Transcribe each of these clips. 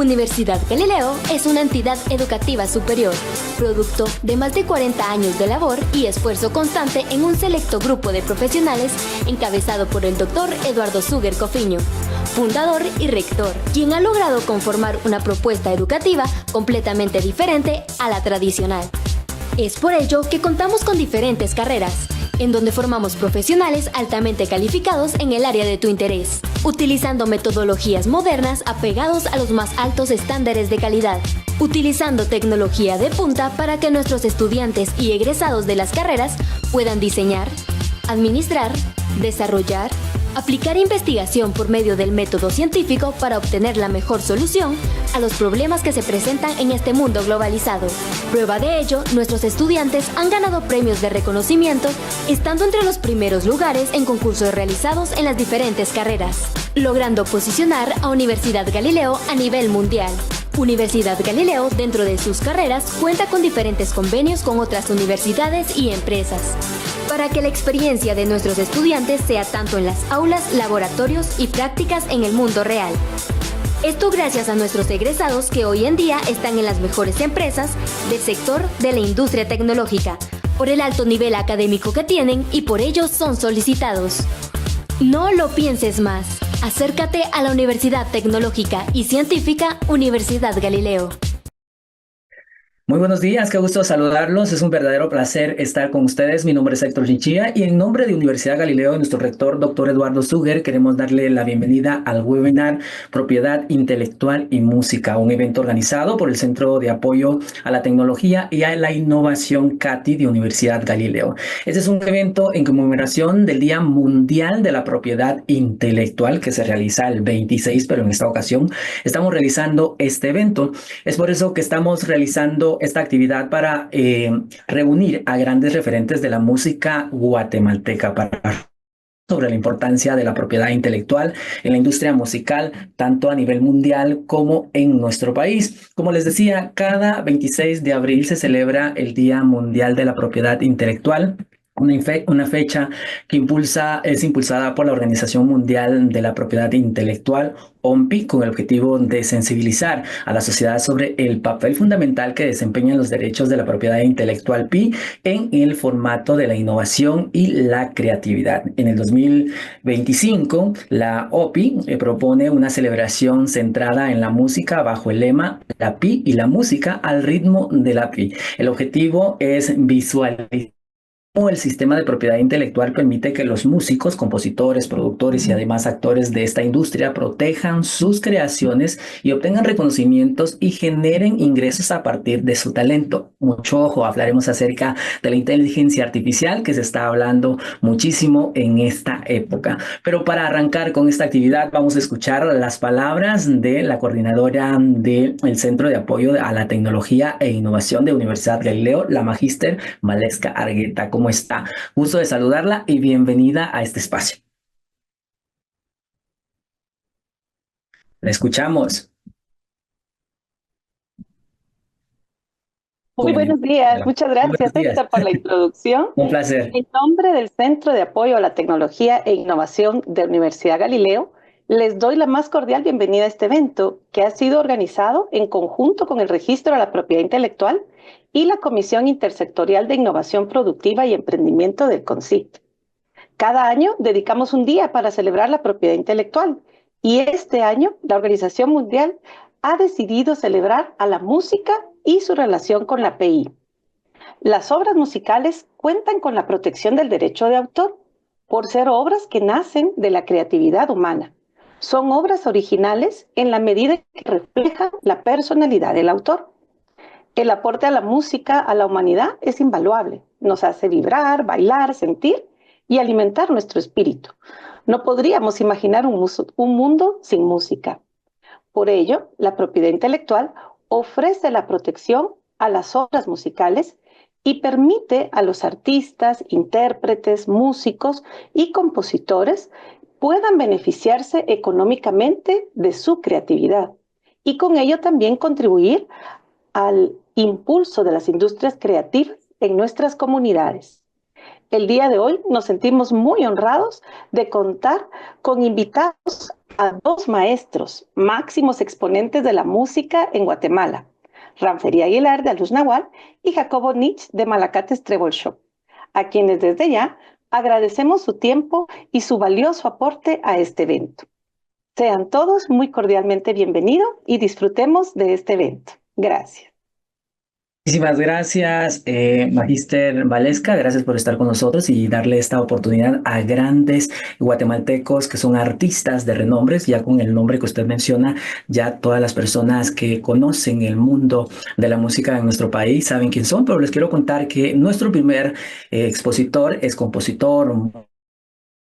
Universidad Galileo es una entidad educativa superior, producto de más de 40 años de labor y esfuerzo constante en un selecto grupo de profesionales encabezado por el Dr. Eduardo Suger Cofiño, fundador y rector, quien ha logrado conformar una propuesta educativa completamente diferente a la tradicional. Es por ello que contamos con diferentes carreras, en donde formamos profesionales altamente calificados en el área de tu interés, utilizando metodologías modernas apegados a los más altos estándares de calidad, utilizando tecnología de punta para que nuestros estudiantes y egresados de las carreras puedan diseñar, administrar, desarrollar, aplicar investigación por medio del método científico para obtener la mejor solución a los problemas que se presentan en este mundo globalizado. Prueba de ello, nuestros estudiantes han ganado premios de reconocimiento, estando entre los primeros lugares en concursos realizados en las diferentes carreras, logrando posicionar a Universidad Galileo a nivel mundial. Universidad Galileo, dentro de sus carreras, cuenta con diferentes convenios con otras universidades y empresas, para que la experiencia de nuestros estudiantes sea tanto en las aulas, laboratorios y prácticas en el mundo real. Esto gracias a nuestros egresados que hoy en día están en las mejores empresas del sector de la industria tecnológica, por el alto nivel académico que tienen y por ello son solicitados. No lo pienses más. Acércate a la Universidad Tecnológica y Científica Universidad Galileo. Muy buenos días, qué gusto saludarlos. Es un verdadero placer estar con ustedes. Mi nombre es Héctor Chinchilla y en nombre de Universidad Galileo y nuestro rector, doctor Eduardo Suger, queremos darle la bienvenida al webinar Propiedad Intelectual y Música, un evento organizado por el Centro de Apoyo a la Tecnología y a la Innovación CATI de Universidad Galileo. Este es un evento en conmemoración del Día Mundial de la Propiedad Intelectual que se realiza el 26, pero en esta ocasión estamos realizando este evento. Es por eso que estamos realizando esta actividad para reunir a grandes referentes de la música guatemalteca para sobre la importancia de la propiedad intelectual en la industria musical, tanto a nivel mundial como en nuestro país. Como les decía, cada 26 de abril se celebra el Día Mundial de la Propiedad Intelectual. Una fecha que es impulsada por la Organización Mundial de la Propiedad Intelectual, OMPI, con el objetivo de sensibilizar a la sociedad sobre el papel fundamental que desempeñan los derechos de la propiedad intelectual PI en el formato de la innovación y la creatividad. En el 2025, la OPI propone una celebración centrada en la música bajo el lema La PI y la música al ritmo de la PI. El objetivo es visualizar el sistema de propiedad intelectual permite que los músicos, compositores, productores y además actores de esta industria protejan sus creaciones y obtengan reconocimientos y generen ingresos a partir de su talento. Mucho ojo, hablaremos acerca de la inteligencia artificial que se está hablando muchísimo en esta época. Pero para arrancar con esta actividad vamos a escuchar las palabras de la coordinadora del Centro de Apoyo a la Tecnología e Innovación de Universidad Galileo, la magíster Valesca Argueta. ¿Cómo está? Gusto de saludarla y bienvenida a este espacio. La escuchamos. Muy buenos días. Muchas gracias, Héctor, por la introducción. Un placer. En nombre del Centro de Apoyo a la Tecnología e Innovación de Universidad Galileo, les doy la más cordial bienvenida a este evento que ha sido organizado en conjunto con el Registro de la Propiedad Intelectual y la Comisión Intersectorial de Innovación Productiva y Emprendimiento del CONCYT. Cada año dedicamos un día para celebrar la propiedad intelectual y este año la Organización Mundial ha decidido celebrar a la música y su relación con la PI. Las obras musicales cuentan con la protección del derecho de autor por ser obras que nacen de la creatividad humana. Son obras originales en la medida que reflejan la personalidad del autor. El aporte a la música, a la humanidad, es invaluable. Nos hace vibrar, bailar, sentir y alimentar nuestro espíritu. No podríamos imaginar un mundo sin música. Por ello, la propiedad intelectual ofrece la protección a las obras musicales y permite a los artistas, intérpretes, músicos y compositores puedan beneficiarse económicamente de su creatividad y con ello también contribuir al impulso de las industrias creativas en nuestras comunidades. el día de hoy nos sentimos muy honrados de contar con invitados a dos maestros, máximos exponentes de la música en Guatemala, Ranfería Aguilar de Aluz Nahual y Jacobo Nitsch de Malacates Treble Shop, a quienes desde ya agradecemos su tiempo y su valioso aporte a este evento. Sean todos muy cordialmente bienvenidos y disfrutemos de este evento. Gracias. Muchísimas gracias, Magíster Valesca, gracias por estar con nosotros y darle esta oportunidad a grandes guatemaltecos que son artistas de renombres. Ya con el nombre que usted menciona, ya todas las personas que conocen el mundo de la música en nuestro país saben quién son, pero les quiero contar que nuestro primer expositor es compositor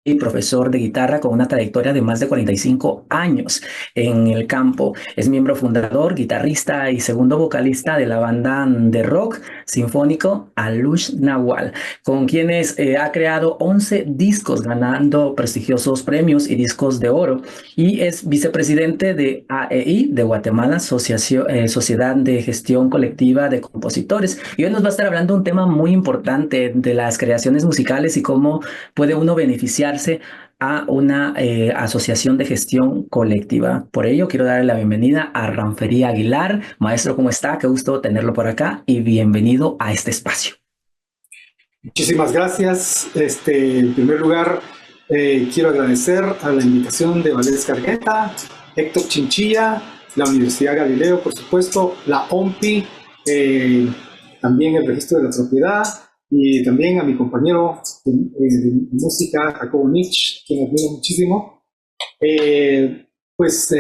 y profesor de guitarra con una trayectoria de más de 45 años en el campo. Es miembro fundador, guitarrista y segundo vocalista de la banda de rock sinfónico Aluz Nahual, con quienes ha creado 11 discos, ganando prestigiosos premios y discos de oro, y es vicepresidente de AEI de Guatemala, Sociedad de Gestión Colectiva de Compositores. Y hoy nos va a estar hablando un tema muy importante de las creaciones musicales y cómo puede uno beneficiarse a una asociación de gestión colectiva. Por ello, quiero darle la bienvenida a Ranfería Aguilar. Maestro, ¿cómo está? Qué gusto tenerlo por acá y bienvenido a este espacio. Muchísimas gracias. En primer lugar, quiero agradecer a la invitación de Valesca Argueta, Héctor Chinchilla, la Universidad Galileo, por supuesto, la OMPI, también el Registro de la Propiedad, y también a mi compañero de música, Jacobo Nitsch, quien admiro muchísimo.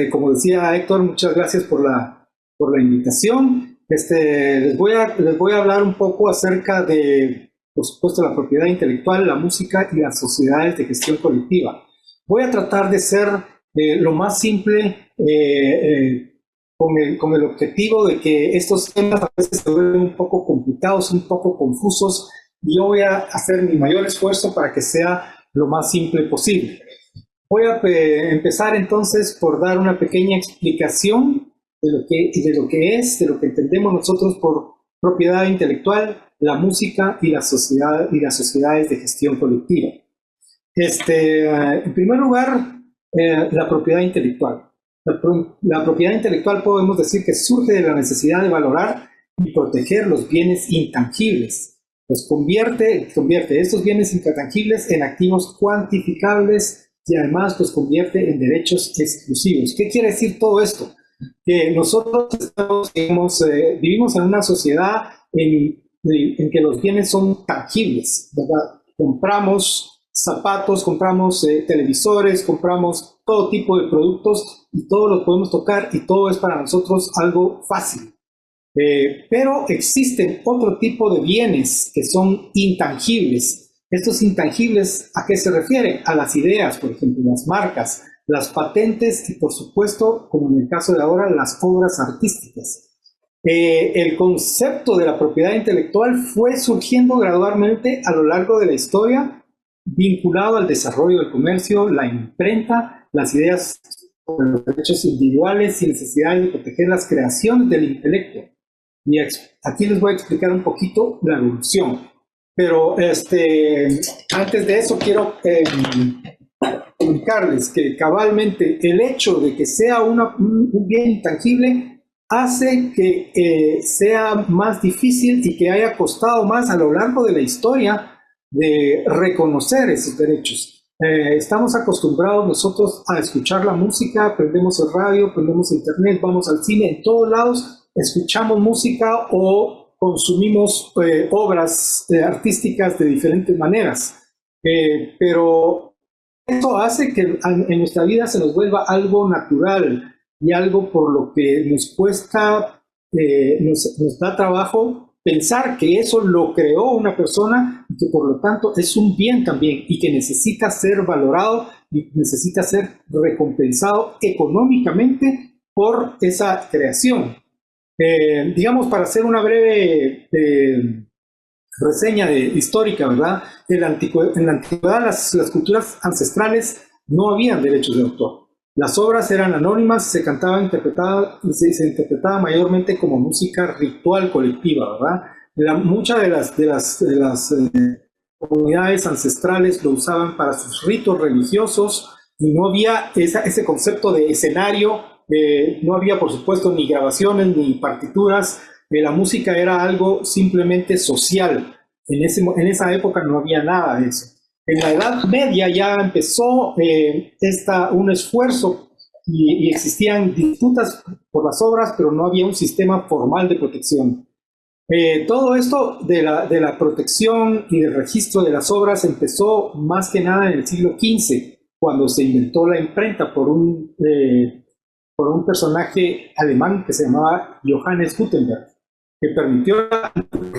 Como decía Héctor, muchas gracias por la invitación. Les voy a hablar un poco acerca de, por supuesto, la propiedad intelectual, la música y las sociedades de gestión colectiva. Voy a tratar de ser lo más simple, con el objetivo de que estos temas a veces se vuelven un poco complicados, un poco confusos, y yo voy a hacer mi mayor esfuerzo para que sea lo más simple posible. Voy a empezar entonces por dar una pequeña explicación de lo que entendemos nosotros por propiedad intelectual, la música y las sociedades de gestión colectiva. En primer lugar, la propiedad intelectual. La propiedad intelectual podemos decir que surge de la necesidad de valorar y proteger los bienes intangibles. Convierte estos bienes intangibles en activos cuantificables y además los convierte en derechos exclusivos. ¿Qué quiere decir todo esto? Que nosotros vivimos en una sociedad en que los bienes son tangibles, ¿verdad? Compramos zapatos, compramos televisores, compramos todo tipo de productos y todos los podemos tocar y todo es para nosotros algo fácil. Pero existen otro tipo de bienes que son intangibles. Estos intangibles, ¿a qué se refieren? A las ideas, por ejemplo, las marcas, las patentes y, por supuesto, como en el caso de ahora, las obras artísticas. El concepto de la propiedad intelectual fue surgiendo gradualmente a lo largo de la historia, vinculado al desarrollo del comercio, la imprenta, las ideas sobre los derechos individuales y necesidades de proteger las creaciones del intelecto. Y aquí les voy a explicar un poquito la evolución. Pero antes de eso quiero comunicarles que cabalmente el hecho de que sea un bien intangible hace que sea más difícil y que haya costado más a lo largo de la historia de reconocer esos derechos. Estamos acostumbrados nosotros a escuchar la música, prendemos el radio, prendemos internet, vamos al cine, en todos lados escuchamos música o consumimos obras artísticas de diferentes maneras. Pero eso hace que en nuestra vida se nos vuelva algo natural y algo por lo que nos cuesta, nos da trabajo pensar que eso lo creó una persona y que por lo tanto es un bien también y que necesita ser valorado y necesita ser recompensado económicamente por esa creación. Digamos, para hacer una breve reseña histórica, ¿verdad? En la antigüedad las culturas ancestrales no habían derechos de autor. Las obras eran anónimas, se interpretaba mayormente como música ritual colectiva, ¿verdad? Muchas de las comunidades ancestrales lo usaban para sus ritos religiosos y no había ese concepto de escenario, no había por supuesto ni grabaciones ni partituras, la música era algo simplemente social. En esa época no había nada de eso. En la Edad Media ya empezó un esfuerzo y existían disputas por las obras, pero no había un sistema formal de protección. Todo esto de la protección y del registro de las obras empezó más que nada en el siglo XV, cuando se inventó la imprenta por un personaje alemán que se llamaba Johannes Gutenberg, que permitió la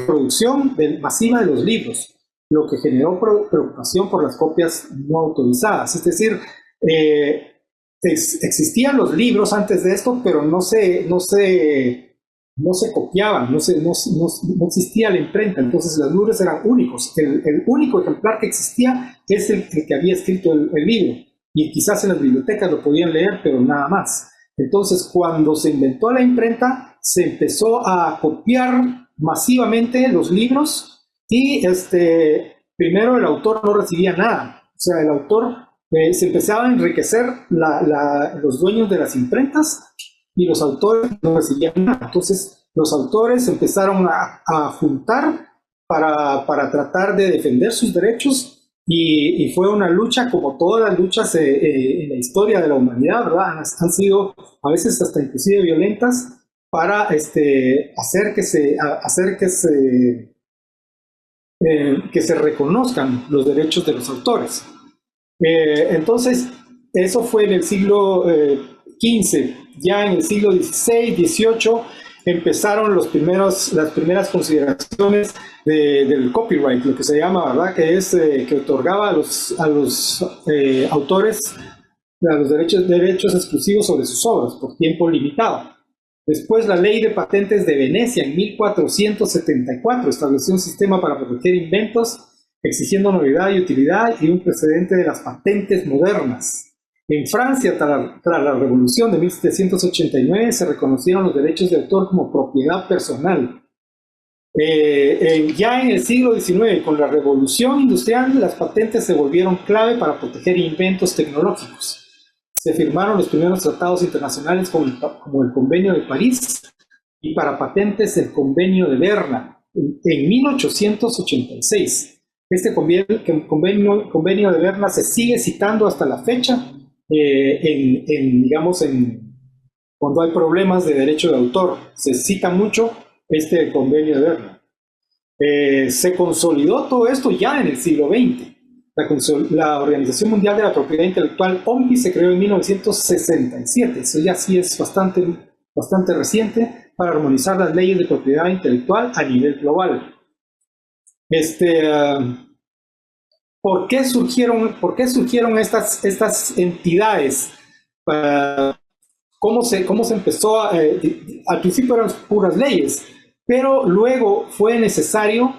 producción masiva de los libros, lo que generó preocupación por las copias no autorizadas. Es decir, existían los libros antes de esto, pero no se copiaban, no existía la imprenta, entonces los libros eran únicos. El único ejemplar que existía es el que había escrito el libro, y quizás en las bibliotecas lo podían leer, pero nada más. Entonces, cuando se inventó la imprenta, se empezó a copiar masivamente los libros y primero el autor no recibía nada. O sea, el autor se empezaba a enriquecer los dueños de las imprentas y los autores no recibían nada. Entonces, los autores empezaron a juntar para tratar de defender sus derechos. Y fue una lucha, como todas las luchas en la historia de la humanidad, ¿verdad? Han sido a veces hasta inclusive violentas para hacer que se reconozcan los derechos de los autores. Entonces, eso fue en el siglo XV. Ya en el siglo XVI, XVIII, empezaron las primeras consideraciones del copyright, lo que se llama, ¿verdad? Que es que otorgaba a los autores los derechos exclusivos sobre sus obras por tiempo limitado. Después, la Ley de Patentes de Venecia en 1474 estableció un sistema para proteger inventos, exigiendo novedad y utilidad, y un precedente de las patentes modernas. En Francia, tras la Revolución de 1789, se reconocieron los derechos de autor como propiedad personal. Ya en el siglo XIX, con la Revolución Industrial, las patentes se volvieron clave para proteger inventos tecnológicos. Se firmaron los primeros tratados internacionales como el Convenio de París, y para patentes el Convenio de Berna en 1886. Este convenio de Berna se sigue citando hasta la fecha cuando hay problemas de derecho de autor. Se cita mucho este convenio de Berna. Se consolidó todo esto ya en el siglo XX. La Organización Mundial de la Propiedad Intelectual, OMPI, se creó en 1967. Eso ya sí es bastante reciente, para armonizar las leyes de propiedad intelectual a nivel global. ¿Por qué surgieron estas entidades? ¿Cómo se empezó? Al principio eran puras leyes, pero luego fue necesario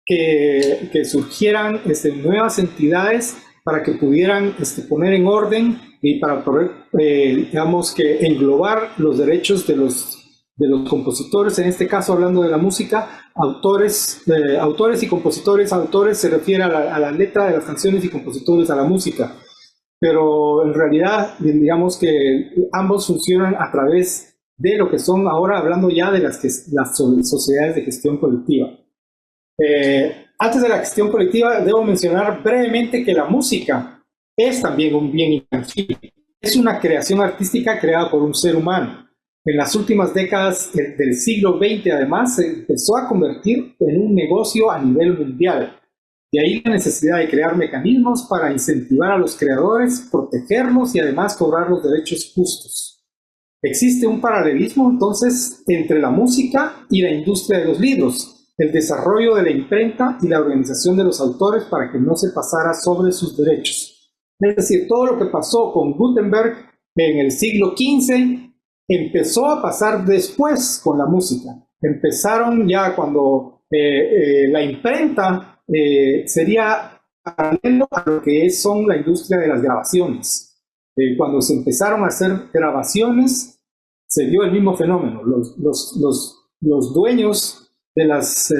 que surgieran nuevas entidades para que pudieran poner en orden y para poder, digamos, que englobar los derechos de los compositores, en este caso hablando de la música, autores y compositores. Autores se refiere a la letra de las canciones, y compositores a la música, pero en realidad digamos que ambos funcionan a través de lo que son ahora, hablando ya de las sociedades de gestión colectiva. Antes de la gestión colectiva, debo mencionar brevemente que la música es también un bien intangible. Es una creación artística creada por un ser humano. En las últimas décadas del siglo XX, además, se empezó a convertir en un negocio a nivel mundial. De ahí la necesidad de crear mecanismos para incentivar a los creadores, protegerlos y además cobrar los derechos justos. Existe un paralelismo, entonces, entre la música y la industria de los libros, el desarrollo de la imprenta y la organización de los autores para que no se pasara sobre sus derechos. Es decir, todo lo que pasó con Gutenberg en el siglo XV empezó a pasar después con la música. Empezaron ya cuando la imprenta sería paralelo a lo que son la industria de las grabaciones. Cuando se empezaron a hacer grabaciones, se dio el mismo fenómeno. Los dueños de las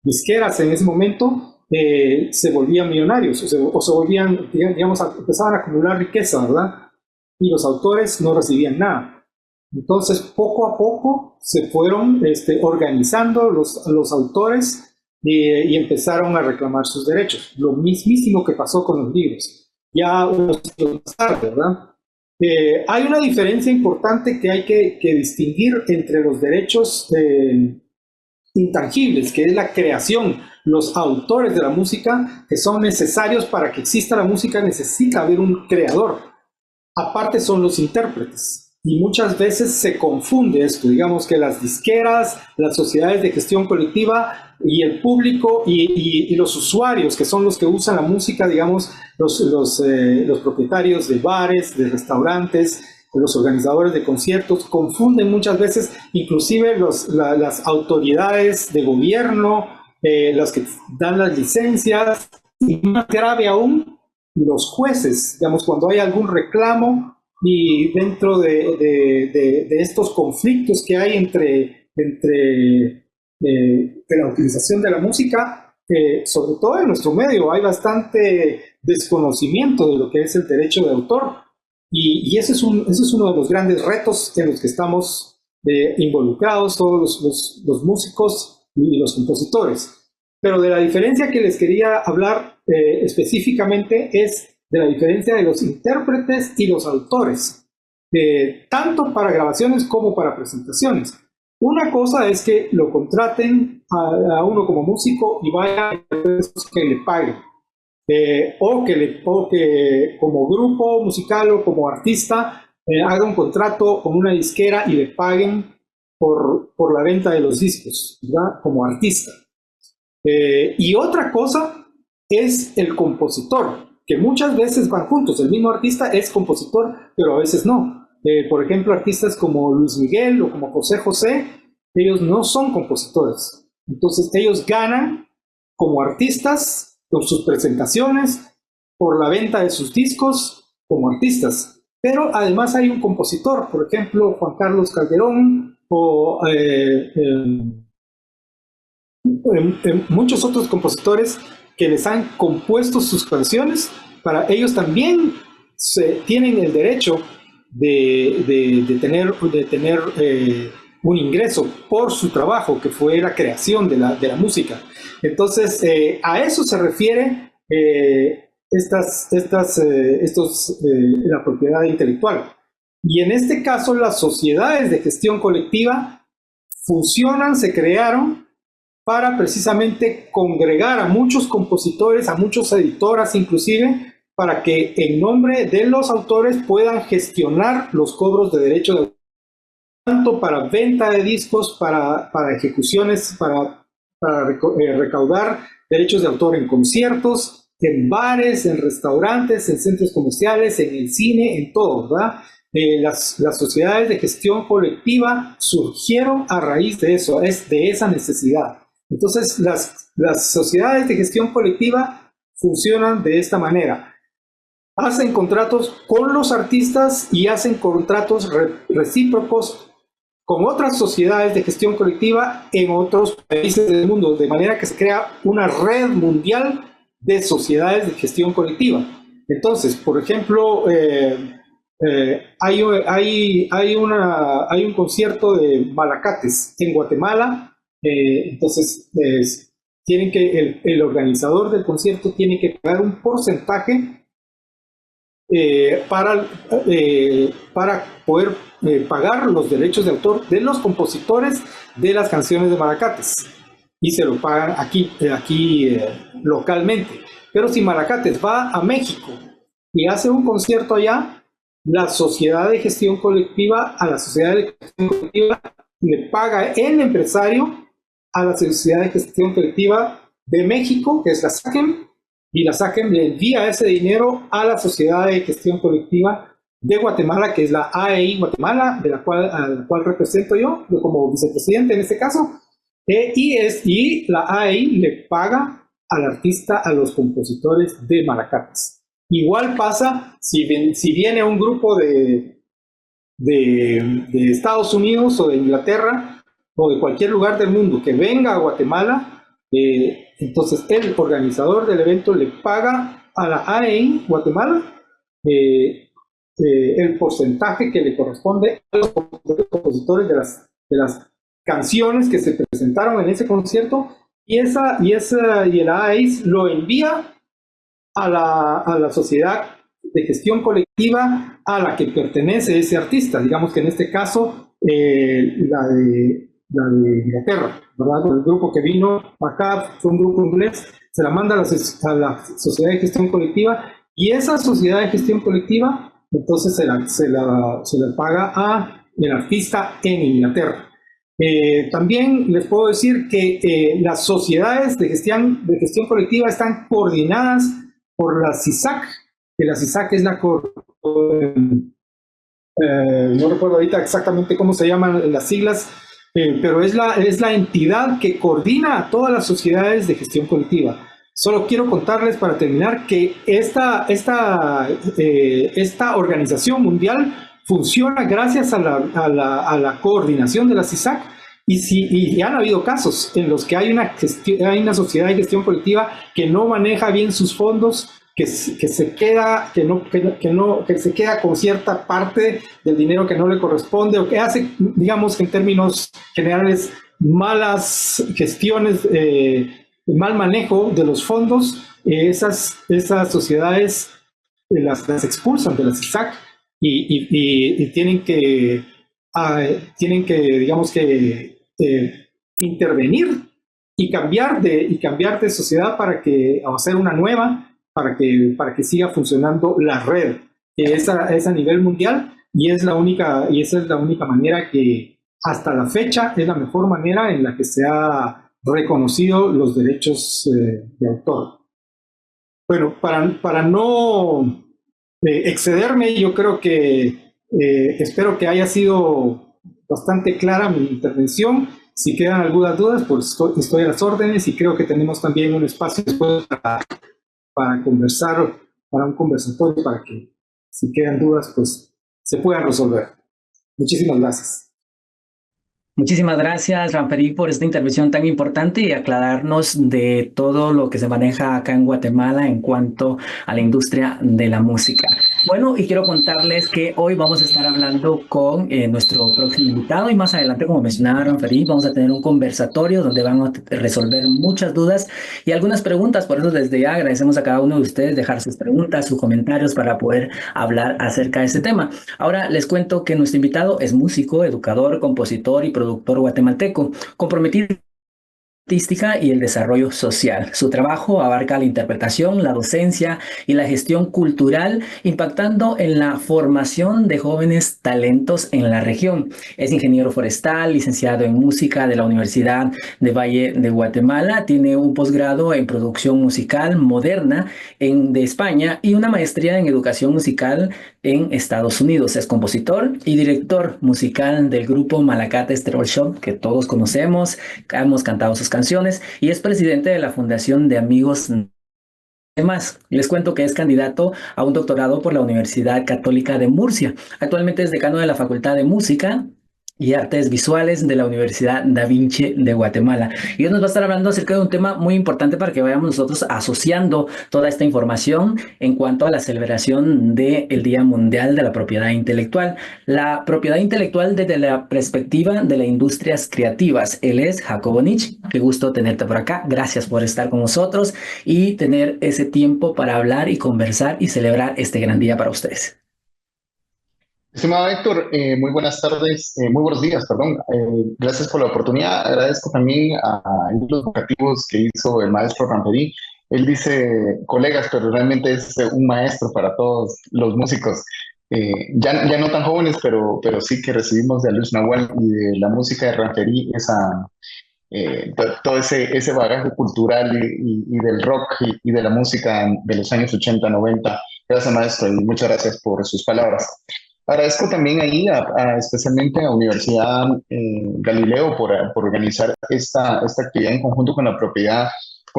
disqueras en ese momento se volvían millonarios o se volvían, digamos, empezaban a acumular riqueza, ¿verdad? Y los autores no recibían nada. Entonces, poco a poco se fueron organizando los autores y empezaron a reclamar sus derechos. Lo mismísimo que pasó con los libros. Ya unos siglos más tarde, ¿verdad? Hay una diferencia importante que hay que distinguir entre los derechos intangibles, que es la creación, los autores de la música, que son necesarios para que exista la música, necesita haber un creador. Aparte son los intérpretes. Y muchas veces se confunde esto, digamos que las disqueras, las sociedades de gestión colectiva y el público y los usuarios, que son los que usan la música, digamos, los propietarios de bares, de restaurantes, los organizadores de conciertos, confunden muchas veces, inclusive las autoridades de gobierno, las que dan las licencias, y más grave aún, los jueces, digamos, cuando hay algún reclamo y dentro de estos conflictos que hay entre la utilización de la música, sobre todo en nuestro medio, hay bastante desconocimiento de lo que es el derecho de autor, y ese es uno de los grandes retos en los que estamos involucrados todos los músicos y los compositores. Pero de la diferencia que les quería hablar específicamente es de la diferencia de los intérpretes y los autores, tanto para grabaciones como para presentaciones. Una cosa es que lo contraten a uno como músico y vaya a que le paguen, o que como grupo musical o como artista haga un contrato con una disquera y le paguen por la venta de los discos, ¿verdad? Como artista. Y otra cosa es el compositor, que muchas veces van juntos. El mismo artista es compositor, pero a veces no. Por ejemplo, artistas como Luis Miguel o como José José, ellos no son compositores. Entonces, ellos ganan como artistas por sus presentaciones, por la venta de sus discos como artistas. Pero además hay un compositor, por ejemplo, Juan Carlos Calderón o muchos otros compositores que les han compuesto sus canciones. Para ellos también tienen el derecho de tener un ingreso por su trabajo, que fue la creación de la música. Entonces, a eso se refiere la propiedad intelectual. Y en este caso, las sociedades de gestión colectiva funcionan, se crearon para precisamente congregar a muchos compositores, a muchas editoras inclusive, para que en nombre de los autores puedan gestionar los cobros de derecho de autor, tanto para venta de discos, para ejecuciones, para recaudar derechos de autor en conciertos, en bares, en restaurantes, en centros comerciales, en el cine, en todo, ¿verdad? Las sociedades de gestión colectiva surgieron a raíz de eso, de esa necesidad. Entonces, las sociedades de gestión colectiva funcionan de esta manera. Hacen contratos con los artistas y hacen contratos recíprocos con otras sociedades de gestión colectiva en otros países del mundo, de manera que se crea una red mundial de sociedades de gestión colectiva. Entonces, por ejemplo, hay un concierto de Malacates en Guatemala. Entonces, el organizador del concierto tiene que pagar un porcentaje para poder pagar los derechos de autor de los compositores de las canciones de Malacates, y se lo pagan aquí localmente. Pero si Malacates va a México y hace un concierto allá, la sociedad de gestión colectiva, a la sociedad de gestión colectiva le paga el empresario a la sociedad de gestión colectiva de México, que es la SAGEM, y la SAGEM le envía ese dinero a la sociedad de gestión colectiva de Guatemala, que es la AEI Guatemala, a la cual represento yo como vicepresidente en este caso, y la AEI le paga al artista, a los compositores de Malacates. Igual pasa si viene un grupo de Estados Unidos o de Inglaterra o de cualquier lugar del mundo que venga a Guatemala, Entonces, el organizador del evento le paga a la AEI Guatemala el porcentaje que le corresponde a los compositores de las canciones que se presentaron en ese concierto, y el AEI lo envía a la sociedad de gestión colectiva a la que pertenece ese artista. Digamos que en este caso la de Inglaterra, ¿verdad? El grupo que vino acá fue un grupo inglés, se la manda a la sociedad de gestión colectiva, y esa sociedad de gestión colectiva entonces se la paga a el artista en Inglaterra. También les puedo decir que las sociedades de gestión colectiva están coordinadas por la CISAC, que la CISAC es no recuerdo ahorita exactamente cómo se llaman las siglas, pero es la entidad que coordina a todas las sociedades de gestión colectiva. Solo quiero contarles para terminar que esta organización mundial funciona gracias a la coordinación de la CISAC, y han habido casos en los que hay una sociedad de gestión colectiva que no maneja bien sus fondos, que se queda con cierta parte del dinero que no le corresponde, o que hace, digamos que en términos generales, malas gestiones, mal manejo de los fondos. Esas sociedades las expulsan de la CISAC y tienen que digamos que intervenir y cambiar de sociedad para hacer una nueva, para que siga funcionando la red. Es a nivel mundial, y esa es la única manera que hasta la fecha es la mejor manera en la que se ha reconocido los derechos de autor. Bueno, para no excederme, yo creo que espero que haya sido bastante clara mi intervención. Si quedan algunas dudas, pues estoy a las órdenes, y creo que tenemos también un espacio después para conversar, para un conversatorio, para que si quedan dudas, pues se puedan resolver. Muchísimas gracias. Muchísimas gracias, Ranferi, por esta intervención tan importante y aclararnos de todo lo que se maneja acá en Guatemala en cuanto a la industria de la música. Bueno, y quiero contarles que hoy vamos a estar hablando con nuestro próximo invitado, y más adelante, como mencionaba Ranferi, vamos a tener un conversatorio donde vamos a resolver muchas dudas y algunas preguntas. Por eso desde ya agradecemos a cada uno de ustedes dejar sus preguntas, sus comentarios para poder hablar acerca de este tema. Ahora les cuento que nuestro invitado es músico, educador, compositor y productor guatemalteco, comprometido artística y el desarrollo social. Su trabajo abarca la interpretación, la docencia y la gestión cultural, impactando en la formación de jóvenes talentos en la región. Es ingeniero forestal, licenciado en música de la Universidad de Valle de Guatemala, tiene un posgrado en producción musical moderna de España y una maestría en educación musical en Estados Unidos. Es compositor y director musical del grupo Malacate Stroll Shop, que todos conocemos, hemos cantado sus canciones, y es presidente de la Fundación de Amigos. Además, les cuento que es candidato a un doctorado por la Universidad Católica de Murcia. Actualmente es decano de la Facultad de Música y Artes Visuales de la Universidad Da Vinci de Guatemala. Y hoy nos va a estar hablando acerca de un tema muy importante para que vayamos nosotros asociando toda esta información en cuanto a la celebración del Día Mundial de la Propiedad Intelectual. La propiedad intelectual desde la perspectiva de las industrias creativas. Él es Jacobo Nitsch. Qué gusto tenerte por acá. Gracias por estar con nosotros y tener ese tiempo para hablar y conversar y celebrar este gran día para ustedes. Estimado Héctor, muy buenas tardes, muy buenos días, perdón. Gracias por la oportunidad. Agradezco también a los educativos que hizo el maestro Ranferi. Él dice colegas, pero realmente es un maestro para todos los músicos. Ya no tan jóvenes, pero sí que recibimos de Alux Nahual y de la música de Ranferi todo ese bagaje cultural y del rock y de la música de los años 80, 90. Gracias, maestro, y muchas gracias por sus palabras. Agradezco también ahí especialmente a Universidad Galileo por organizar esta actividad en conjunto con el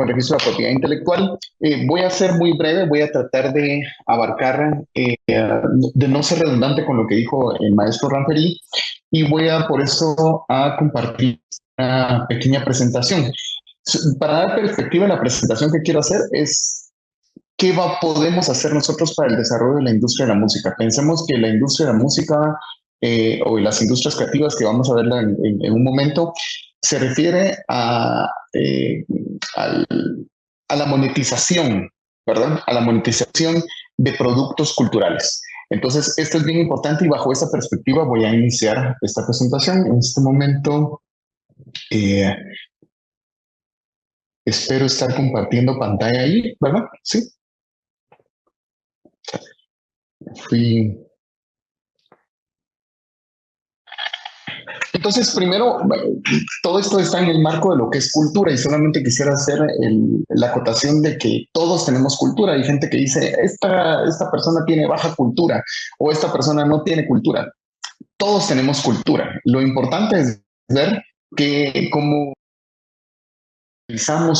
registro de la propiedad intelectual. Voy a ser muy breve, voy a tratar de abarcar, de no ser redundante con lo que dijo el maestro Ranferi, y voy por eso a compartir una pequeña presentación. Para dar perspectiva, la presentación que quiero hacer es qué podemos hacer nosotros para el desarrollo de la industria de la música. Pensemos que la industria de la música o las industrias creativas que vamos a ver en un momento se refiere a la monetización, ¿verdad? A la monetización de productos culturales. Entonces, esto es bien importante y bajo esa perspectiva voy a iniciar esta presentación. En este momento, espero estar compartiendo pantalla ahí, ¿verdad? Sí. Entonces, primero, todo esto está en el marco de lo que es cultura y solamente quisiera hacer la acotación de que todos tenemos cultura. Hay gente que dice, esta persona tiene baja cultura o esta persona no tiene cultura. Todos tenemos cultura. Lo importante es ver que cómo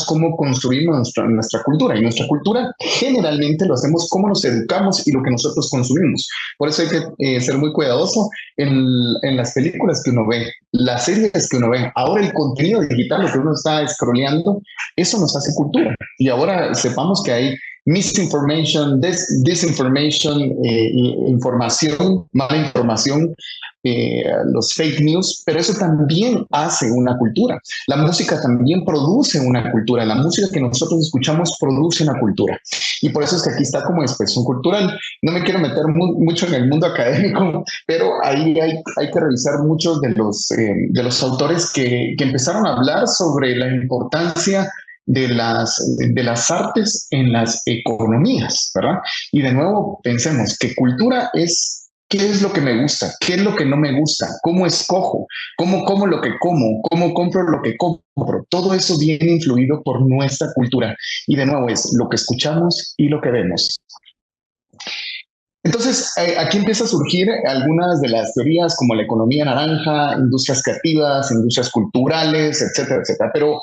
cómo construimos nuestra cultura. Y nuestra cultura generalmente lo hacemos cómo nos educamos y lo que nosotros consumimos. Por eso hay que ser muy cuidadoso en las películas que uno ve, las series que uno ve. Ahora el contenido digital, lo que uno está scrolleando, eso nos hace cultura. Y ahora sepamos que hay misinformation, disinformation, información, mala información, los fake news, pero eso también hace una cultura. La música también produce una cultura. La música que nosotros escuchamos produce una cultura. Y por eso es que aquí está como expresión cultural. No me quiero meter mucho en el mundo académico, pero ahí hay que revisar muchos de los autores que empezaron a hablar sobre la importancia de las artes en las economías, ¿verdad? Y de nuevo, pensemos que cultura es qué es lo que me gusta, qué es lo que no me gusta, cómo escojo, cómo como lo que como, cómo compro lo que compro. Todo eso viene influido por nuestra cultura. Y de nuevo es lo que escuchamos y lo que vemos. Entonces, aquí empieza a surgir algunas de las teorías como la economía naranja, industrias creativas, industrias culturales, etcétera, etcétera. Pero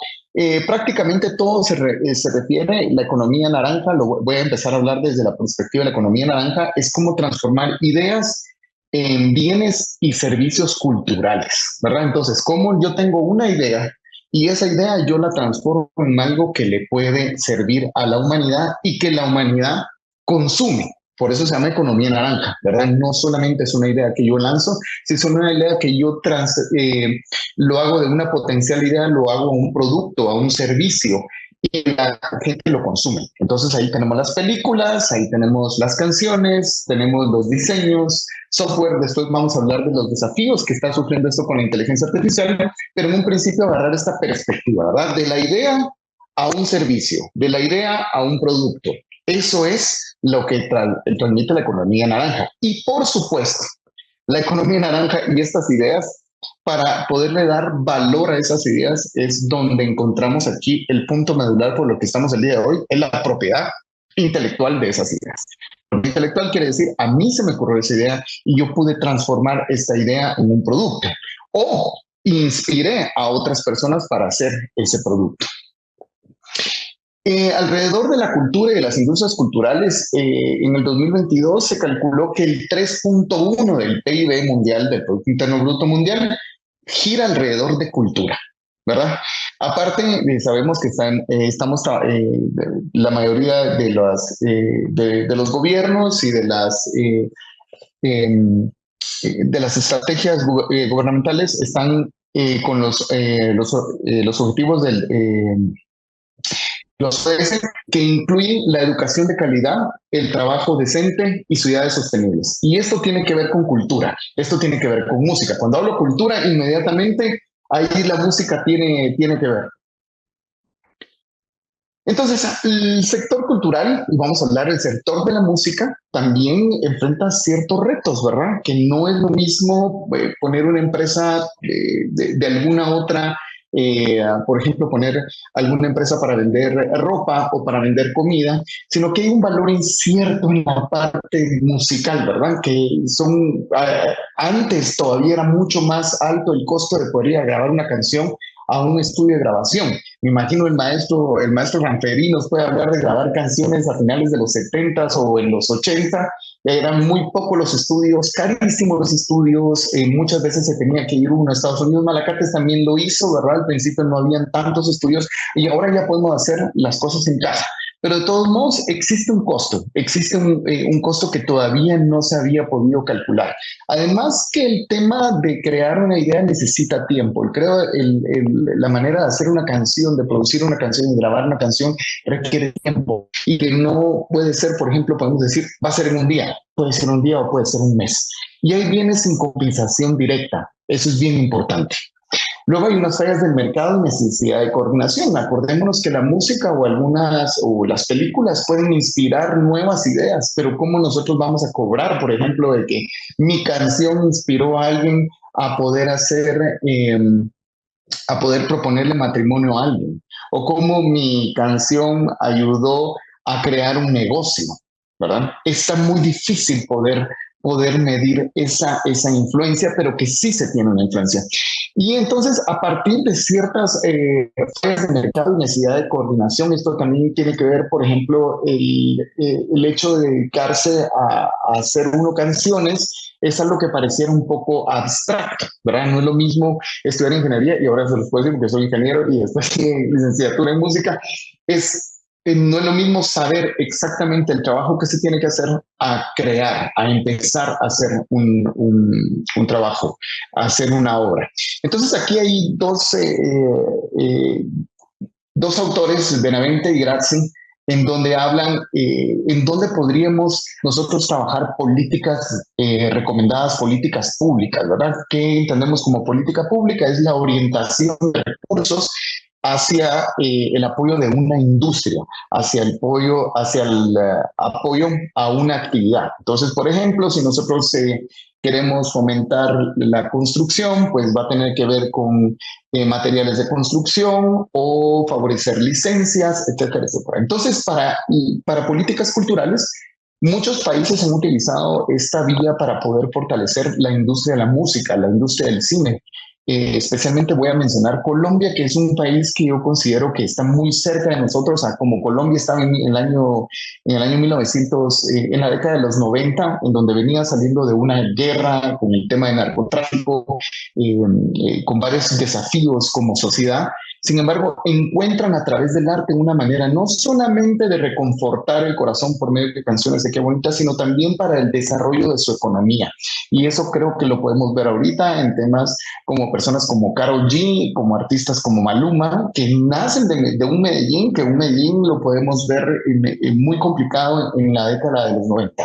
prácticamente todo se refiere, la economía naranja, voy a empezar a hablar desde la perspectiva de la economía naranja, es cómo transformar ideas en bienes y servicios culturales, ¿verdad? Entonces, cómo yo tengo una idea y esa idea yo la transformo en algo que le puede servir a la humanidad y que la humanidad consume. Por eso se llama economía naranja, ¿verdad? No solamente es una idea que yo lanzo, si es una idea que yo lo hago de una potencial idea, lo hago a un producto, a un servicio, y la gente lo consume. Entonces ahí tenemos las películas, ahí tenemos las canciones, tenemos los diseños, software. Después vamos a hablar de los desafíos que está sufriendo esto con la inteligencia artificial, pero en un principio agarrar esta perspectiva, ¿verdad? De la idea a un servicio, de la idea a un producto. Eso es lo que transmite la economía naranja. Y por supuesto, la economía naranja y estas ideas, para poderle dar valor a esas ideas, es donde encontramos aquí el punto medular por lo que estamos el día de hoy, es la propiedad intelectual de esas ideas. Propiedad intelectual quiere decir, a mí se me ocurrió esa idea y yo pude transformar esta idea en un producto. O inspiré a otras personas para hacer ese producto. Alrededor de la cultura y de las industrias culturales, en el 2022 se calculó que el 3.1 del PIB mundial, del Producto Interno Bruto Mundial, gira alrededor de cultura, ¿verdad? Aparte, sabemos que la mayoría de los gobiernos y de las estrategias gubernamentales están con los objetivos los ODS, que incluyen la educación de calidad, el trabajo decente y ciudades sostenibles. Y esto tiene que ver con cultura, esto tiene que ver con música. Cuando hablo cultura, inmediatamente ahí la música tiene que ver. Entonces, el sector cultural, y vamos a hablar del sector de la música, también enfrenta ciertos retos, ¿verdad? Que no es lo mismo poner una empresa de alguna otra. Por ejemplo, poner alguna empresa para vender ropa o para vender comida, sino que hay un valor incierto en la parte musical, ¿verdad? Que antes todavía era mucho más alto el costo de poder ir a grabar una canción a un estudio de grabación. Me imagino el maestro Ranferi nos puede hablar de grabar canciones a finales de los 70s o en los 80, eran muy pocos los estudios, carísimos los estudios, muchas veces se tenía que ir uno a Estados Unidos. Malacates también lo hizo, ¿verdad? Al principio no habían tantos estudios y ahora ya podemos hacer las cosas en casa. Pero de todos modos existe un costo que todavía no se había podido calcular. Además que el tema de crear una idea necesita tiempo. Creo la manera de hacer una canción, de producir una canción, de grabar una canción, requiere tiempo. Y que no puede ser, por ejemplo, podemos decir, va a ser en un día. Puede ser un día o puede ser un mes. Y ahí viene sin compensación directa. Eso es bien importante. Luego hay unas fallas del mercado y necesidad de coordinación. Acordémonos que la música o las películas pueden inspirar nuevas ideas, pero ¿cómo nosotros vamos a cobrar, por ejemplo, de que mi canción inspiró a alguien a poder a poder proponerle matrimonio a alguien? O cómo mi canción ayudó a crear un negocio, ¿verdad? Está muy difícil poder medir esa influencia, pero que sí se tiene una influencia. Y entonces, a partir de ciertas fallas de mercado y necesidad de coordinación, esto también tiene que ver, por ejemplo, el hecho de dedicarse a hacer uno canciones, es algo que pareciera un poco abstracto, ¿verdad? No es lo mismo estudiar ingeniería, y ahora se los puedo decir porque soy ingeniero y después licenciatura en música, no es lo mismo saber exactamente el trabajo que se tiene que hacer a crear, a empezar a hacer un trabajo, a hacer una obra. Entonces aquí hay dos autores, Benavente y Grazzi, en donde hablan, en donde podríamos nosotros trabajar políticas recomendadas, políticas públicas, ¿verdad? ¿Qué entendemos como política pública? Es la orientación de recursos hacia el apoyo de una industria, hacia el apoyo a una actividad. Entonces, por ejemplo, si nosotros queremos fomentar la construcción, pues va a tener que ver con materiales de construcción o favorecer licencias, etcétera, etcétera. Entonces, para políticas culturales, muchos países han utilizado esta vía para poder fortalecer la industria de la música, la industria del cine. Especialmente voy a mencionar Colombia, que es un país que yo considero que está muy cerca de nosotros, como Colombia estaba en el año 1900, en la década de los 90, en donde venía saliendo de una guerra con el tema de narcotráfico, con varios desafíos como sociedad. Sin embargo, encuentran a través del arte una manera no solamente de reconfortar el corazón por medio de canciones de Qué Bonita, sino también para el desarrollo de su economía. Y eso creo que lo podemos ver ahorita en temas como personas como Karol G, como artistas como Maluma, que nacen de un Medellín, que un Medellín lo podemos ver muy complicado en la década de los 90.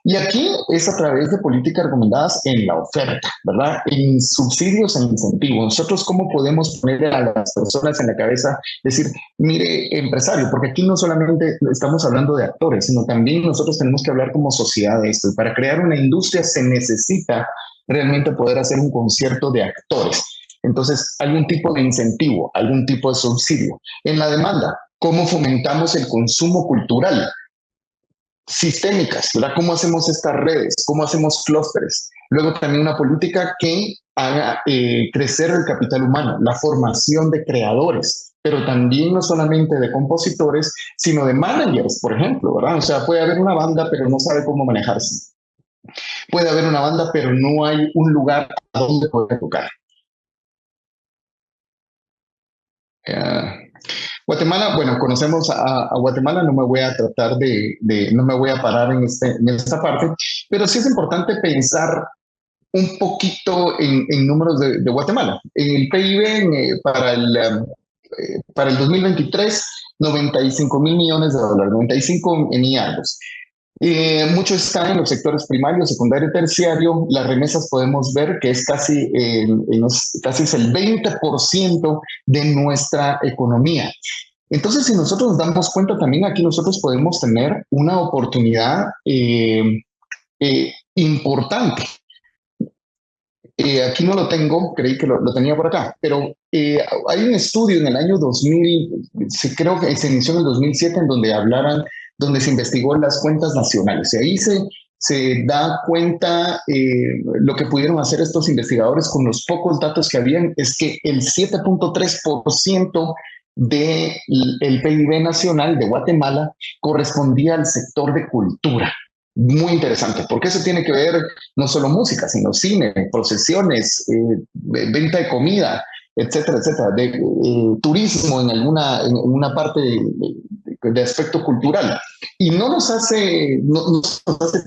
Y aquí es a través de políticas recomendadas en la oferta, ¿verdad? En subsidios, en incentivos. Nosotros, ¿cómo podemos poner a las personas en la cabeza, decir, mire, empresario, porque aquí no solamente estamos hablando de actores, sino también nosotros tenemos que hablar como sociedad de esto. Y para crear una industria se necesita realmente poder hacer un concierto de actores. Entonces, algún tipo de incentivo, algún tipo de subsidio. En la demanda, ¿cómo fomentamos el consumo cultural? Sistémicas, ¿verdad? ¿Cómo hacemos estas redes? ¿Cómo hacemos clústeres? Luego también una política que haga crecer el capital humano, la formación de creadores, pero también no solamente de compositores, sino de managers, por ejemplo, ¿verdad? O sea, puede haber una banda, pero no sabe cómo manejarse. Puede haber una banda, pero no hay un lugar a donde poder tocar. Guatemala, bueno, conocemos a Guatemala, no me voy a tratar no me voy a parar en esta parte, pero sí es importante pensar un poquito en números de Guatemala. El PIB para el 2023, 95 mil millones de dólares, 95 millardos. Mucho está en los sectores primario, secundario y terciario. Las remesas podemos ver que es casi es el 20% de nuestra economía. Entonces, si nosotros nos damos cuenta, también aquí nosotros podemos tener una oportunidad importante. Aquí no lo tengo, creí que lo tenía por acá, pero hay un estudio en el año 2000, creo que se inició en el 2007, en donde se investigó las cuentas nacionales. Y ahí se da cuenta lo que pudieron hacer estos investigadores con los pocos datos que habían, es que el 7.3% del PIB nacional de Guatemala correspondía al sector de cultura. muy interesante, porque eso tiene que ver no solo música, sino cine, procesiones, venta de comida, etcétera, etcétera, de turismo en una parte de aspecto cultural. Y no nos hace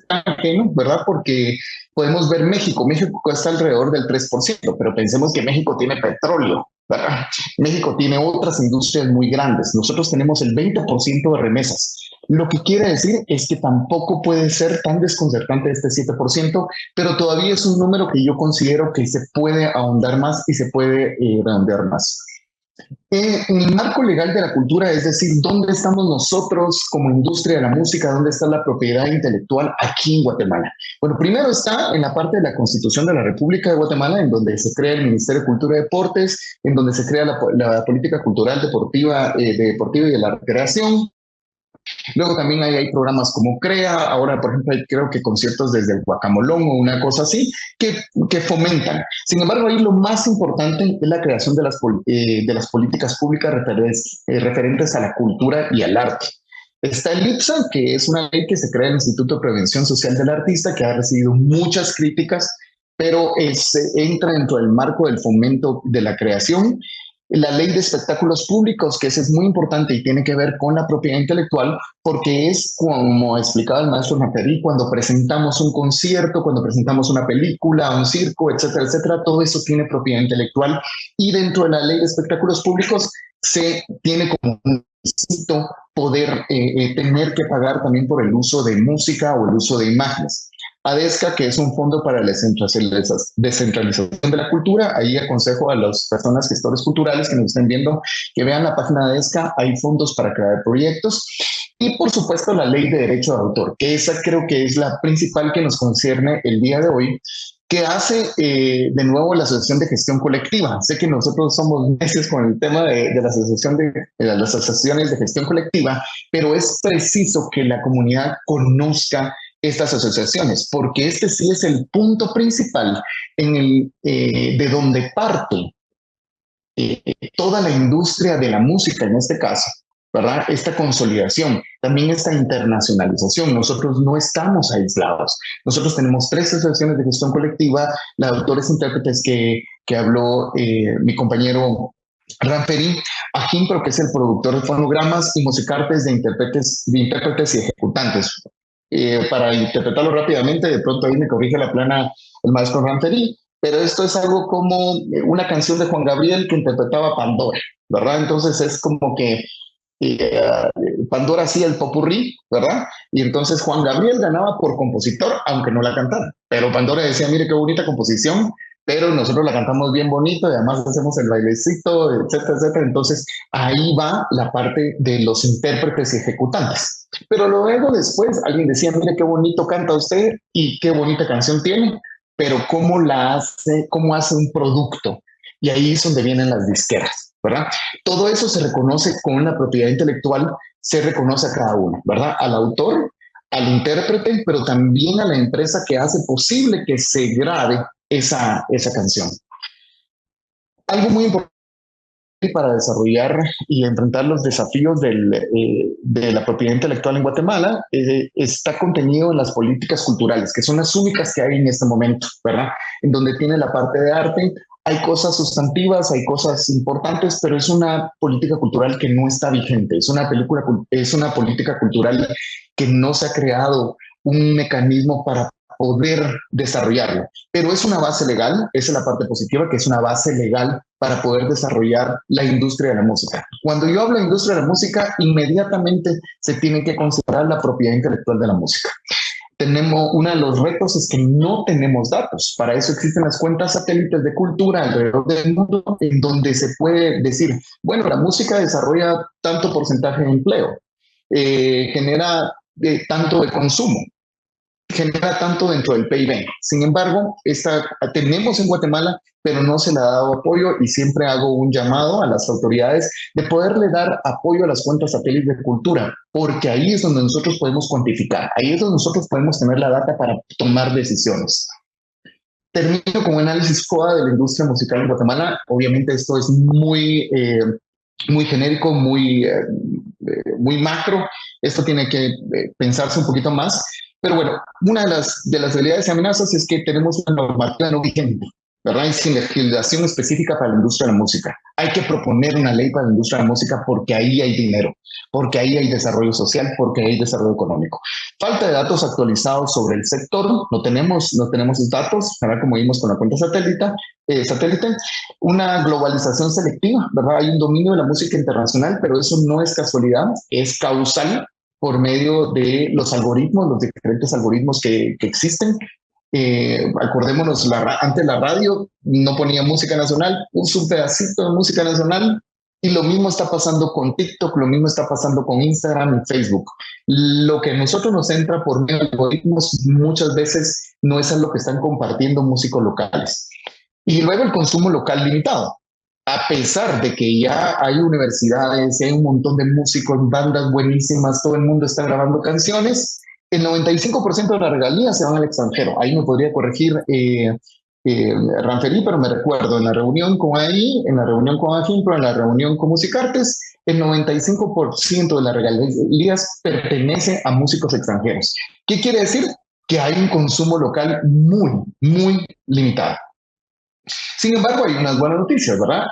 tan ajeno, ¿verdad? Porque podemos ver México. México cuesta alrededor del 3%, pero pensemos que México tiene petróleo, ¿verdad? México tiene otras industrias muy grandes. Nosotros tenemos el 20% de remesas. Lo que quiere decir es que tampoco puede ser tan desconcertante este 7%, pero todavía es un número que yo considero que se puede ahondar más y se puede redondear más. En el marco legal de la cultura, es decir, ¿dónde estamos nosotros como industria de la música? ¿Dónde está la propiedad intelectual aquí en Guatemala? Bueno, primero está en la parte de la Constitución de la República de Guatemala, en donde se crea el Ministerio de Cultura y Deportes, en donde se crea la política cultural deportiva y de la recreación. Luego también hay programas como CREA, ahora por ejemplo hay creo que conciertos desde el Guacamolón o una cosa así que fomentan. Sin embargo, ahí lo más importante es la creación de las políticas públicas referentes a la cultura y al arte. Está el IPSA, que es una ley que se crea en el Instituto de Prevención Social del Artista, que ha recibido muchas críticas, pero entra dentro del marco del fomento de la creación. La ley de espectáculos públicos, que esa es muy importante y tiene que ver con la propiedad intelectual, porque es, como explicaba el maestro Naperi, cuando presentamos un concierto, cuando presentamos una película, un circo, etcétera, etcétera, todo eso tiene propiedad intelectual, y dentro de la ley de espectáculos públicos se tiene como un requisito poder tener que pagar también por el uso de música o el uso de imágenes. ADESCA, que es un fondo para la descentralización de la cultura. Ahí aconsejo a las personas, gestores culturales que nos estén viendo, que vean la página de ADESCA. Hay fondos para crear proyectos. Y por supuesto la ley de derecho de autor, que esa creo que es la principal que nos concierne el día de hoy, que hace de nuevo la Asociación de Gestión Colectiva. Sé que nosotros somos necios con el tema de la asociación de las asociaciones de gestión colectiva, pero es preciso que la comunidad conozca estas asociaciones, porque este sí es el punto principal de donde parte toda la industria de la música en este caso, ¿verdad? Esta consolidación, también esta internacionalización. Nosotros no estamos aislados. Nosotros tenemos 3 asociaciones de gestión colectiva, la de autores e intérpretes que habló mi compañero Ramperi, Ajimpro, que es el productor de fonogramas, y Musicartes de intérpretes y ejecutantes. Para interpretarlo rápidamente, de pronto ahí me corrige la plana el maestro Ramperi, pero esto es algo como una canción de Juan Gabriel que interpretaba Pandora, ¿verdad? Entonces es como que Pandora hacía el popurrí, ¿verdad? Y entonces Juan Gabriel ganaba por compositor, aunque no la cantara, pero Pandora decía, mire qué bonita composición, pero nosotros la cantamos bien bonito y además hacemos el bailecito, etcétera, etcétera. Entonces ahí va la parte de los intérpretes y ejecutantes. Pero luego después alguien decía, mire qué bonito canta usted y qué bonita canción tiene, pero cómo hace un producto. Y ahí es donde vienen las disqueras, ¿verdad? Todo eso se reconoce con la propiedad intelectual, se reconoce a cada uno, ¿verdad? Al autor, al intérprete, pero también a la empresa que hace posible que se grabe esa canción. Algo muy importante para desarrollar y enfrentar los desafíos de la propiedad intelectual en Guatemala está contenido en las políticas culturales, que son las únicas que hay en este momento, ¿verdad? En donde tiene la parte de arte, hay cosas sustantivas, hay cosas importantes, pero es una política cultural que no está vigente, es una política cultural que no se ha creado un mecanismo para poder desarrollarlo, pero es una base legal, esa es la parte positiva, que es una base legal para poder desarrollar la industria de la música. Cuando yo hablo de industria de la música, inmediatamente se tiene que considerar la propiedad intelectual de la música. Uno de los retos es que no tenemos datos. Para eso existen las cuentas satélites de cultura alrededor del mundo, en donde se puede decir, bueno, la música desarrolla tanto porcentaje de empleo, genera tanto de consumo, genera tanto dentro del PIB. Sin embargo, tenemos en Guatemala, pero no se le ha dado apoyo, y siempre hago un llamado a las autoridades de poderle dar apoyo a las cuentas satélites de cultura, porque ahí es donde nosotros podemos cuantificar, ahí es donde nosotros podemos tener la data para tomar decisiones. Termino con un análisis FOA de la industria musical en Guatemala. Obviamente esto es muy genérico, muy macro. Esto tiene que pensarse un poquito más. Pero bueno, una de las realidades y amenazas es que tenemos una normativa no vigente, ¿verdad? Y sin legislación específica para la industria de la música. Hay que proponer una ley para la industria de la música porque ahí hay dinero, porque ahí hay desarrollo social, porque ahí hay desarrollo económico. Falta de datos actualizados sobre el sector, no tenemos esos datos, ¿verdad? Como vimos con la cuenta satélite, una globalización selectiva, ¿verdad? Hay un dominio de la música internacional, pero eso no es casualidad, es causal por medio de los algoritmos, los diferentes algoritmos que existen. Acordémonos, antes la radio no ponía música nacional, puso un pedacito de música nacional, y lo mismo está pasando con TikTok, lo mismo está pasando con Instagram y Facebook. Lo que a nosotros nos entra por medio de algoritmos muchas veces no es a lo que están compartiendo músicos locales. Y luego el consumo local limitado. A pesar de que ya hay universidades, hay un montón de músicos, bandas buenísimas, todo el mundo está grabando canciones, el 95% de las regalías se van al extranjero. Ahí me podría corregir Ranferi, pero me recuerdo, en la reunión con AI, en la reunión con Agimpro, en la reunión con Musicartes, el 95% de las regalías pertenece a músicos extranjeros. ¿Qué quiere decir? Que hay un consumo local muy, muy limitado. Sin embargo, hay unas buenas noticias, ¿verdad?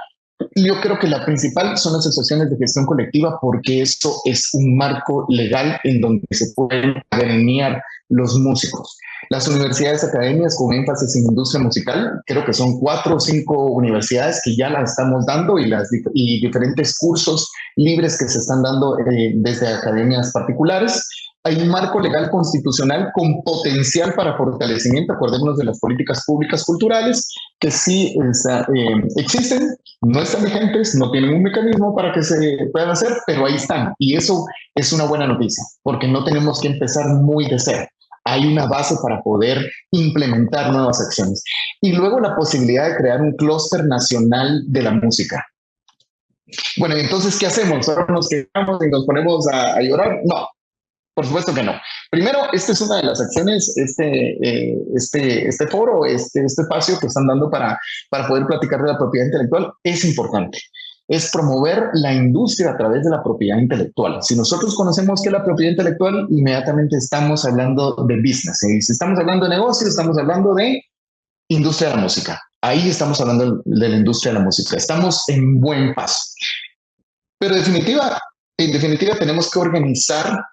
Yo creo que la principal son las asociaciones de gestión colectiva, porque esto es un marco legal en donde se pueden agremiar los músicos. Las universidades academias con énfasis en industria musical, creo que son 4 o 5 universidades que ya las estamos dando, y diferentes cursos libres que se están dando desde academias particulares. Hay un marco legal constitucional con potencial para fortalecimiento. Acordémonos de las políticas públicas culturales que sí existen, no están vigentes, no tienen un mecanismo para que se puedan hacer, pero ahí están. Y eso es una buena noticia, porque no tenemos que empezar muy de cero. Hay una base para poder implementar nuevas acciones. Y luego la posibilidad de crear un clúster nacional de la música. Bueno, entonces, ¿qué hacemos? ¿Ahora nos quedamos y nos ponemos a llorar? No. Por supuesto que no. Primero, esta es una de las acciones, este foro, este espacio que están dando para poder platicar de la propiedad intelectual es importante. Es promover la industria a través de la propiedad intelectual. Si nosotros conocemos qué es la propiedad intelectual, inmediatamente estamos hablando de business. Si estamos hablando de negocio, estamos hablando de industria de la música. Ahí estamos hablando de la industria de la música. Estamos en buen paso. Pero en definitiva tenemos que organizar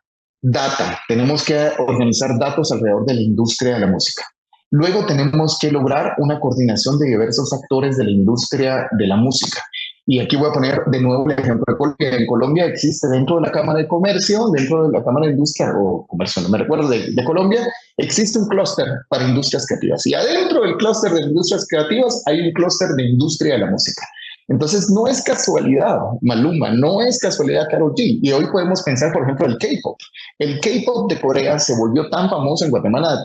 tenemos que organizar datos alrededor de la industria de la música. Luego tenemos que lograr una coordinación de diversos actores de la industria de la música. Y aquí voy a poner de nuevo el ejemplo de Colombia. En Colombia existe dentro de la Cámara de Comercio, dentro de la Cámara de Industria o Comercio, no me recuerdo, de Colombia, existe un clúster para industrias creativas. Y adentro del clúster de industrias creativas hay un clúster de industria de la música. Entonces, no es casualidad Maluma, no es casualidad Karol G. Y hoy podemos pensar, por ejemplo, el K-pop. El K-pop de Corea se volvió tan famoso en Guatemala,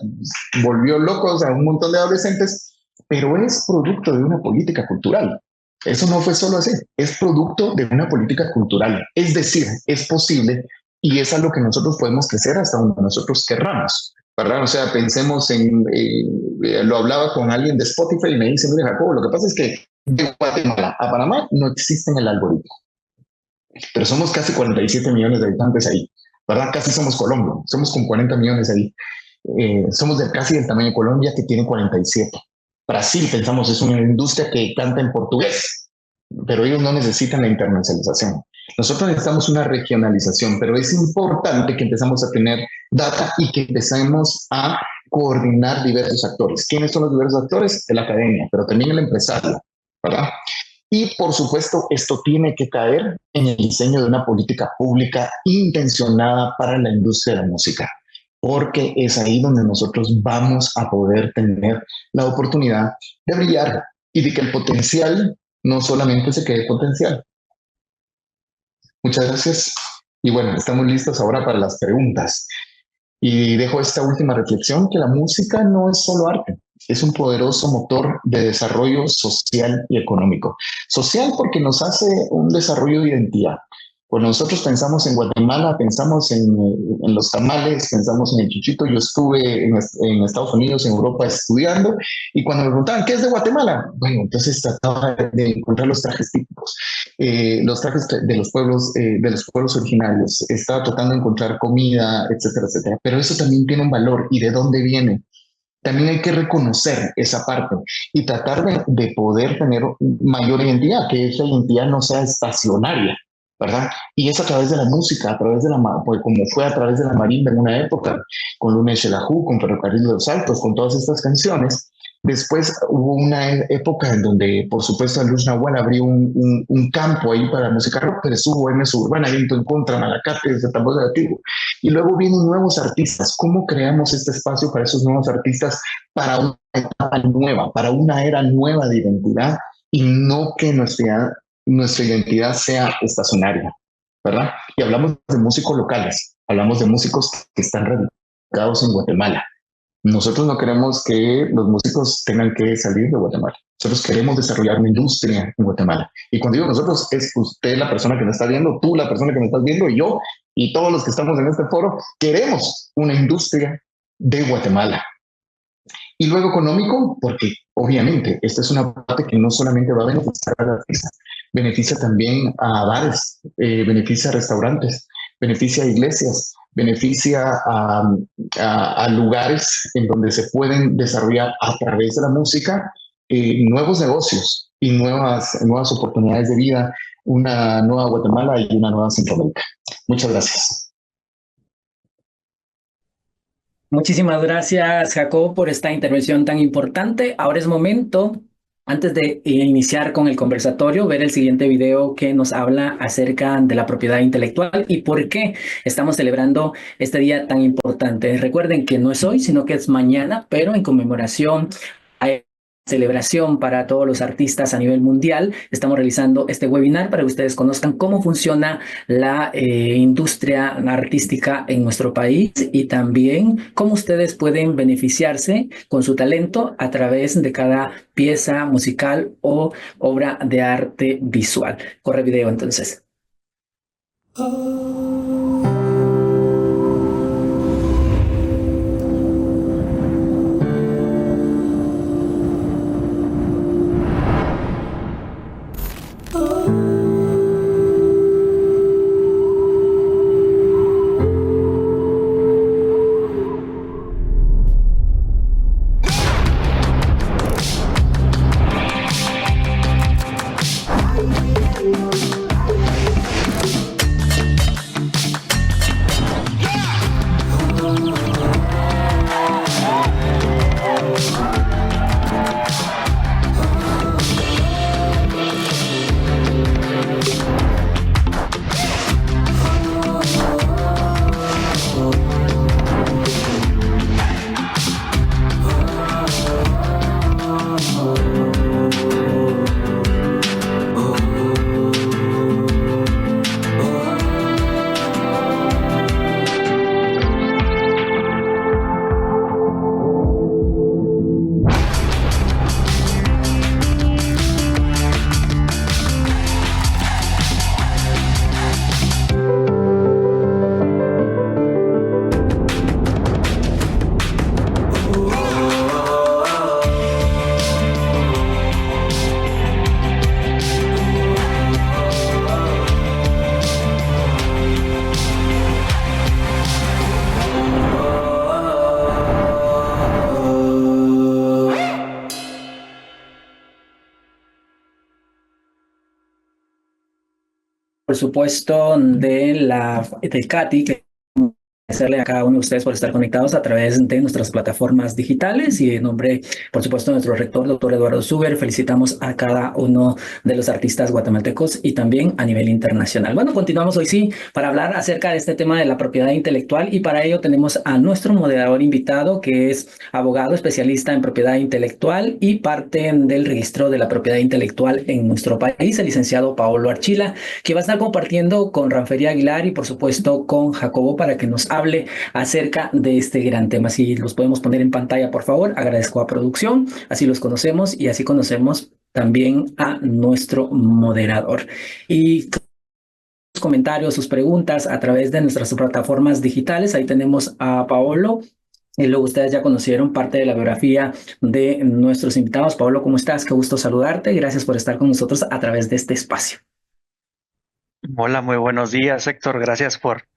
volvió locos a un montón de adolescentes, pero es producto de una política cultural. Eso no fue solo así, es producto de una política cultural. Es decir, es posible y es a lo que nosotros podemos crecer hasta donde nosotros querramos, ¿verdad? O sea, pensemos lo hablaba con alguien de Spotify y me dice, mire, Jacobo, lo que pasa es que de Guatemala a Panamá no existen el algoritmo, pero somos casi 47 millones de habitantes ahí, ¿verdad? Casi somos Colombia, somos con 40 millones ahí. Somos casi del tamaño de Colombia, que tiene 47. Brasil, pensamos, es una industria que canta en portugués, pero ellos no necesitan la internacionalización. Nosotros necesitamos una regionalización, pero es importante que empezamos a tener data y que empecemos a coordinar diversos actores. ¿Quiénes son los diversos actores? La academia, pero también el empresario, ¿verdad? Y por supuesto, esto tiene que caer en el diseño de una política pública intencionada para la industria de la música, porque es ahí donde nosotros vamos a poder tener la oportunidad de brillar y de que el potencial no solamente se quede potencial. Muchas gracias. Y bueno, estamos listos ahora para las preguntas. Y dejo esta última reflexión, que la música no es solo arte, es un poderoso motor de desarrollo social y económico. Social porque nos hace un desarrollo de identidad. Cuando nosotros pensamos en Guatemala, pensamos en los tamales, pensamos en el chuchito. Yo estuve en Estados Unidos, en Europa estudiando, y cuando me preguntaban, ¿qué es de Guatemala? Bueno, entonces trataba de encontrar los trajes típicos, los trajes de los pueblos originarios. Estaba tratando de encontrar comida, etcétera, etcétera. Pero eso también tiene un valor. ¿Y de dónde viene? También hay que reconocer esa parte y tratar de poder tener mayor identidad, que esa identidad no sea estacionaria, ¿verdad? Y es a través de la música, a través de pues como fue a través de la marimba en una época, con Luna y Xelajú, con Ferrocarril de los Altos, con todas estas canciones. Después hubo una época en donde, por supuesto, Luz Nahual abrió un campo ahí para música rock, pero estuvo en su urbana, viento en contra, Malacate, desde Tambor de Antiguo. Y luego vienen nuevos artistas. ¿Cómo creamos este espacio para esos nuevos artistas, para una etapa nueva, para una era nueva de identidad, y no que nuestra identidad sea estacionaria, ¿verdad? Y hablamos de músicos locales, hablamos de músicos que están radicados en Guatemala. Nosotros no queremos que los músicos tengan que salir de Guatemala. Nosotros queremos desarrollar una industria en Guatemala. Y cuando digo nosotros, es usted la persona que me está viendo, tú la persona que me estás viendo, y yo, y todos los que estamos en este foro, queremos una industria de Guatemala. Y luego económico, porque obviamente esta es una parte que no solamente va a beneficiar a la artista, beneficia también a bares, beneficia a restaurantes, beneficia a iglesias, beneficia a lugares en donde se pueden desarrollar a través de la música nuevos negocios y nuevas oportunidades de vida, una nueva Guatemala y una nueva Centroamérica. Muchas gracias. Muchísimas gracias, Jacob, por esta intervención tan importante. Ahora es momento, antes de iniciar con el conversatorio, ver el siguiente video que nos habla acerca de la propiedad intelectual y por qué estamos celebrando este día tan importante. Recuerden que no es hoy, sino que es mañana, pero en conmemoración a celebración para todos los artistas a nivel mundial. Estamos realizando este webinar para que ustedes conozcan cómo funciona la industria artística en nuestro país y también cómo ustedes pueden beneficiarse con su talento a través de cada pieza musical o obra de arte visual. Corre video entonces. Por supuesto, del CATI, que agradecerle a cada uno de ustedes por estar conectados a través de nuestras plataformas digitales y en nombre, por supuesto, de nuestro rector, doctor Eduardo Suger, felicitamos a cada uno de los artistas guatemaltecos y también a nivel internacional. Bueno, continuamos hoy sí para hablar acerca de este tema de la propiedad intelectual y para ello tenemos a nuestro moderador invitado que es abogado especialista en propiedad intelectual y parte del registro de la propiedad intelectual en nuestro país, el licenciado Paolo Archila, que va a estar compartiendo con Ranfería Aguilar y por supuesto con Jacobo para que nos hable acerca de este gran tema. Si los podemos poner en pantalla, por favor, agradezco a producción, así los conocemos y así conocemos también a nuestro moderador. Y comentarios, sus preguntas a través de nuestras plataformas digitales. Ahí tenemos a Paolo. Y luego ustedes ya conocieron parte de la biografía de nuestros invitados. Paolo, ¿cómo estás? Qué gusto saludarte. Gracias por estar con nosotros a través de este espacio. Hola, muy buenos días, Héctor. Gracias por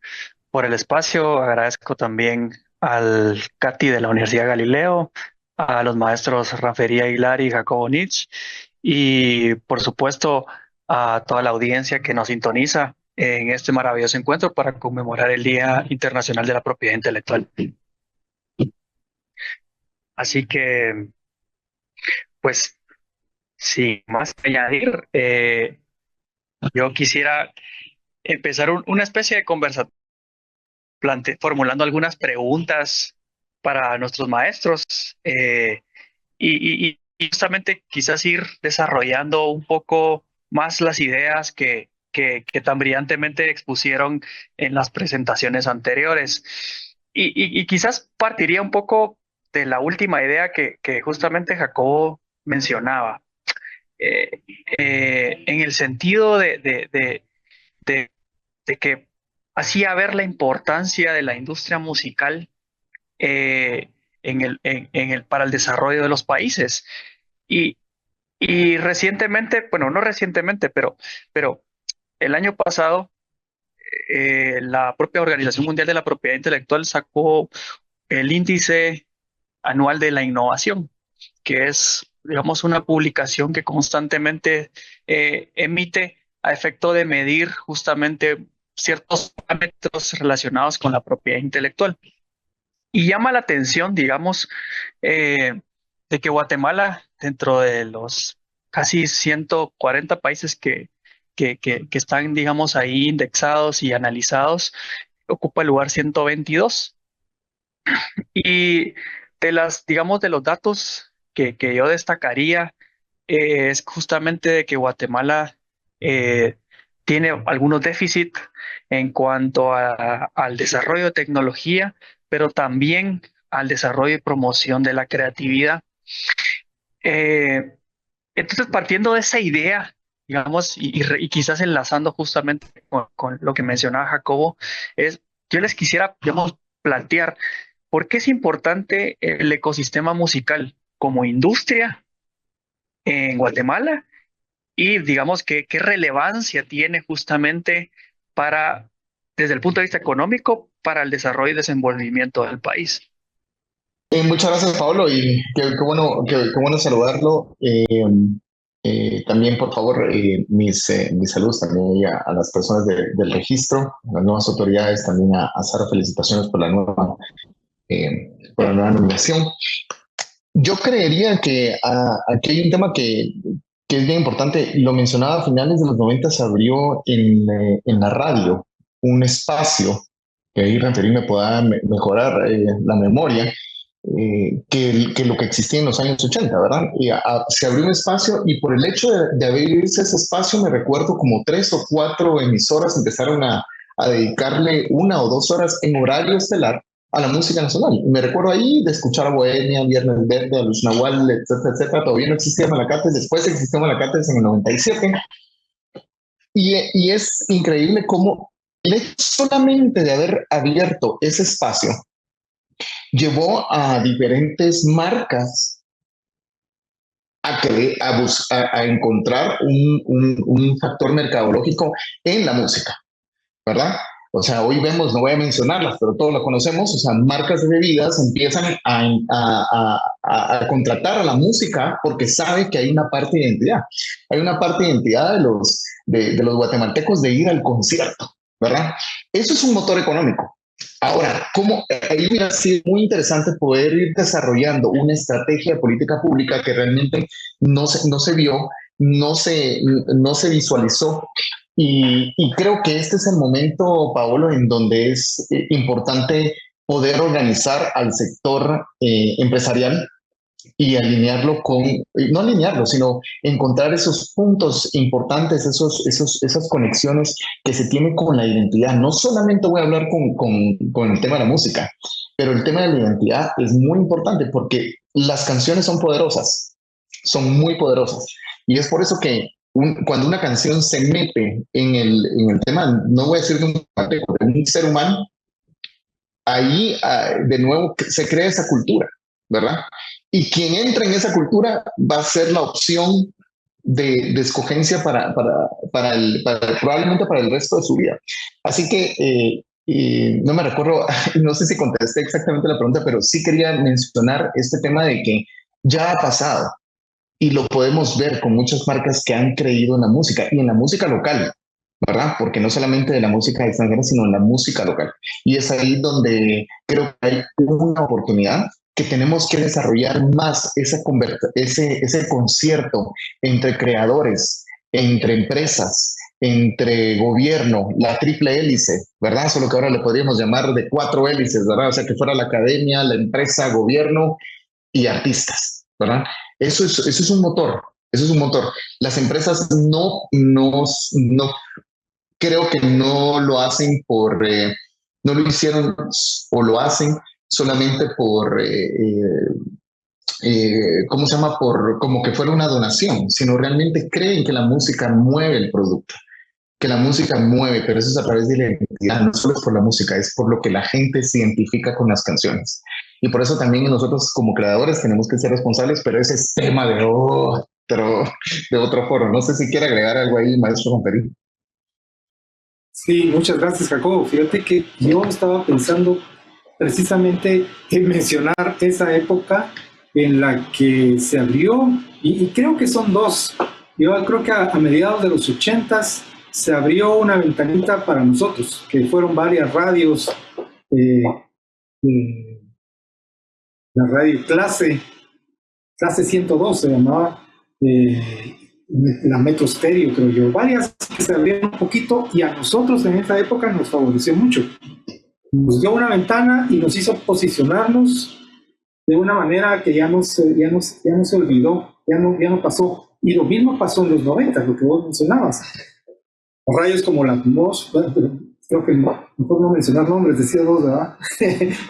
el espacio. Agradezco también al CATI de la Universidad Galileo, a los maestros Ranferí Aguilar y Jacobo Nitsch, y por supuesto a toda la audiencia que nos sintoniza en este maravilloso encuentro para conmemorar el Día Internacional de la Propiedad Intelectual. Así que, pues, sin más que añadir, yo quisiera empezar una especie de conversación formulando algunas preguntas para nuestros maestros y justamente quizás ir desarrollando un poco más las ideas que tan brillantemente expusieron en las presentaciones anteriores. Y quizás partiría un poco de la última idea que justamente Jacobo mencionaba, en el sentido de que hacía ver la importancia de la industria musical para el desarrollo de los países. Y, y recientemente, bueno, no recientemente, pero el año pasado, la propia Organización Mundial de la Propiedad Intelectual sacó el índice anual de la innovación, que es, digamos, una publicación que constantemente emite a efecto de medir justamente ciertos parámetros relacionados con la propiedad intelectual. Y llama la atención, digamos, de que Guatemala, dentro de los casi 140 países que están, digamos, ahí indexados y analizados, ocupa el lugar 122. Y digamos, de los datos que yo destacaría, es justamente de que Guatemala tiene algunos déficits en cuanto al desarrollo de tecnología, pero también al desarrollo y promoción de la creatividad. Entonces, partiendo de esa idea, digamos, y quizás enlazando justamente con lo que mencionaba Jacobo, yo les quisiera, digamos, plantear por qué es importante el ecosistema musical como industria en Guatemala y, digamos, qué relevancia tiene justamente desde el punto de vista económico, para el desarrollo y desenvolvimiento del país. Muchas gracias, Pablo, y qué bueno saludarlo. También, por favor, mis saludos también a las personas del registro, a las nuevas autoridades, también a Sara, felicitaciones por la nueva nominación. Yo creería que aquí hay un tema que es bien importante. Lo mencionaba, a finales de los 90 se abrió en la radio un espacio, que ahí Ranferí me pueda mejorar la memoria, que lo que existía en los años 80, ¿verdad? Y se abrió un espacio, y por el hecho de abrirse ese espacio, me recuerdo como 3 o 4 emisoras empezaron a dedicarle 1 o 2 horas en horario estelar a la música nacional. Y me recuerdo ahí de escuchar a Bohemia, Viernes Verde, a Luz Nahual, etcétera, etcétera. Todavía no existía Malacates, después existió Malacates en el 97. Y es increíble cómo el hecho solamente de haber abierto ese espacio llevó a diferentes marcas a encontrar un factor mercadológico en la música, ¿verdad? O sea, hoy vemos, no voy a mencionarlas, pero todos lo conocemos, o sea, marcas de bebidas empiezan a contratar a la música porque sabe que hay una parte de identidad. Hay una parte de identidad de los guatemaltecos de ir al concierto, ¿verdad? Eso es un motor económico. Ahora, ahí hubiera sido muy interesante poder ir desarrollando una estrategia de política pública que realmente no se vio, no se visualizó. Y creo que este es el momento, Paolo, en donde es importante poder organizar al sector empresarial y alinearlo no alinearlo, sino encontrar esos puntos importantes, esas conexiones que se tienen con la identidad. No solamente voy a hablar con el tema de la música, pero el tema de la identidad es muy importante porque las canciones son poderosas, son muy poderosas. Y es por eso que cuando una canción se mete en el tema, no voy a decir de un ser humano, ahí de nuevo se crea esa cultura, ¿verdad? Y quien entra en esa cultura va a ser la opción de escogencia probablemente para el resto de su vida. Así que no me recuerdo, no sé si contesté exactamente la pregunta, pero sí quería mencionar este tema de que ya ha pasado y lo podemos ver con muchas marcas que han creído en la música y en la música local, ¿verdad? Porque no solamente de la música extranjera, sino en la música local. Y es ahí donde creo que hay una oportunidad que tenemos que desarrollar más ese concierto entre creadores, entre empresas, entre gobierno, la triple hélice, ¿verdad? Solo que ahora le podríamos llamar de 4 hélices, ¿verdad? O sea, que fuera la academia, la empresa, gobierno y artistas, ¿verdad? Eso es un motor, eso es un motor. Las empresas no creo que no lo hacen no lo hicieron o lo hacen solamente ¿cómo se llama? Como que fuera una donación, sino realmente creen que la música mueve el producto, que la música mueve, pero eso es a través de la identidad, no solo es por la música, es por lo que la gente se identifica con las canciones. Y por eso también nosotros como creadores tenemos que ser responsables, pero ese es tema de otro foro. No sé si quiere agregar algo ahí, maestro Romperí. Sí, muchas gracias, Jacobo. Fíjate que yo estaba pensando precisamente en mencionar esa época en la que se abrió, y creo que son dos. Yo creo que a mediados de los 80s se abrió una ventanita para nosotros, que fueron varias radios, la radio Clase 102 se llamaba, la Metro Stereo, creo yo, varias que se abrieron un poquito y a nosotros en esa época nos favoreció mucho. Nos dio una ventana y nos hizo posicionarnos de una manera que ya no se olvidó, ya no pasó. Y lo mismo pasó en los 90, lo que vos mencionabas. Radios como la Atmos, creo que mejor no mencionar nombres, decía vos, ¿verdad?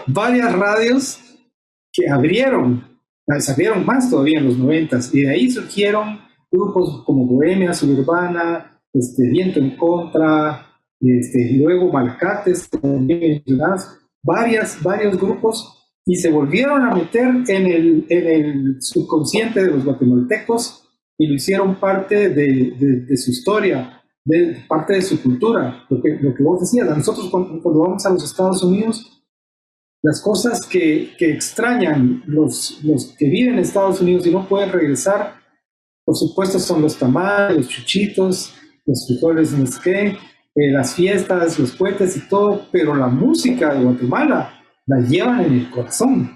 Varias radios que se abrieron más todavía en los 90s, y de ahí surgieron grupos como Bohemia Suburbana, Viento en Contra, luego Malacates, como bien mencionadas, varios grupos, y se volvieron a meter en el subconsciente de los guatemaltecos y lo hicieron parte de su historia, parte de su cultura. Lo que vos decías, a nosotros cuando vamos a los Estados Unidos, las cosas que extrañan los que viven en Estados Unidos y no pueden regresar, por supuesto, son los tamales, los chuchitos, los frijoles no sé qué, las fiestas, los cohetes y todo, pero la música de Guatemala la llevan en el corazón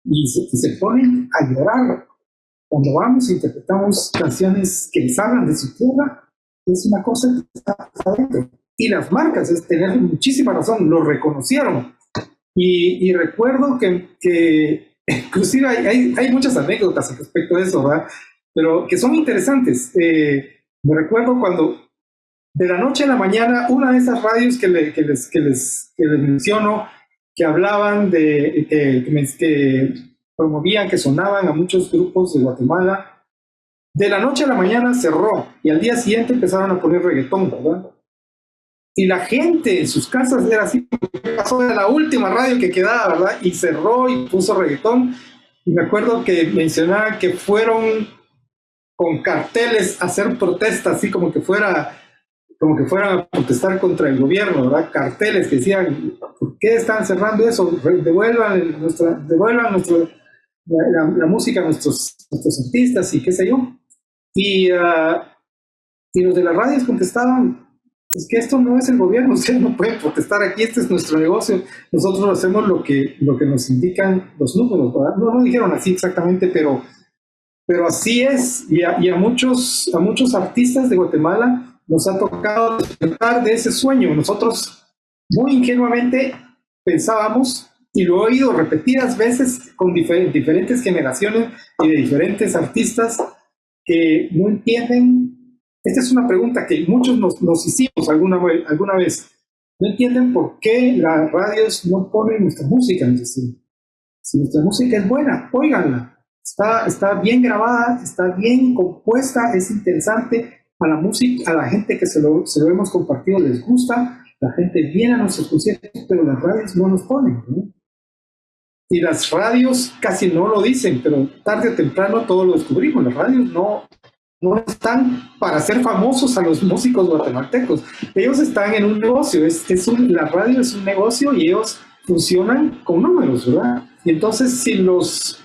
y se ponen a llorar cuando vamos e interpretamos canciones que les hablan de su tierra. Es una cosa que está adentro. Y las marcas, tener muchísima razón, lo reconocieron. Y recuerdo que inclusive hay muchas anécdotas al respecto de eso, ¿verdad? Pero que son interesantes. Me recuerdo cuando de la noche a la mañana, una de esas radios que les menciono, que hablaban que promovían, que sonaban a muchos grupos de Guatemala, de la noche a la mañana cerró y al día siguiente empezaron a poner reggaetón, ¿verdad? Y la gente en sus casas era así, pasó de la última radio que quedaba, ¿verdad? Y cerró y puso reggaetón. Y me acuerdo que mencionaban que fueron con carteles a hacer protestas, así como que fueran a protestar contra el gobierno, ¿verdad? Carteles que decían, ¿por qué están cerrando eso? Devuelvan la música a nuestros artistas y qué sé yo. Y los de las radios contestaban, es que esto no es el gobierno, ustedes no pueden protestar aquí, este es nuestro negocio, nosotros hacemos lo que nos indican los números, ¿verdad? No dijeron así exactamente, pero así es, y a muchos artistas de Guatemala nos ha tocado despertar de ese sueño. Nosotros muy ingenuamente pensábamos, y lo he oído repetidas veces con diferentes generaciones y de diferentes artistas que no entienden. Esta es una pregunta que muchos nos hicimos alguna vez. No entienden por qué las radios no ponen nuestra música. Si nuestra música es buena, óiganla. Está bien grabada, está bien compuesta, es interesante, a la música, a la gente que se lo hemos compartido les gusta, la gente viene a nuestros conciertos, pero las radios no nos ponen, ¿no? Y las radios casi no lo dicen, pero tarde o temprano todos lo descubrimos. Las radios no están para ser famosos a los músicos guatemaltecos. Ellos están en un negocio, la radio es un negocio y ellos funcionan con números, ¿verdad? Y entonces si los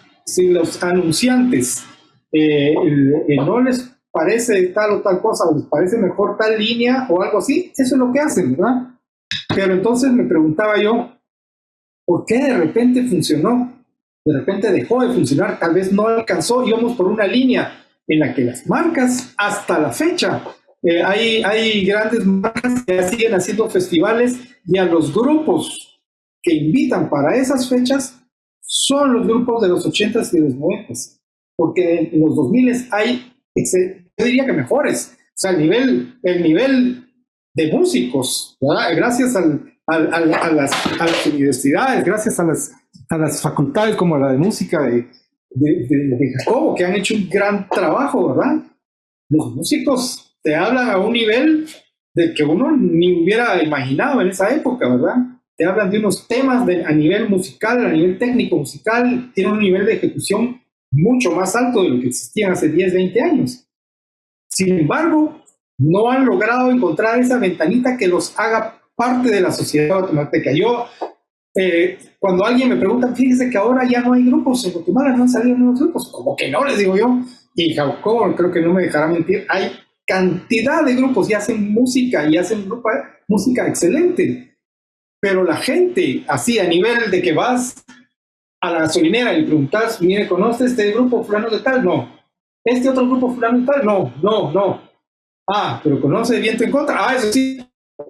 anunciantes no les parece tal o tal cosa, o les parece mejor tal línea o algo así, eso es lo que hacen, ¿verdad? Pero entonces me preguntaba yo, ¿por qué de repente funcionó? De repente dejó de funcionar, tal vez no alcanzó, íbamos por una línea en la que las marcas, hasta la fecha, hay grandes marcas que siguen haciendo festivales y a los grupos que invitan para esas fechas son los grupos de los 80s y de los 90s, porque en los 2000s hay, yo diría que mejores, o sea, el nivel de músicos, ¿verdad? Gracias a las universidades, gracias a las facultades como la de música de Jacobo, que han hecho un gran trabajo, ¿verdad? Los músicos te hablan a un nivel de que uno ni hubiera imaginado en esa época, ¿verdad? Te hablan de unos temas a nivel musical, a nivel técnico musical, tienen un nivel de ejecución mucho más alto de lo que existían hace 10, 20 años. Sin embargo, no han logrado encontrar esa ventanita que los haga parte de la sociedad guatemalteca. Yo, cuando alguien me pregunta, fíjese que ahora ya no hay grupos en Guatemala, no han salido nuevos grupos. ¿Cómo que no? Les digo yo. Y Jacobo, creo que no me dejará mentir, hay cantidad de grupos y hacen música, música excelente. Pero la gente, así a nivel de que vas a la gasolinera y preguntas, mire, ¿conoce este grupo fulano de tal? No. ¿Este otro grupo fulano de tal? No. Ah, pero ¿conoce Viento en Contra? Ah, eso sí.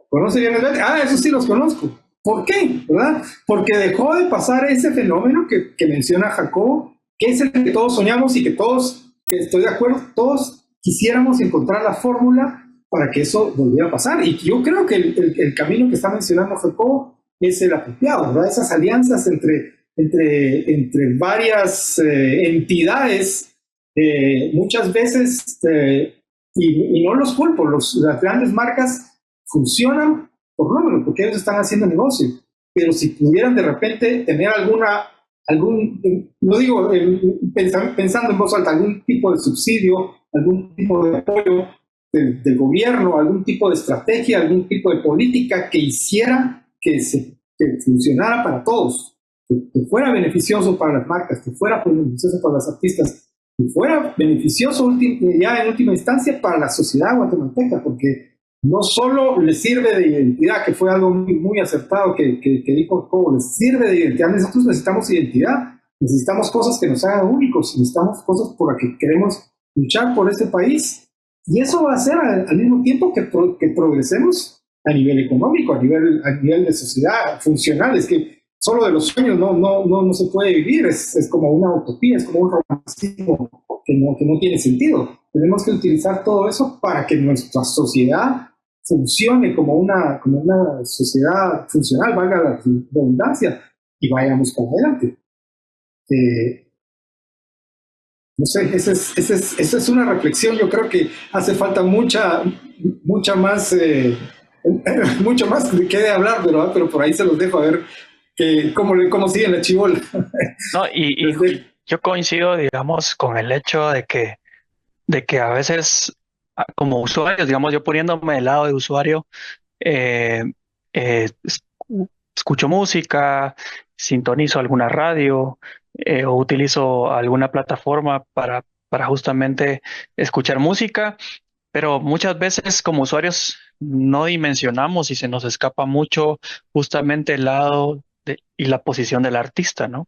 ¿Conoce bien el Viento? Ah, eso sí los conozco. ¿Por qué? ¿Verdad? Porque dejó de pasar ese fenómeno que menciona Jacobo, que es el que todos soñamos y que todos, que estoy de acuerdo, todos quisiéramos encontrar la fórmula para que eso volviera a pasar. Y yo creo que el camino que está mencionando Jacobo es el apropiado, ¿verdad? Esas alianzas entre varias entidades, muchas veces, y no los culpo, las grandes marcas funcionan por número, porque ellos están haciendo negocio, pero si pudieran de repente tener no digo pensando en voz alta, algún tipo de subsidio, algún tipo de apoyo del gobierno, algún tipo de estrategia, algún tipo de política que hiciera que funcionara para todos, que fuera beneficioso para las marcas, que fuera beneficioso para los artistas, que fuera beneficioso ya en última instancia para la sociedad guatemalteca, porque no solo les sirve de identidad, que fue algo muy, muy acertado que dijo Jacobo, les sirve de identidad. Nosotros necesitamos identidad, necesitamos cosas que nos hagan únicos, necesitamos cosas por las que queremos luchar por este país, y eso va a hacer al mismo tiempo que progresemos a nivel económico, a nivel de sociedad funcional. Es que solo de los sueños no se puede vivir, es como una utopía, es como un romanticismo que no tiene sentido. Tenemos que utilizar todo eso para que nuestra sociedad funcione como una sociedad funcional, valga la redundancia, y vayamos para adelante. No sé, esa es una reflexión. Yo creo que hace falta mucha más, mucho más que de hablar, pero por ahí se los dejo a ver cómo sigue la chibola. No, y yo coincido, digamos, con el hecho de que a veces, como usuarios, digamos, yo poniéndome del lado de usuario, eh, escucho música, sintonizo alguna radio, o utilizo alguna plataforma para justamente escuchar música, pero muchas veces como usuarios no dimensionamos y se nos escapa mucho justamente el lado y la posición del artista, ¿no?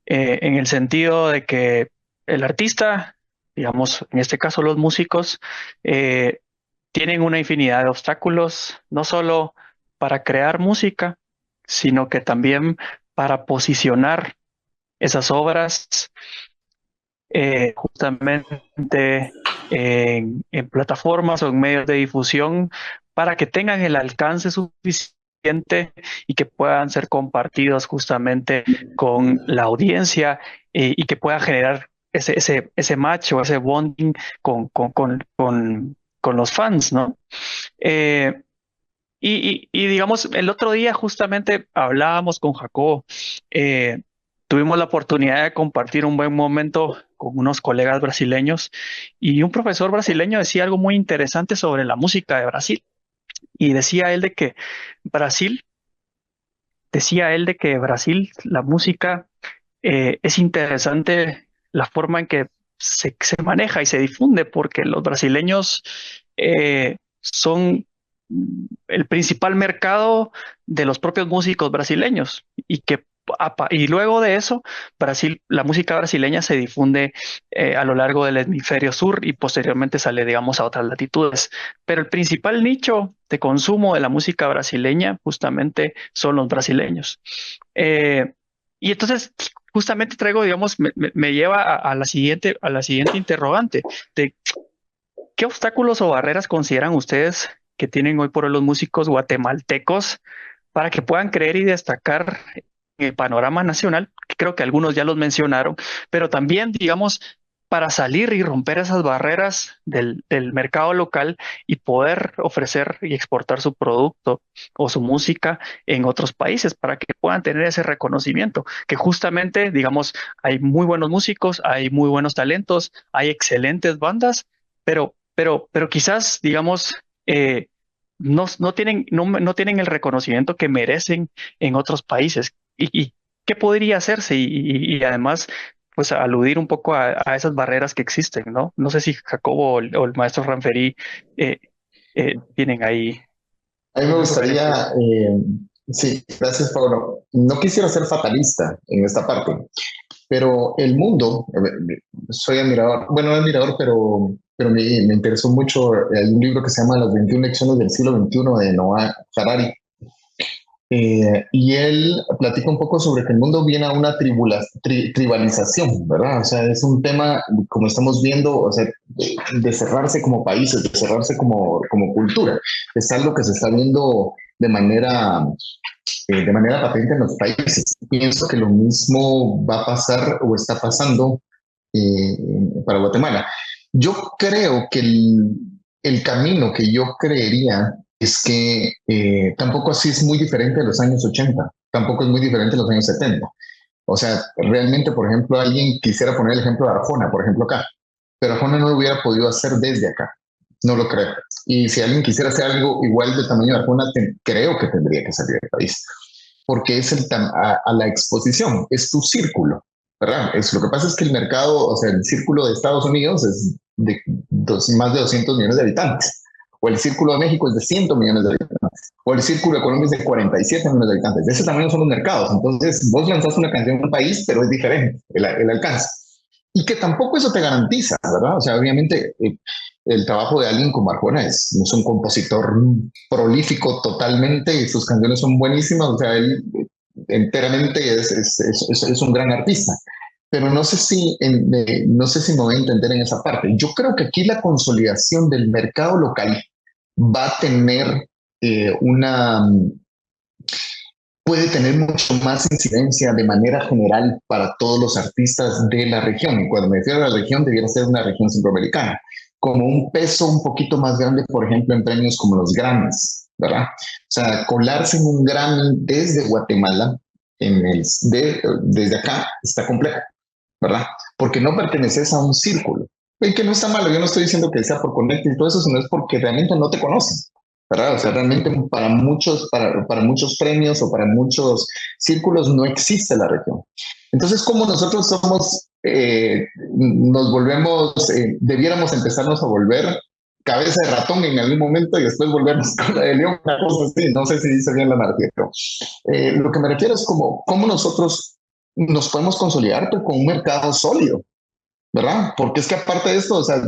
En el sentido de que el artista, digamos, en este caso los músicos, tienen una infinidad de obstáculos, no solo para crear música, sino que también para posicionar esas obras justamente en plataformas o en medios de difusión para que tengan el alcance suficiente y que puedan ser compartidos justamente con la audiencia, y que pueda generar ese match o ese bonding con con los fans, ¿no? Y digamos, el otro día justamente hablábamos con Jacobo, tuvimos la oportunidad de compartir un buen momento con unos colegas brasileños y un profesor brasileño decía algo muy interesante sobre la música de Brasil y Brasil, decía él de que Brasil, la música, es interesante la forma en que se maneja y se difunde porque los brasileños son el principal mercado de los propios músicos brasileños y luego de eso, la música brasileña se difunde a lo largo del hemisferio sur y posteriormente sale, digamos, a otras latitudes. Pero el principal nicho de consumo de la música brasileña justamente son los brasileños. Y entonces, justamente traigo, digamos, me lleva a la siguiente interrogante de ¿qué obstáculos o barreras consideran ustedes que tienen hoy por hoy los músicos guatemaltecos para que puedan creer y destacar en el panorama nacional? Creo que algunos ya los mencionaron, pero también, digamos, para salir y romper esas barreras del mercado local y poder ofrecer y exportar su producto o su música en otros países para que puedan tener ese reconocimiento, que justamente, digamos, hay muy buenos músicos, hay muy buenos talentos, hay excelentes bandas, pero quizás, digamos, no tienen el reconocimiento que merecen en otros países. ¿Y qué podría hacerse? Y además, pues aludir un poco a esas barreras que existen, ¿no? No sé si Jacobo o el maestro Ranferí tienen ahí A mí me sugerencias. gustaría, sí, gracias, Pablo. No quisiera ser fatalista en esta parte, pero el mundo, soy admirador, bueno, no admirador, pero me interesó mucho. Hay un libro que se llama Las 21 lecciones del siglo XXI de Noah Harari. Y él platica un poco sobre que el mundo viene a una tribalización, ¿verdad? O sea, es un tema, como estamos viendo, o sea, de cerrarse como países, de cerrarse como cultura. Es algo que se está viendo de manera patente en los países. Pienso que lo mismo va a pasar o está pasando para Guatemala. Yo creo que el camino que yo creería es que tampoco así es muy diferente de los años 80, tampoco es muy diferente de los años 70. O sea, realmente, por ejemplo, alguien quisiera poner el ejemplo de Arjona, por ejemplo, acá, pero Arjona no lo hubiera podido hacer desde acá, no lo creo. Y si alguien quisiera hacer algo igual de tamaño de Arjona, creo que tendría que salir del país, porque es a la exposición, es tu círculo, ¿verdad? Lo que pasa es que el mercado, o sea, el círculo de Estados Unidos es de más de 200 millones de habitantes, o el círculo de México es de 100 millones de habitantes, o el círculo de Colombia es de 47 millones de habitantes. De ese tamaño son los mercados. Entonces, vos lanzás una canción en un país, pero es diferente el alcance. Y que tampoco eso te garantiza, ¿verdad? O sea, obviamente el trabajo de alguien como Arjona es un compositor prolífico totalmente y sus canciones son buenísimas. O sea, él enteramente es un gran artista. Pero no sé si me voy a entender en esa parte. Yo creo que aquí la consolidación del mercado local va a tener puede tener mucho más incidencia de manera general para todos los artistas de la región. Y cuando me refiero a la región, debiera ser una región centroamericana, como un peso un poquito más grande, por ejemplo, en premios como los Grammys, ¿verdad? O sea, colarse en un Grammy desde Guatemala, desde acá, está complejo, ¿verdad? Porque no perteneces a un círculo. Y que no está malo, yo no estoy diciendo que sea por conecte y todo eso, sino es porque realmente no te conocen, ¿verdad? O sea, realmente para muchos premios o para muchos círculos no existe la región. Entonces, como nosotros nos volvemos, debiéramos empezarnos a volver cabeza de ratón en algún momento y después volvernos con la de león, una cosa así, no sé si dice bien la analogía, pero lo que me refiero es cómo nosotros nos podemos consolidar con un mercado sólido, ¿verdad? Porque es que aparte de esto, o sea,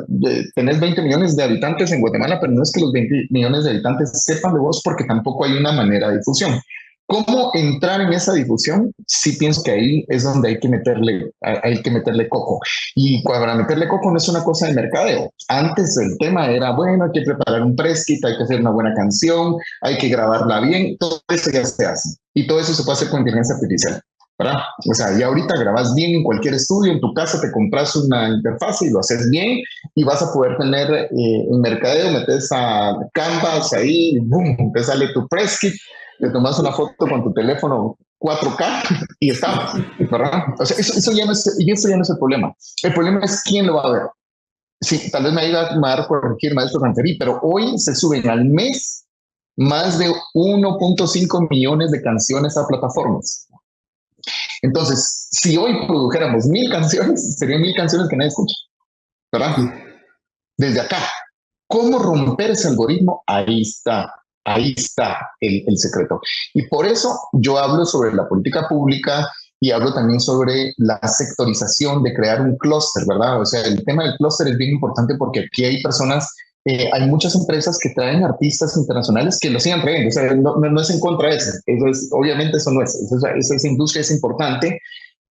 tenés 20 millones de habitantes en Guatemala, pero no es que los 20 millones de habitantes sepan de vos porque tampoco hay una manera de difusión. ¿Cómo entrar en esa difusión? Sí pienso que ahí es donde hay que meterle coco. Y para meterle coco no es una cosa de mercadeo. Antes el tema era, bueno, hay que preparar un press kit, hay que hacer una buena canción, hay que grabarla bien, todo eso ya se hace. Y todo eso se puede hacer con inteligencia artificial. ¿verdad? O sea, ya ahorita grabas bien en cualquier estudio, en tu casa te compras una interfaz y lo haces bien y vas a poder tener en mercadeo, metes a Canvas ahí, boom, te sale tu press kit, te tomas una foto con tu teléfono 4K y está, ¿verdad? O sea, eso ya no es el problema. El problema es quién lo va a ver. Sí, tal vez me va a corregir maestro Ranferi, pero hoy se suben al mes más de 1.5 millones de canciones a plataformas. Entonces, si hoy produjéramos 1000 canciones, serían 1000 canciones que nadie escucha, ¿verdad? Desde acá, ¿cómo romper ese algoritmo? Ahí está el secreto. Y por eso yo hablo sobre la política pública y hablo también sobre la sectorización de crear un clúster, ¿verdad? O sea, el tema del clúster es bien importante porque aquí hay personas, hay muchas empresas que traen artistas internacionales que lo sigan trayendo, o sea, no es en contra de eso, obviamente eso no es, esa industria es importante,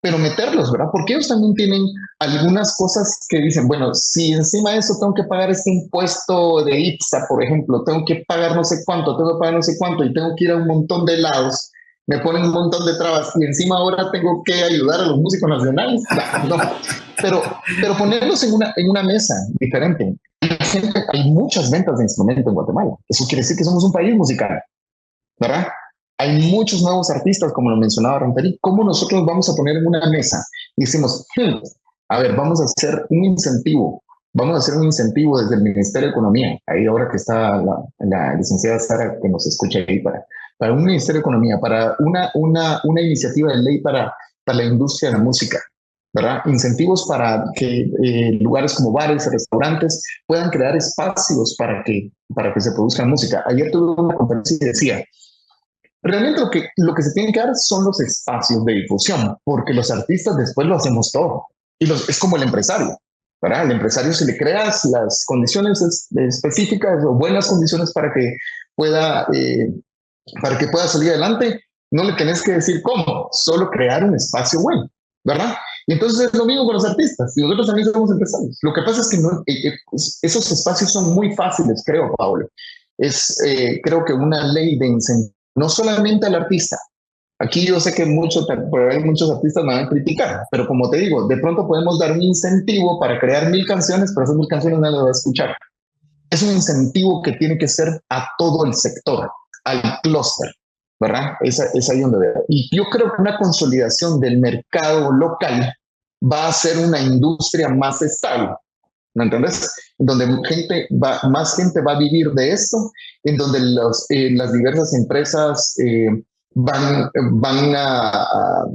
pero meterlos, ¿verdad? Porque ellos también tienen algunas cosas que dicen, bueno, si encima de eso tengo que pagar este impuesto de IPSA, por ejemplo, tengo que pagar no sé cuánto, tengo que pagar no sé cuánto y tengo que ir a un montón de lados, me ponen un montón de trabas y encima ahora tengo que ayudar a los músicos nacionales. No, pero ponerlos en una mesa diferente. Hay muchas ventas de instrumentos en Guatemala. Eso quiere decir que somos un país musical, ¿verdad? Hay muchos nuevos artistas, como lo mencionaba Ranferi. ¿Cómo nosotros vamos a poner en una mesa? Y decimos, a ver, vamos a hacer un incentivo. Vamos a hacer un incentivo desde el Ministerio de Economía. Ahí ahora que está la licenciada Sara, que nos escucha ahí, para un Ministerio de Economía, para una iniciativa de ley para la industria de la música, ¿verdad? Incentivos para que lugares como bares, restaurantes puedan crear espacios para que se produzca música. Ayer tuve una conferencia y decía, realmente lo que se tiene que dar son los espacios de difusión, porque los artistas después lo hacemos todo. Y es como el empresario, ¿verdad? Al empresario, si le creas las condiciones específicas o buenas condiciones para que pueda salir adelante, no le tenés que decir cómo, solo crear un espacio bueno, ¿verdad? Y entonces es lo mismo con los artistas, y nosotros también somos empresarios. Lo que pasa es que esos espacios son muy fáciles, creo, Pablo. Creo que una ley de incentivo, no solamente al artista. Aquí yo sé que hay muchos artistas me van a criticar, pero como te digo, de pronto podemos dar un incentivo para crear 1000 canciones, pero esas 1000 canciones nadie las va a escuchar. Es un incentivo que tiene que ser a todo el sector, al clúster, ¿verdad? Es ahí donde veo. Y yo creo que una consolidación del mercado local va a ser una industria más estable, ¿me entiendes? Donde más gente va a vivir de esto, en donde las diversas empresas van a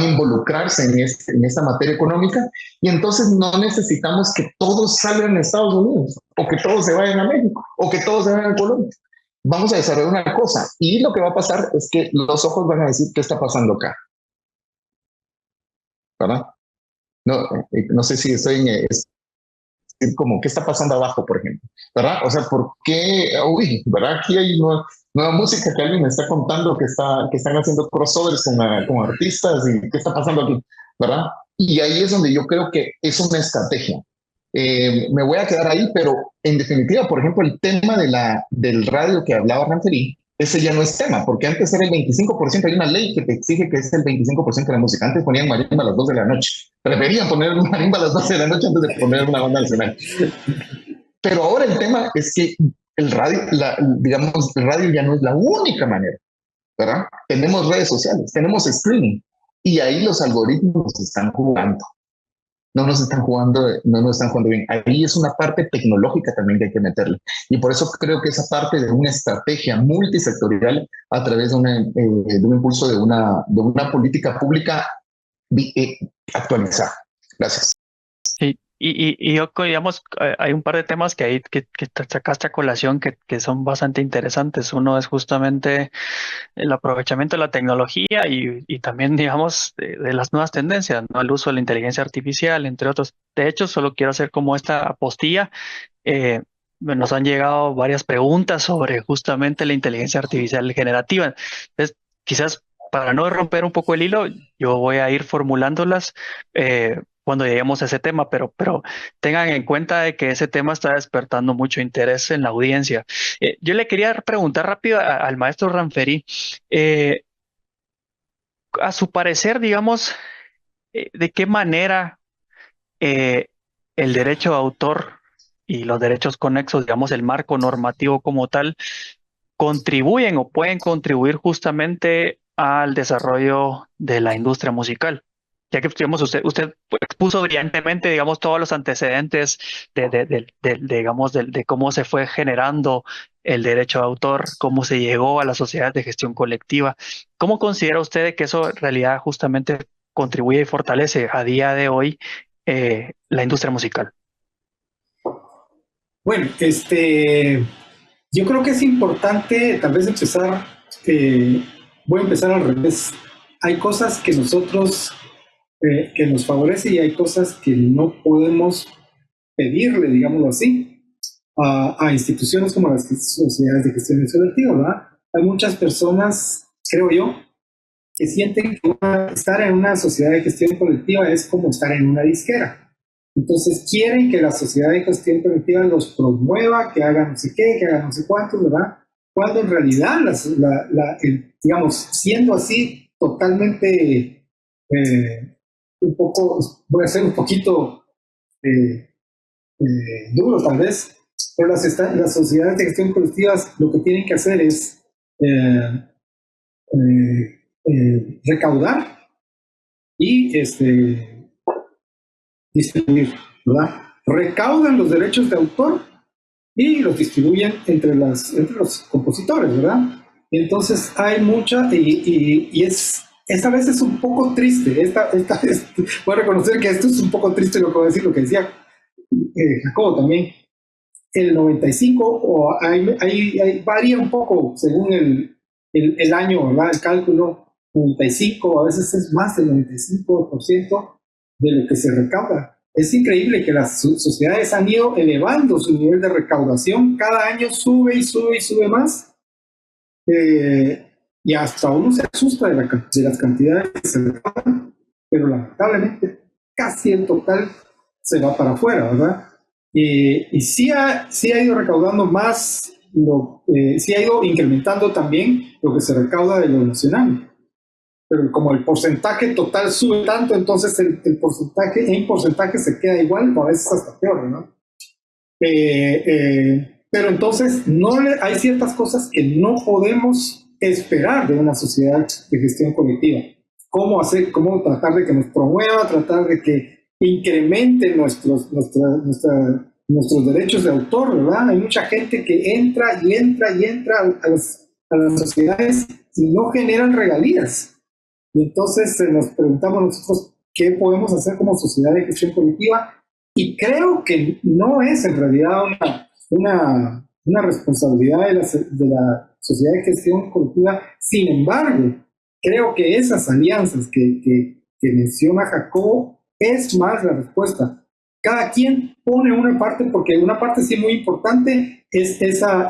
involucrarse en esta materia económica y entonces no necesitamos que todos salgan a Estados Unidos o que todos se vayan a México o que todos se vayan a Colombia. Vamos a desarrollar una cosa y lo que va a pasar es que los ojos van a decir qué está pasando acá, ¿verdad? No sé si estoy como qué está pasando abajo, por ejemplo, ¿verdad? O sea, ¿por qué? Uy, ¿verdad? Aquí hay nueva música que alguien me está contando que están haciendo crossovers con artistas y qué está pasando aquí, ¿verdad? Y ahí es donde yo creo que es una estrategia. Me voy a quedar ahí, pero en definitiva, por ejemplo, el tema del radio que hablaba Ranferi, ese ya no es tema, porque antes era el 25%, hay una ley que te exige que es el 25% de la música. Antes ponían marimba a las 2 de la noche. Preferían poner marimba a las 12 de la noche antes de poner una banda nacional. Pero ahora el tema es que el radio, digamos, el radio ya no es la única manera, ¿verdad? Tenemos redes sociales, tenemos streaming, y ahí los algoritmos están jugando. No nos están jugando bien. Ahí es una parte tecnológica también que hay que meterle. Y por eso creo que esa parte de una estrategia multisectorial a través de un impulso de una política pública actualizada. Gracias. Sí, y yo, digamos, hay un par de temas que te sacaste a colación que son bastante interesantes. Uno es justamente el aprovechamiento de la tecnología y también, digamos, de las nuevas tendencias, ¿no? El uso de la inteligencia artificial, entre otros. De hecho, solo quiero hacer como esta apostilla. Nos han llegado varias preguntas sobre justamente la inteligencia artificial generativa. Entonces, quizás para no romper un poco el hilo, yo voy a ir formulándolas cuando lleguemos a ese tema, pero tengan en cuenta de que ese tema está despertando mucho interés en la audiencia. Yo le quería preguntar rápido al maestro Ranferi, a su parecer, digamos, ¿de qué manera eh, el derecho de autor y los derechos conexos, digamos, el marco normativo como tal, contribuyen o pueden contribuir justamente al desarrollo de la industria musical? Ya que, digamos, usted expuso brillantemente, digamos, todos los antecedentes digamos, de cómo se fue generando el derecho de autor, cómo se llegó a la sociedad de gestión colectiva. ¿Cómo considera usted que eso en realidad justamente contribuye y fortalece a día de hoy la industria musical? Bueno, yo creo que es importante tal vez empezar, voy a empezar al revés. Hay cosas que nosotros, que nos favorecen y hay cosas que no podemos pedirle, digámoslo así, a instituciones como las sociedades de gestión colectiva, ¿verdad? Hay muchas personas, creo yo, que sienten que estar en una sociedad de gestión colectiva es como estar en una disquera. Entonces quieren que la sociedad de gestión colectiva los promueva, que hagan no sé qué, que hagan no sé cuántos, ¿verdad? Cuando en realidad, digamos, siendo así totalmente, un poco, voy a ser un poquito duro tal vez, pero las sociedades de gestión colectiva lo que tienen que hacer es recaudar y distribuir, ¿verdad? Recaudan los derechos de autor y los distribuyen entre los compositores, ¿verdad? Entonces hay mucha, y esta vez es un poco triste, esta vez voy a reconocer que esto es un poco triste lo que voy a decir, lo que decía Jacobo también. El 95, o varía un poco según el año, ¿verdad? El cálculo, 95, a veces es más del 95% de lo que se recauda. Es increíble que las sociedades han ido elevando su nivel de recaudación, cada año sube y sube y sube más, y hasta uno se asusta de las cantidades que se recaudan, pero lamentablemente casi el total se va para afuera, ¿verdad? Y sí ha ido recaudando más, sí ha ido incrementando también lo que se recauda de lo nacional. Pero como el porcentaje total sube tanto, entonces el porcentaje en porcentaje se queda igual, o a veces hasta peor, ¿no? Pero entonces hay ciertas cosas que no podemos esperar de una sociedad de gestión colectiva. Cómo tratar de que nos promueva, tratar de que incremente nuestros derechos de autor, ¿verdad? Hay mucha gente que entra y entra y entra a las sociedades y no generan regalías. Y entonces nos preguntamos nosotros qué podemos hacer como sociedad de gestión colectiva, y creo que no es en realidad una responsabilidad de la sociedad de gestión colectiva. Sin embargo, creo que esas alianzas que menciona Jacobo es más la respuesta. Cada quien pone una parte, porque una parte sí muy importante es esa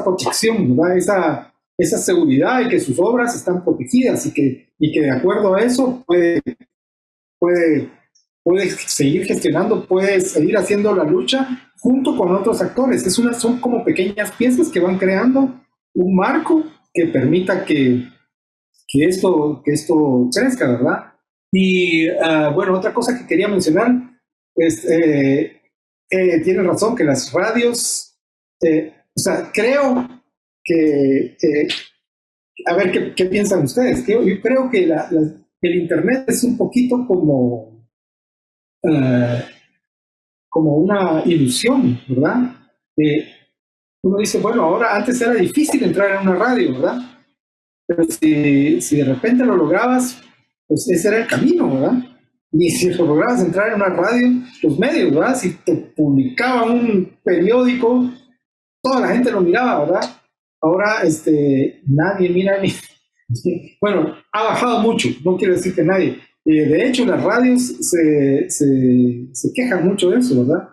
protección, ¿verdad? Esa seguridad y que sus obras están protegidas y que de acuerdo a eso puede seguir gestionando, puede seguir haciendo la lucha junto con otros actores. Son como pequeñas piezas que van creando un marco que permita que esto crezca, ¿verdad? Y bueno, otra cosa que quería mencionar es, tiene razón que las radios, o sea, creo que, a ver qué piensan ustedes. Yo creo que el Internet es un poquito como una ilusión, ¿verdad? Uno dice, bueno, ahora antes era difícil entrar en una radio, ¿verdad? Pero si de repente lo lograbas, pues ese era el camino, ¿verdad? Y si lo lograbas entrar en una radio, los medios, ¿verdad? Si te publicaban un periódico, toda la gente lo miraba, ¿verdad? Ahora nadie mira ni... Bueno, ha bajado mucho, no quiero decir que nadie. De hecho, las radios se quejan mucho de eso, ¿verdad?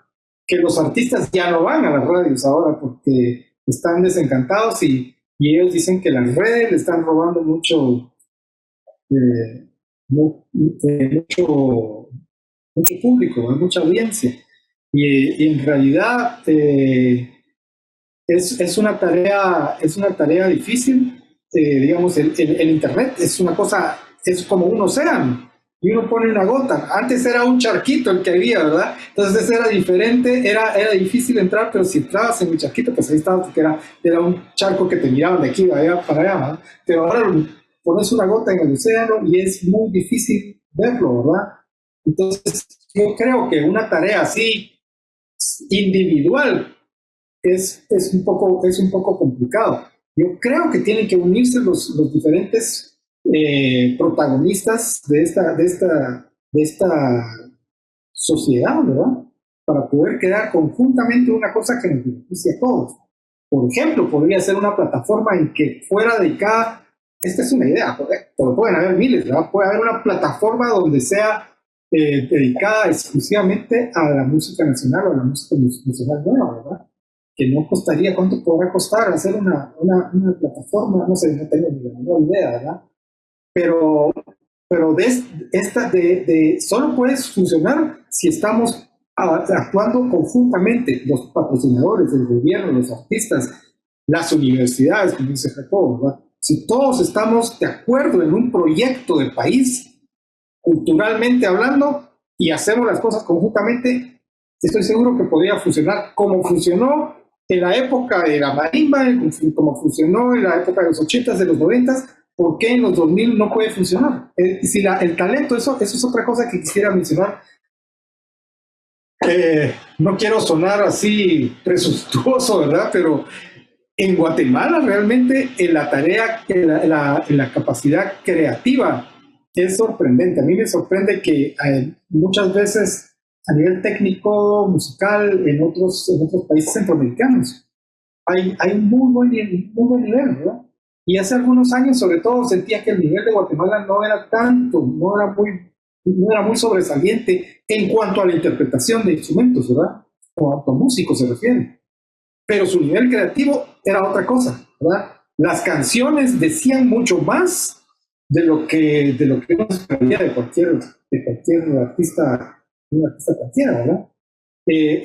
Que los artistas ya no van a las radios ahora porque están desencantados y ellos dicen que las redes le están robando mucho público, mucha audiencia. Y en realidad es una tarea difícil. Digamos, el Internet es una cosa es como un océano y uno pone una gota. Antes era un charquito el que había, ¿verdad? Entonces era diferente, era difícil entrar, pero si entrabas en el charquito, pues ahí estaba, porque era un charco que te miraban de aquí de allá para allá, ¿verdad? Pero ahora pones una gota en el océano y es muy difícil verlo, ¿verdad? Entonces yo creo que una tarea así individual es un poco complicado. Yo creo que tienen que unirse los diferentes protagonistas de esta sociedad, ¿verdad? Para poder crear conjuntamente una cosa que nos beneficie a todos. Por ejemplo, podría ser una plataforma en que fuera dedicada, esta es una idea, pero pueden haber miles, ¿verdad? Puede haber una plataforma donde sea dedicada exclusivamente a la música nacional o a la música nacional nueva, ¿verdad? Que no costaría, ¿cuánto podrá costar hacer una plataforma? No sé, no tengo ni la menor idea, ¿verdad? Pero solo puede funcionar si estamos actuando conjuntamente, los patrocinadores, el gobierno, los artistas, las universidades, como dice Jacobo, ¿verdad? Si todos estamos de acuerdo en un proyecto de país, culturalmente hablando, y hacemos las cosas conjuntamente, estoy seguro que podría funcionar como funcionó en la época de la marimba, como funcionó en la época de los 80s, de los 90s. ¿Por qué en los 2000 no puede funcionar? Si el talento, eso es otra cosa que quisiera mencionar. No quiero sonar así presuntuoso, ¿verdad? Pero en Guatemala realmente en la tarea, en la capacidad creativa es sorprendente. A mí me sorprende que muchas veces a nivel técnico, musical, en otros países centroamericanos hay un muy buen nivel, ¿verdad? Y hace algunos años, sobre todo, sentía que el nivel de Guatemala no era tanto, no era muy sobresaliente en cuanto a la interpretación de instrumentos, ¿verdad? O a músicos se refiere. Pero su nivel creativo era otra cosa, ¿verdad? Las canciones decían mucho más de lo que uno esperaría de cualquier artista, un artista cualquiera, ¿verdad?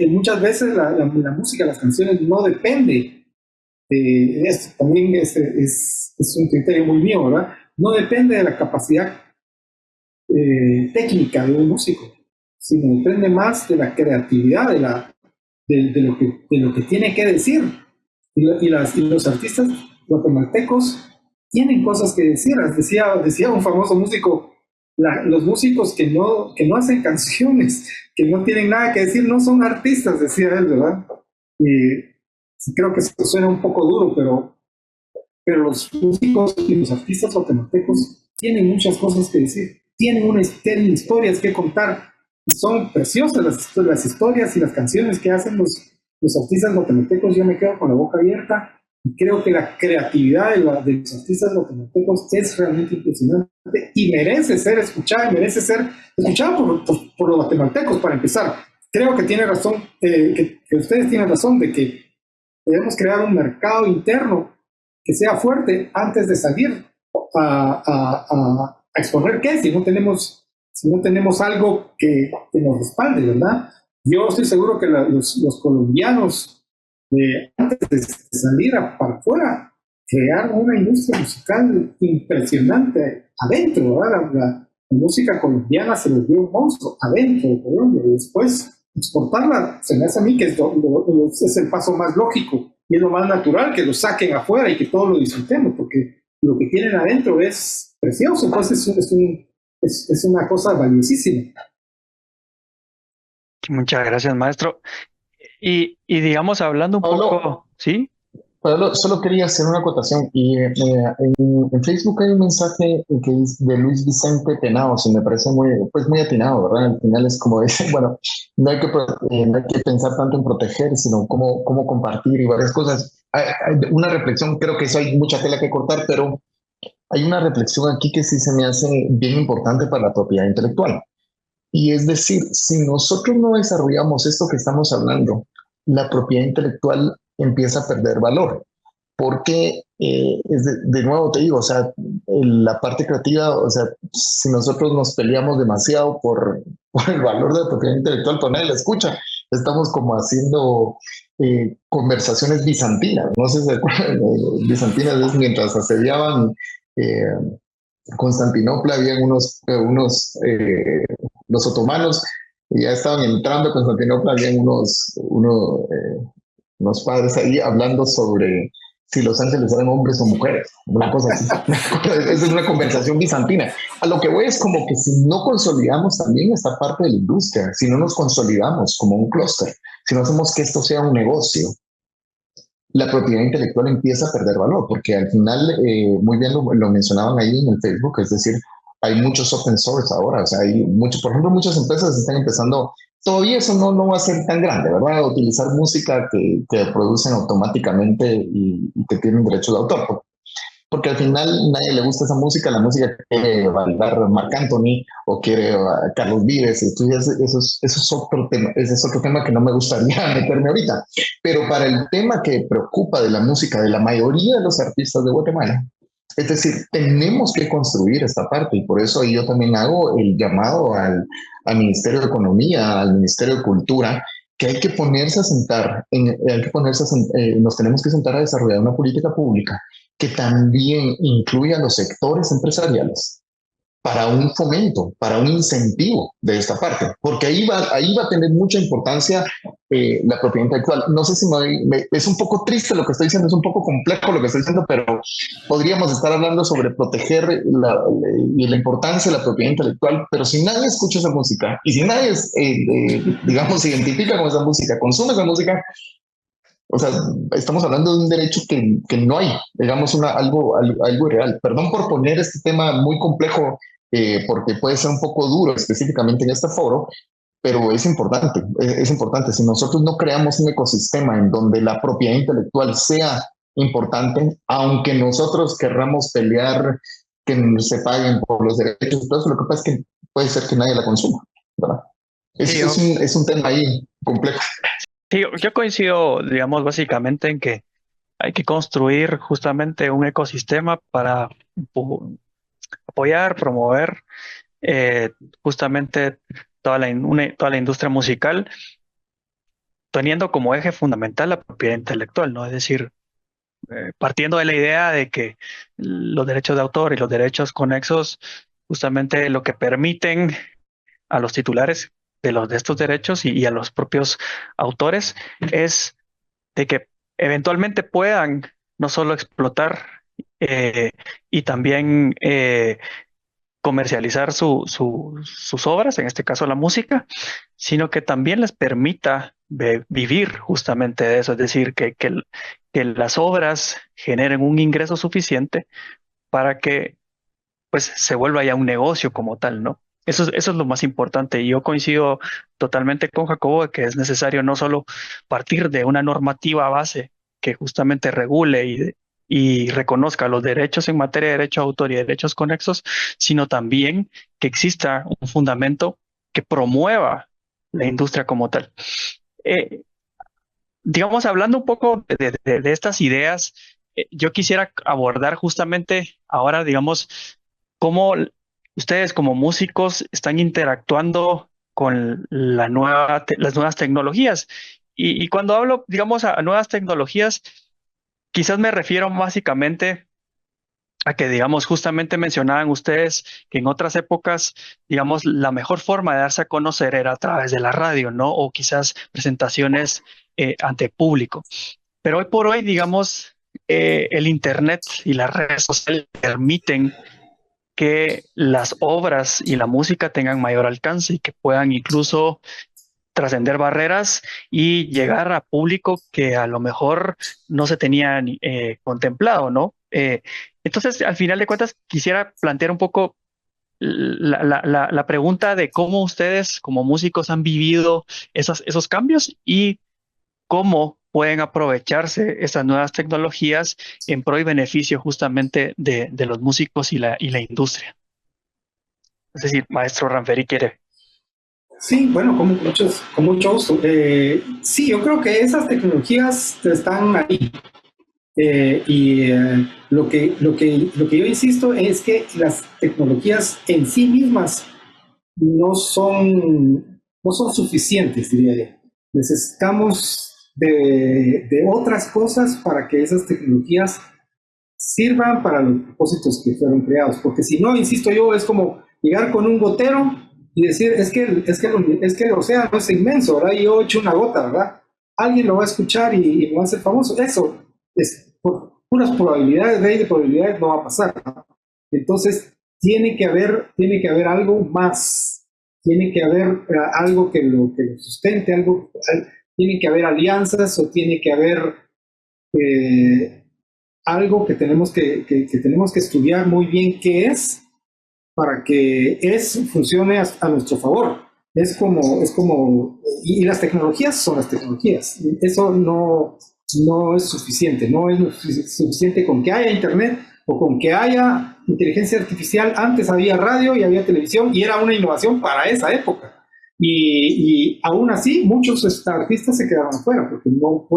Muchas veces la música, las canciones no depende. Esto también es un criterio muy mío, ¿verdad? No depende de la capacidad técnica de un músico, sino depende más de la creatividad, de lo que tiene que decir. Y los artistas guatemaltecos tienen cosas que decir. Decía un famoso músico, los músicos que no hacen canciones, que no tienen nada que decir, no son artistas, decía él, ¿verdad? Y creo que eso suena un poco duro, pero los músicos y los artistas guatemaltecos tienen muchas cosas que decir, tienen historias que contar, y son preciosas las historias y las canciones que hacen los artistas guatemaltecos. Yo me quedo con la boca abierta y creo que la creatividad de los artistas guatemaltecos es realmente impresionante y merece ser escuchada, y merece ser escuchada por los guatemaltecos, para empezar. Creo que tiene razón, que ustedes tienen razón de que debemos crear un mercado interno que sea fuerte antes de salir a exponer qué, si no tenemos algo que nos respalde, ¿verdad? Yo estoy seguro que los colombianos, antes de salir para afuera, crearon una industria musical impresionante adentro, ¿verdad? La música colombiana se volvió un monstruo adentro de Colombia, y después exportarla, se me hace a mí que es el paso más lógico y es lo más natural, que lo saquen afuera y que todos lo disfrutemos, porque lo que tienen adentro es precioso. Entonces es una cosa valiosísima. Muchas gracias, maestro. Y digamos, hablando un poco, ¿sí? Pablo, solo quería hacer una acotación. Y en Facebook hay un mensaje que es de Luis Vicente Penaos y me parece muy atinado, ¿verdad? Al final es como dice, bueno, no hay que pensar tanto en proteger, sino cómo compartir y varias cosas. Hay una reflexión, creo que eso hay mucha tela que cortar, pero hay una reflexión aquí que sí se me hace bien importante para la propiedad intelectual. Y es decir, si nosotros no desarrollamos esto que estamos hablando, la propiedad intelectual empieza a perder valor, porque de nuevo te digo, o sea, la parte creativa, o sea, si nosotros nos peleamos demasiado por el valor de la propiedad intelectual, pues nadie la escucha. Estamos como haciendo conversaciones bizantinas, no sé si se acuerdan, bizantinas es mientras asediaban Constantinopla habían los otomanos, y ya estaban entrando a Constantinopla, habían unos padres ahí hablando sobre si los ángeles eran hombres o mujeres, una cosa así. Esa es una conversación bizantina. A lo que voy es como que si no consolidamos también esta parte de la industria, si no nos consolidamos como un clúster, si no hacemos que esto sea un negocio, la propiedad intelectual empieza a perder valor, porque al final, muy bien lo mencionaban ahí en el Facebook, es decir, hay muchos open source ahora, o sea, hay muchos, por ejemplo, muchas empresas están empezando, todavía eso no va a ser tan grande, ¿verdad? Utilizar música que producen automáticamente y que tienen derechos de autor, porque al final nadie le gusta esa música, la música que quiere bailar Marc Anthony o quiere Carlos Vives, entonces eso es otro tema, ese es otro tema que no me gustaría meterme ahorita, pero para el tema que preocupa de la música de la mayoría de los artistas de Guatemala, es decir, tenemos que construir esta parte y por eso yo también hago el llamado al Ministerio de Economía, al Ministerio de Cultura, que hay que ponerse a sentar, nos tenemos que sentar a desarrollar una política pública que también incluya a los sectores empresariales para un fomento, para un incentivo de esta parte, porque ahí va a tener mucha importancia la propiedad intelectual. No sé si es un poco triste lo que estoy diciendo, es un poco complejo lo que estoy diciendo, pero podríamos estar hablando sobre proteger la importancia de la propiedad intelectual, pero si nadie escucha esa música y si nadie, digamos, se identifica con esa música, consume esa música, o sea, estamos hablando de un derecho que no hay, digamos, algo irreal. Perdón por poner este tema muy complejo, porque puede ser un poco duro específicamente en este foro, pero es importante, es importante. Si nosotros no creamos un ecosistema en donde la propiedad intelectual sea importante, aunque nosotros querramos pelear que se paguen por los derechos, todo eso, lo que pasa es que puede ser que nadie la consuma, ¿verdad? Es un tema ahí complejo. Sí, yo coincido, digamos, básicamente en que hay que construir justamente un ecosistema para apoyar, promover justamente toda la industria musical, teniendo como eje fundamental la propiedad intelectual, ¿no? Es decir, partiendo de la idea de que los derechos de autor y los derechos conexos justamente lo que permiten a los titulares de estos derechos y a los propios autores es de que eventualmente puedan no solo explotar y también comercializar sus obras, en este caso la música, sino que también les permita vivir justamente de eso, es decir, que las obras generen un ingreso suficiente para que pues se vuelva ya un negocio como tal, ¿no? Eso es lo más importante. Y yo coincido totalmente con Jacobo de que es necesario no solo partir de una normativa base que justamente regule y reconozca los derechos en materia de derecho de autor y derechos conexos, sino también que exista un fundamento que promueva la industria como tal. Eh, digamos, hablando un poco de estas ideas, yo quisiera abordar justamente ahora, digamos, cómo ustedes como músicos están interactuando con las nuevas tecnologías. Y cuando hablo, digamos, a nuevas tecnologías, quizás me refiero básicamente a que, digamos, justamente mencionaban ustedes que en otras épocas, digamos, la mejor forma de darse a conocer era a través de la radio, ¿no? O quizás presentaciones ante público. Pero hoy por hoy, digamos, el Internet y las redes sociales permiten que las obras y la música tengan mayor alcance y que puedan incluso trascender barreras y llegar a público que a lo mejor no se tenía contemplado, ¿no? Entonces, al final de cuentas, quisiera plantear un poco la pregunta de cómo ustedes como músicos han vivido esos cambios y cómo pueden aprovecharse estas nuevas tecnologías en pro y beneficio justamente de los músicos y la industria. Es decir, maestro Ranferi quiere. Sí, bueno, con mucho gusto. Sí, yo creo que esas tecnologías están ahí. Lo que yo insisto es que las tecnologías en sí mismas no son suficientes, diría yo. Necesitamos de otras cosas para que esas tecnologías sirvan para los propósitos que fueron creados. Porque si no, insisto yo, es como llegar con un gotero y decir, es que el océano es inmenso, ¿verdad? Y yo echo una gota, ¿verdad? Alguien lo va a escuchar y me va a hacer famoso. Eso es por puras probabilidades, ley de probabilidades, no va a pasar, ¿no? Entonces, tiene que haber algo más, tiene que haber algo que lo sustente, tiene que haber alianzas o tiene que haber algo que tenemos que estudiar muy bien qué es para que funcione a nuestro favor. Y las tecnologías son las tecnologías. Eso no es suficiente. No es suficiente con que haya internet o con que haya inteligencia artificial. Antes había radio y había televisión y era una innovación para esa época. Y aún así, muchos artistas se quedaron afuera porque no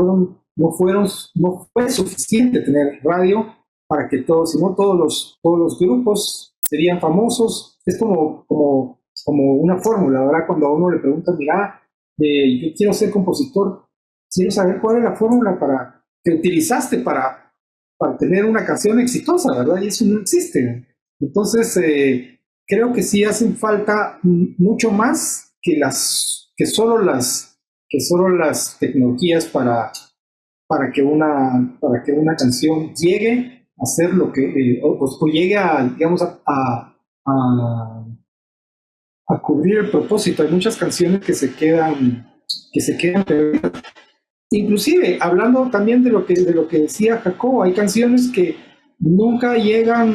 fue suficiente tener radio para que todos los grupos serían famosos. Es como una fórmula, ¿verdad? Cuando a uno le preguntan, mira, yo quiero ser compositor, quiero saber cuál es la fórmula que utilizaste para tener una canción exitosa, ¿verdad? Y eso no existe. Entonces, creo que sí hacen falta mucho más que solo las tecnologías para que una canción llegue a ser lo que o llegue digamos a cubrir el propósito. Hay muchas canciones que se quedan perdidas. Inclusive, hablando también de lo que decía Jacobo, hay canciones que nunca llegan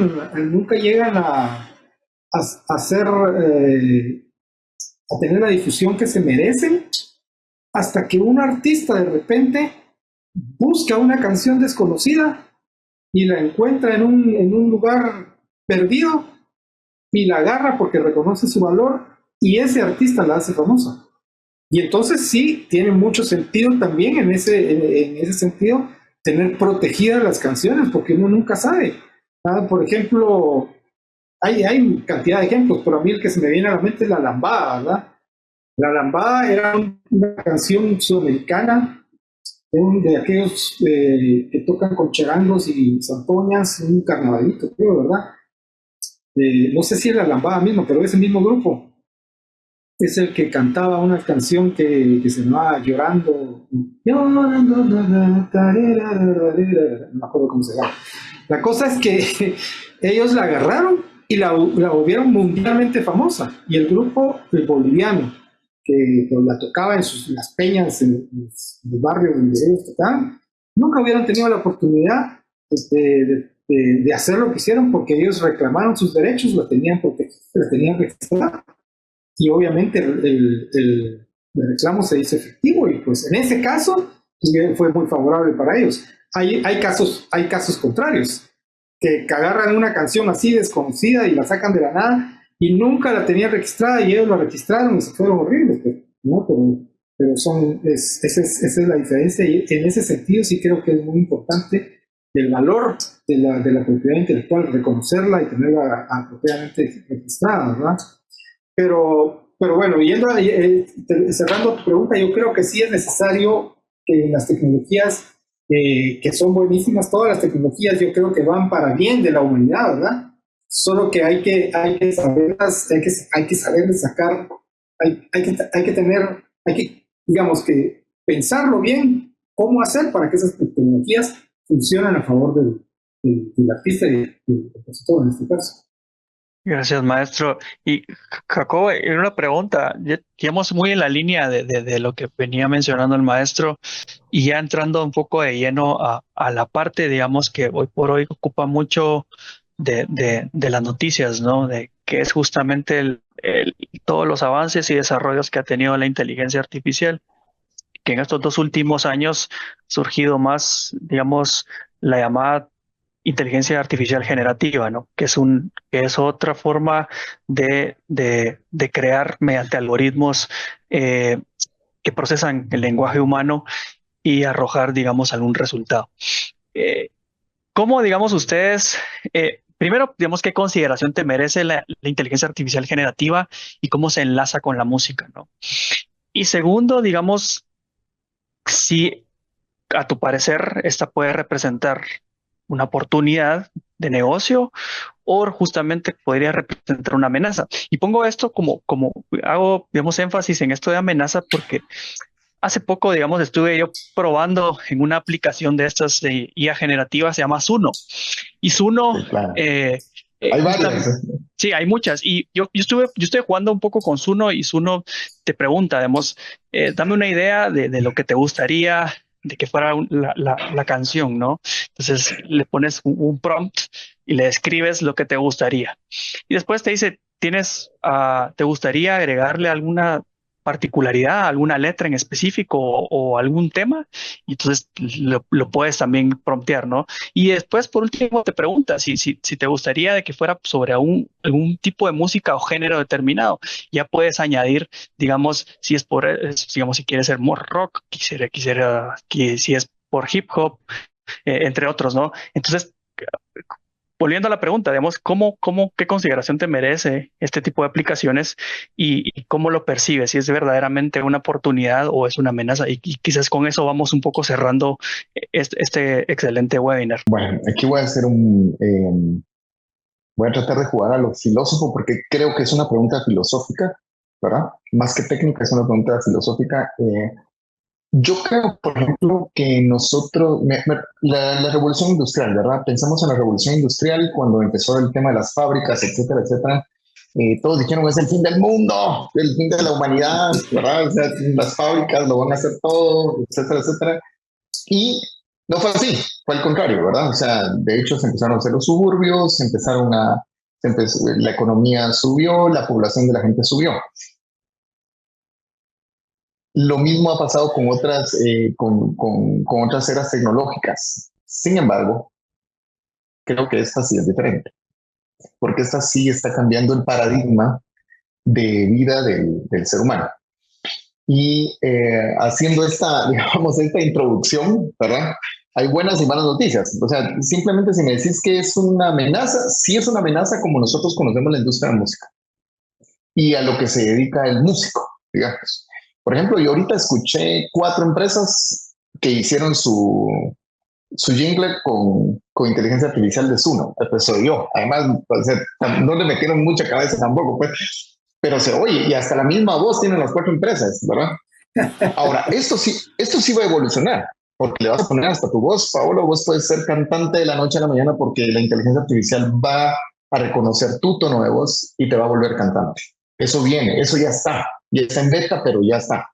a ser a tener la difusión que se merecen, hasta que un artista de repente busca una canción desconocida y la encuentra en un lugar perdido y la agarra porque reconoce su valor y ese artista la hace famosa. Y entonces sí, tiene mucho sentido también en ese sentido tener protegidas las canciones, porque uno nunca sabe. Por ejemplo, hay cantidad de ejemplos, pero a mí el que se me viene a la mente es La Lambada, ¿verdad? La Lambada era una canción sudamericana, de aquellos que tocan con charangos y zampoñas, un carnavalito, creo, ¿verdad? No sé si es La Lambada mismo, pero es el mismo grupo. Es el que cantaba una canción que se llamaba Llorando. No me acuerdo cómo se llama. La cosa es que ellos la agarraron y la volvieron mundialmente famosa. Y el grupo, el boliviano, que la tocaba en las peñas, en los barrios donde ellos tocaban, nunca hubieran tenido la oportunidad de hacer lo que hicieron, porque ellos reclamaron sus derechos, la tenían protegida, la tenían registrada. Y obviamente el reclamo se hizo efectivo y pues en ese caso fue muy favorable para ellos. Hay casos contrarios, que agarran una canción así desconocida y la sacan de la nada y nunca la tenían registrada y ellos la registraron y se fueron horribles, ¿no? Pero esa es la diferencia y en ese sentido sí creo que es muy importante el valor de la propiedad intelectual, reconocerla y tenerla apropiadamente registrada, ¿verdad? Pero bueno, cerrando tu pregunta, yo creo que sí es necesario que las tecnologías, que son buenísimas, todas las tecnologías yo creo que van para bien de la humanidad, ¿verdad? Solo que hay que saberlas, hay que saberles sacar, digamos que pensarlo bien, cómo hacer para que esas tecnologías funcionen a favor del artista y del compositor en este caso. Gracias, maestro. Y Jacobo, una pregunta, digamos muy en la línea de lo que venía mencionando el maestro y ya entrando un poco de lleno a la parte, digamos, que hoy por hoy ocupa mucho de las noticias, ¿no? De que es justamente todos los avances y desarrollos que ha tenido la inteligencia artificial, que en estos 2 últimos años ha surgido más, digamos, la llamada inteligencia artificial generativa, ¿no? Que es otra forma de crear mediante algoritmos que procesan el lenguaje humano y arrojar, digamos, algún resultado. ¿Cómo, digamos, ustedes, primero, digamos, qué consideración te merece la inteligencia artificial generativa y cómo se enlaza con la música, ¿no? Y segundo, digamos, si a tu parecer esta puede representar una oportunidad de negocio o justamente podría representar una amenaza. Y pongo esto como hago, digamos, énfasis en esto de amenaza porque hace poco, digamos, estuve yo probando en una aplicación de estas de IA generativa, se llama Suno. Y Suno, Sí, claro. Hay justamente, varias. sí, hay muchas. Y yo estuve jugando un poco con Suno y Suno te pregunta, digamos, dame una idea de lo que te gustaría de que fuera la canción, ¿no? Entonces le pones un prompt y le describes lo que te gustaría. Y después te dice, ¿te gustaría agregarle alguna particularidad, alguna letra en específico o algún tema? Y entonces lo puedes también promptear, ¿no? Y después, por último, te pregunta si te gustaría de que fuera sobre algún tipo de música o género determinado. Ya puedes añadir, digamos, digamos, si quieres ser more rock, quisiera que si es por hip hop, entre otros, ¿no? Entonces, volviendo a la pregunta, digamos, qué consideración te merece este tipo de aplicaciones y cómo lo percibes? Si es verdaderamente una oportunidad o es una amenaza. Y quizás con eso vamos un poco cerrando este excelente webinar. Bueno, aquí voy a tratar de jugar a lo filósofo porque creo que es una pregunta filosófica, ¿verdad? Más que técnica, es una pregunta filosófica. Yo creo, por ejemplo, que nosotros, la revolución industrial, ¿verdad? Pensamos en la revolución industrial cuando empezó el tema de las fábricas, etcétera, etcétera. Todos dijeron es el fin del mundo, el fin de la humanidad, ¿verdad? O sea, las fábricas lo van a hacer todo, etcétera, etcétera. Y no fue así, fue al contrario, ¿verdad? O sea, de hecho se empezaron a hacer los suburbios, la economía subió, la población de la gente subió. Lo mismo ha pasado con con otras eras tecnológicas. Sin embargo, creo que esta sí es diferente, porque esta sí está cambiando el paradigma de vida del ser humano. Y haciendo digamos, esta introducción, ¿verdad? Hay buenas y malas noticias. O sea, simplemente si me decís que es una amenaza, sí es una amenaza como nosotros conocemos la industria de la música y a lo que se dedica el músico, digamos. Por ejemplo, yo ahorita escuché 4 empresas que hicieron su jingle con inteligencia artificial de Suno. Pues soy yo. Además, o sea, no le metieron mucha cabeza tampoco, pues, pero se oye y hasta la misma voz tienen las 4 empresas, ¿verdad? Ahora, esto sí va a evolucionar, porque le vas a poner hasta tu voz, Paolo, vos puedes ser cantante de la noche a la mañana porque la inteligencia artificial va a reconocer tu tono de voz y te va a volver cantante. Eso viene, eso ya está en beta, pero ya está.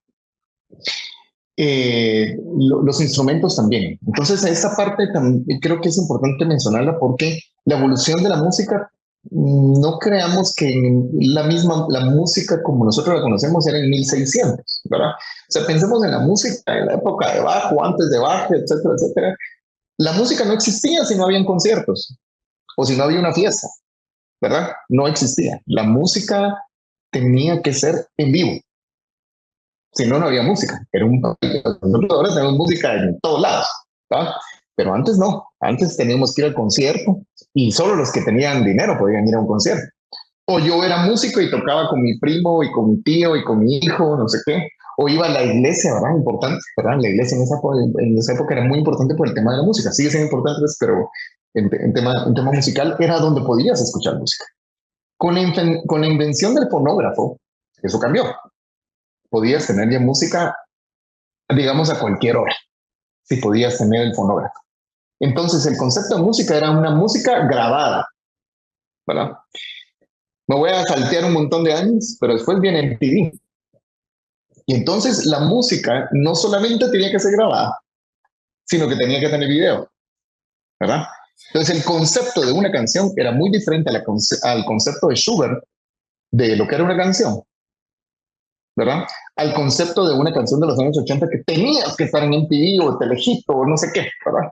Los instrumentos también. Entonces, esa parte también creo que es importante mencionarla porque la evolución de la música, no creamos que la música como nosotros la conocemos era en 1600, ¿verdad? O sea, pensemos en la música en la época de Bach o antes de Bach, etcétera, etcétera. La música no existía si no habían conciertos o si no había una fiesta, ¿verdad? No existía. La música tenía que ser en vivo. Si no, no había música. Nosotros ahora tenemos música en todos lados, ¿verdad? Pero antes no. Antes teníamos que ir al concierto y solo los que tenían dinero podían ir a un concierto. O yo era músico y tocaba con mi primo y con mi tío y con mi hijo, no sé qué. O iba a la iglesia, ¿verdad? Importante, ¿verdad? La iglesia en esa época era muy importante por el tema de la música. Sigue siendo importante, pero en tema musical era donde podías escuchar música. Con la invención del fonógrafo, eso cambió. Podías tener ya música, digamos, a cualquier hora, si podías tener el fonógrafo. Entonces, el concepto de música era una música grabada, ¿verdad? Me voy a saltear un montón de años, pero después viene MTV. Y entonces la música no solamente tenía que ser grabada, sino que tenía que tener video, ¿verdad? Entonces, el concepto de una canción era muy diferente al concepto de Schubert de lo que era una canción, ¿verdad? Al concepto de una canción de los años 80 que tenías que estar en MTV o Telehit o no sé qué, ¿verdad?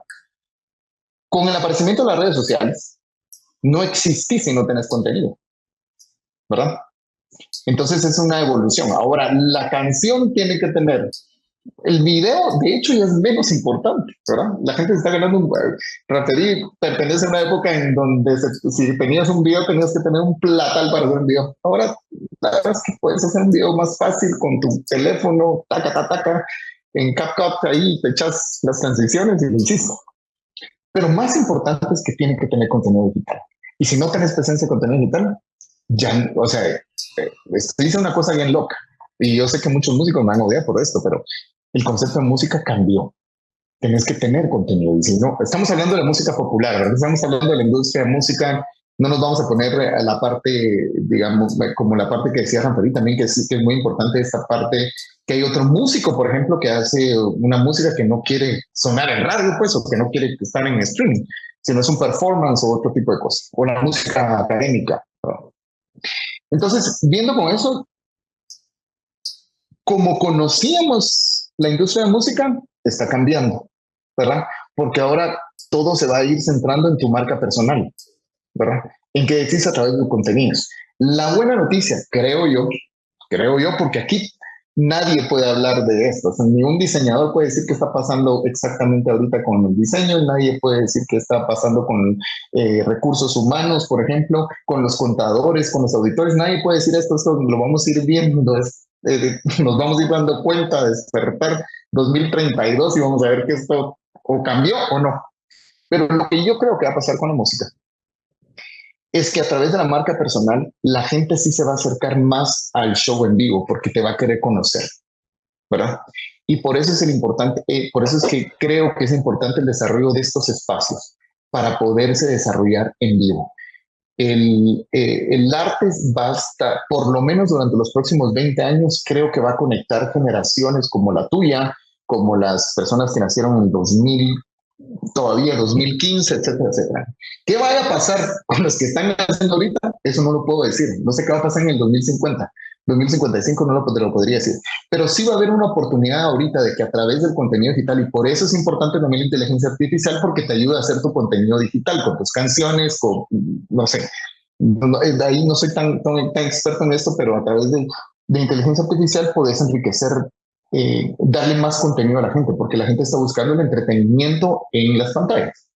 Con el aparecimiento de las redes sociales, no existís si no tenés contenido, ¿verdad? Entonces es una evolución. Ahora, la canción tiene que tener el video, de hecho, ya es menos importante, ¿verdad? La gente se está ganando un... Rapidí pertenece a una época en donde si tenías un video, tenías que tener un platal para hacer un video. Ahora, la verdad es que puedes hacer un video más fácil con tu teléfono, taca, taca, taca, en CapCut, ahí te echas las transiciones y lo hiciste. Pero más importante es que tienen que tener contenido digital. Y si no tenés presencia de contenido digital, ya, o sea, se dice una cosa bien loca. Y yo sé que muchos músicos me van a odiar por esto, pero el concepto de música cambió. Tenés que tener contenido. Y si no, estamos hablando de música popular, ¿verdad? Estamos hablando de la industria de música. No nos vamos a poner a la parte, digamos, como la parte que decía Ramperi también, que es muy importante esta parte, que hay otro músico, por ejemplo, que hace una música que no quiere sonar en radio, pues, o que no quiere estar en streaming, sino es un performance o otro tipo de cosas, o la música académica. Entonces, viendo con eso, como conocíamos la industria de música, está cambiando, ¿verdad? Porque ahora todo se va a ir centrando en tu marca personal, ¿verdad? En que decís a través de contenidos. La buena noticia, creo yo, porque aquí nadie puede hablar de esto. O sea, ni un diseñador puede decir qué está pasando exactamente ahorita con el diseño, nadie puede decir qué está pasando con recursos humanos, por ejemplo, con los contadores, con los auditores. Nadie puede decir esto lo vamos a ir viendo, nos vamos a ir dando cuenta de despertar 2032 y vamos a ver que esto o cambió o no. Pero lo que yo creo que va a pasar con la música es que a través de la marca personal, la gente sí se va a acercar más al show en vivo porque te va a querer conocer, ¿verdad? Y por eso es por eso es que creo que es importante el desarrollo de estos espacios para poderse desarrollar en vivo. El arte va a estar, por lo menos durante los próximos 20 años, creo que va a conectar generaciones como la tuya, como las personas que nacieron en el 2000, todavía 2015, etcétera, etcétera. ¿Qué vaya a pasar con los que están haciendo ahorita? Eso no lo puedo decir. No sé qué va a pasar en el 2050. 2055 no te lo podría decir. Pero sí va a haber una oportunidad ahorita de que a través del contenido digital, y por eso es importante también la inteligencia artificial, porque te ayuda a hacer tu contenido digital con tus canciones, con, no sé, de ahí no soy tan experto en esto, pero a través de inteligencia artificial puedes enriquecer, darle más contenido a la gente, porque la gente está buscando el entretenimiento en las pantallas.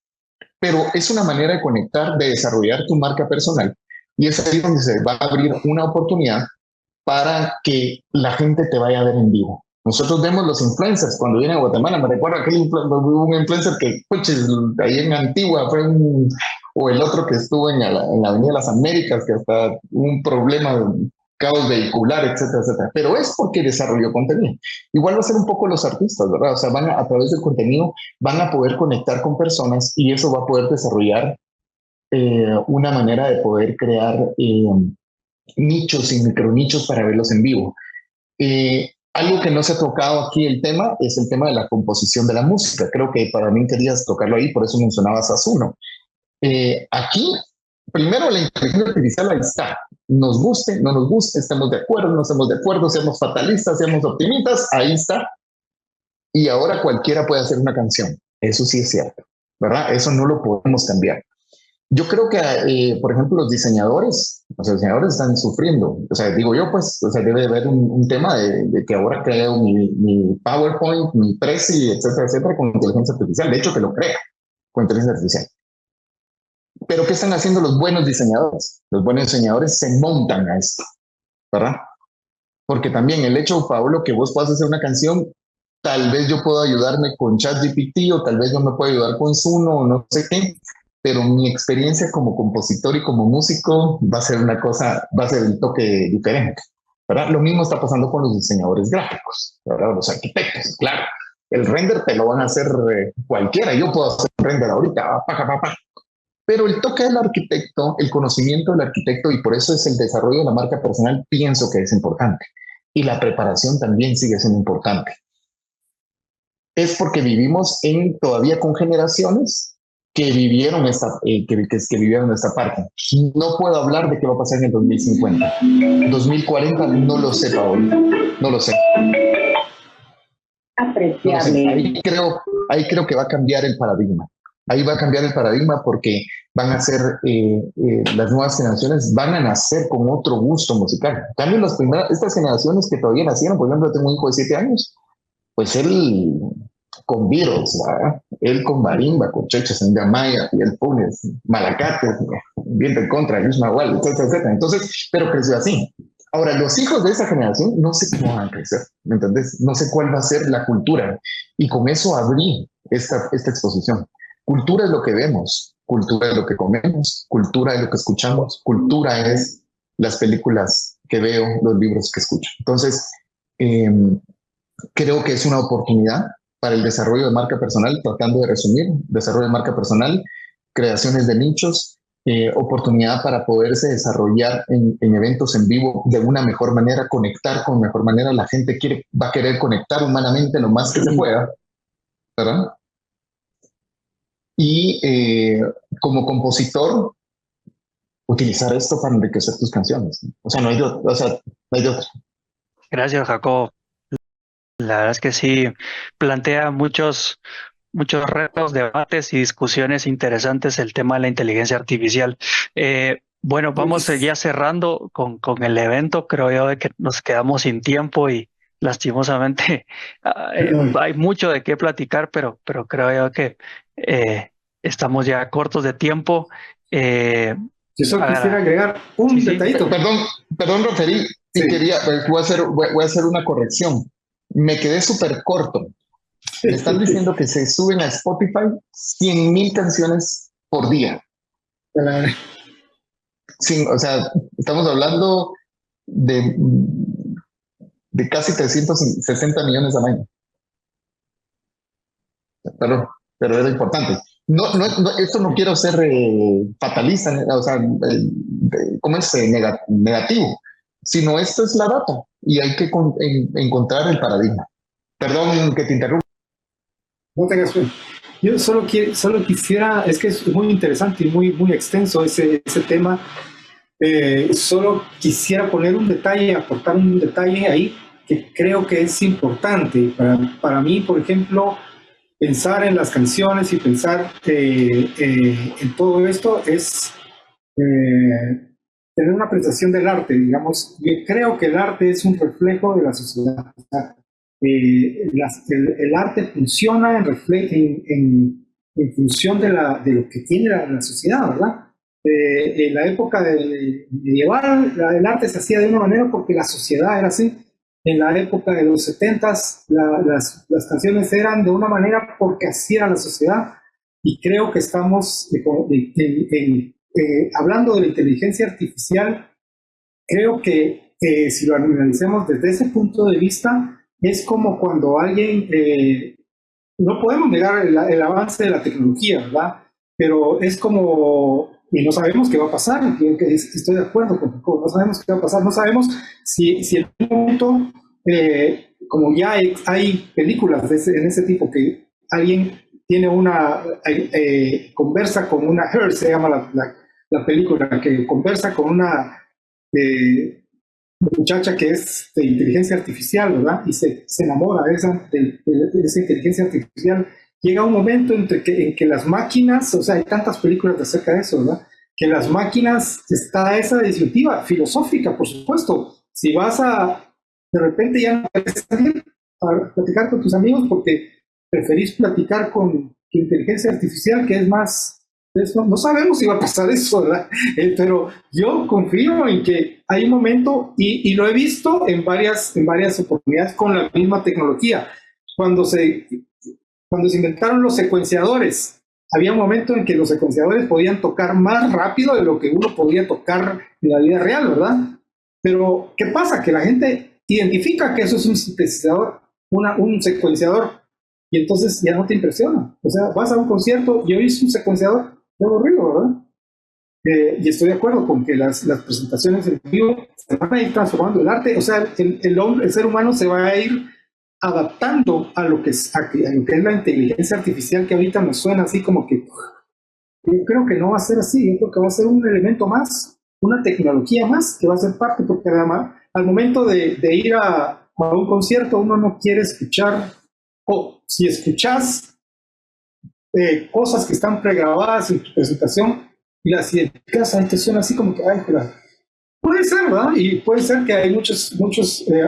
Pero es una manera de conectar, de desarrollar tu marca personal, y es ahí donde se va a abrir una oportunidad para que la gente te vaya a ver en vivo. Nosotros vemos los influencers cuando vienen a Guatemala. Me recuerdo hubo un influencer que, puches, ahí en Antigua o el otro que estuvo en la Avenida de las Américas, que hasta un problema de caos vehicular, etcétera, etcétera. Pero es porque desarrolló contenido. Igual va a ser un poco los artistas, ¿verdad? O sea, a través del contenido van a poder conectar con personas y eso va a poder desarrollar una manera de poder crear nichos y micronichos para verlos en vivo. Algo que no se ha tocado aquí el tema es el tema de la composición de la música. Creo que para mí querías tocarlo ahí, por eso mencionabas a Zuno. Aquí, primero la inteligencia artificial ahí está. Nos guste, no nos guste, estemos de acuerdo, no estemos de acuerdo, seamos fatalistas, seamos optimistas, ahí está. Y ahora cualquiera puede hacer una canción. Eso sí es cierto, ¿verdad? Eso no lo podemos cambiar. Yo creo que, por ejemplo, los diseñadores están sufriendo. O sea, digo yo, pues, o sea, debe haber un tema de que ahora creo mi PowerPoint, mi Prezi, etcétera, etcétera, con inteligencia artificial. De hecho, que lo crea con inteligencia artificial. Pero ¿qué están haciendo los buenos diseñadores? Los buenos diseñadores se montan a esto, ¿verdad? Porque también el hecho, Pablo, que vos puedas hacer una canción, tal vez yo puedo ayudarme con ChatGPT o tal vez yo me puedo ayudar con Zuno o no sé qué. Pero mi experiencia como compositor y como músico va a ser va a ser el toque diferente, ¿verdad? Lo mismo está pasando con los diseñadores gráficos, ¿verdad? Los arquitectos, claro. El render te lo van a hacer cualquiera. Yo puedo hacer render ahorita, pero el toque del arquitecto, el conocimiento del arquitecto, y por eso es el desarrollo de la marca personal, pienso que es importante. Y la preparación también sigue siendo importante. Es porque vivimos todavía con generaciones que vivieron que vivieron esta parte. No puedo hablar de qué va a pasar en el 2050. 2040 no lo sé, Paola. No lo sé. Apreciable. Ahí creo que va a cambiar el paradigma. Ahí va a cambiar el paradigma porque van a ser, las nuevas generaciones van a nacer con otro gusto musical. También estas generaciones que todavía nacieron, por ejemplo, tengo un hijo de 7 años, pues él con Beatles, ¿verdad? Él con marimba, con chechas en Gamaya, y el Punes, Malacates, viento en contra, Luis Magual, etcétera, etcétera. Entonces, pero creció así. Ahora, los hijos de esa generación no sé cómo van a crecer, ¿me entendés? No sé cuál va a ser la cultura. Y con eso abrí esta exposición. cultura es lo que vemos, cultura es lo que comemos, cultura es lo que escuchamos, cultura es las películas que veo, los libros que escucho. Entonces, creo que es una oportunidad para el desarrollo de marca personal, tratando de resumir, desarrollo de marca personal, creaciones de nichos, oportunidad para poderse desarrollar en eventos en vivo de una mejor manera, conectar con mejor manera. La gente va a querer conectar humanamente lo más que se pueda, ¿verdad? Y como compositor, utilizar esto para enriquecer tus canciones. O sea, no hay de otra. Gracias, Jacob. La verdad es que sí, plantea muchos retos, debates y discusiones interesantes el tema de la inteligencia artificial. Bueno, vamos ya cerrando con el evento. Creo yo de que nos quedamos sin tiempo y lastimosamente hay mucho de qué platicar, pero creo yo que estamos ya cortos de tiempo. Yo solo quisiera agregar un detallito. Perdón, Raferi, Sí. voy a hacer una corrección. Me quedé súper corto. Me están diciendo que se suben a Spotify 100,000 canciones por día. O sea, estamos hablando de casi 360 millones al año. Pero era importante. Esto no quiero ser fatalista, o sea, ¿cómo es? Negativo, sino esto es la data y hay que encontrar el paradigma. Perdón que te interrumpa. No tengas pena. Yo solo quisiera, es que es muy interesante y muy extenso ese tema. Solo quisiera aportar un detalle ahí que creo que es importante. Para mí, por ejemplo, pensar en las canciones y pensar en todo esto es tener una apreciación del arte, digamos. Yo creo que el arte es un reflejo de la sociedad. O sea, el arte funciona en función de lo que tiene la sociedad, ¿verdad? En la época medieval, el arte se hacía de una manera porque la sociedad era así. En la época de los 70s, las canciones eran de una manera porque así era la sociedad. Y creo que estamos hablando de la inteligencia artificial. Creo que si lo analicemos desde ese punto de vista, es como cuando alguien, no podemos negar el avance de la tecnología, ¿verdad? Pero es como, y no sabemos qué va a pasar, estoy de acuerdo con Jacob, no sabemos qué va a pasar, no sabemos si en un momento, como ya hay películas en ese tipo, que alguien tiene conversa con una, Her se llama la película, que conversa con una muchacha que es de inteligencia artificial, ¿verdad? Y se enamora de esa inteligencia artificial. Llega un momento en que las máquinas, o sea, hay tantas películas acerca de eso, ¿verdad? Que las máquinas, está esa disyuntiva filosófica, por supuesto. Si de repente ya no quieres salir a platicar con tus amigos porque preferís platicar con tu inteligencia artificial, que es más... No sabemos si va a pasar eso, ¿verdad? Pero yo confío en que hay un momento, y lo he visto en varias oportunidades con la misma tecnología. Cuando se inventaron los secuenciadores, había un momento en que los secuenciadores podían tocar más rápido de lo que uno podía tocar en la vida real, ¿verdad? Pero, ¿qué pasa? Que la gente identifica que eso es un sintetizador, un secuenciador, y entonces ya no te impresiona. O sea, vas a un concierto y oís un secuenciador, es aburrido, ¿verdad? Y estoy de acuerdo con que las presentaciones en vivo se van a ir transformando el arte. O sea, el ser humano se va a ir adaptando a lo que es la inteligencia artificial, que ahorita nos suena así como que... Yo creo que no va a ser así. Yo creo que va a ser un elemento más, una tecnología más que va a ser parte, porque además, al momento de ir a un concierto, uno no quiere escuchar, o si escuchas cosas que están pregrabadas en tu presentación y las identificas, ahí te suena así como que, ay, joder. Puede ser, ¿verdad? Y puede ser que hay muchos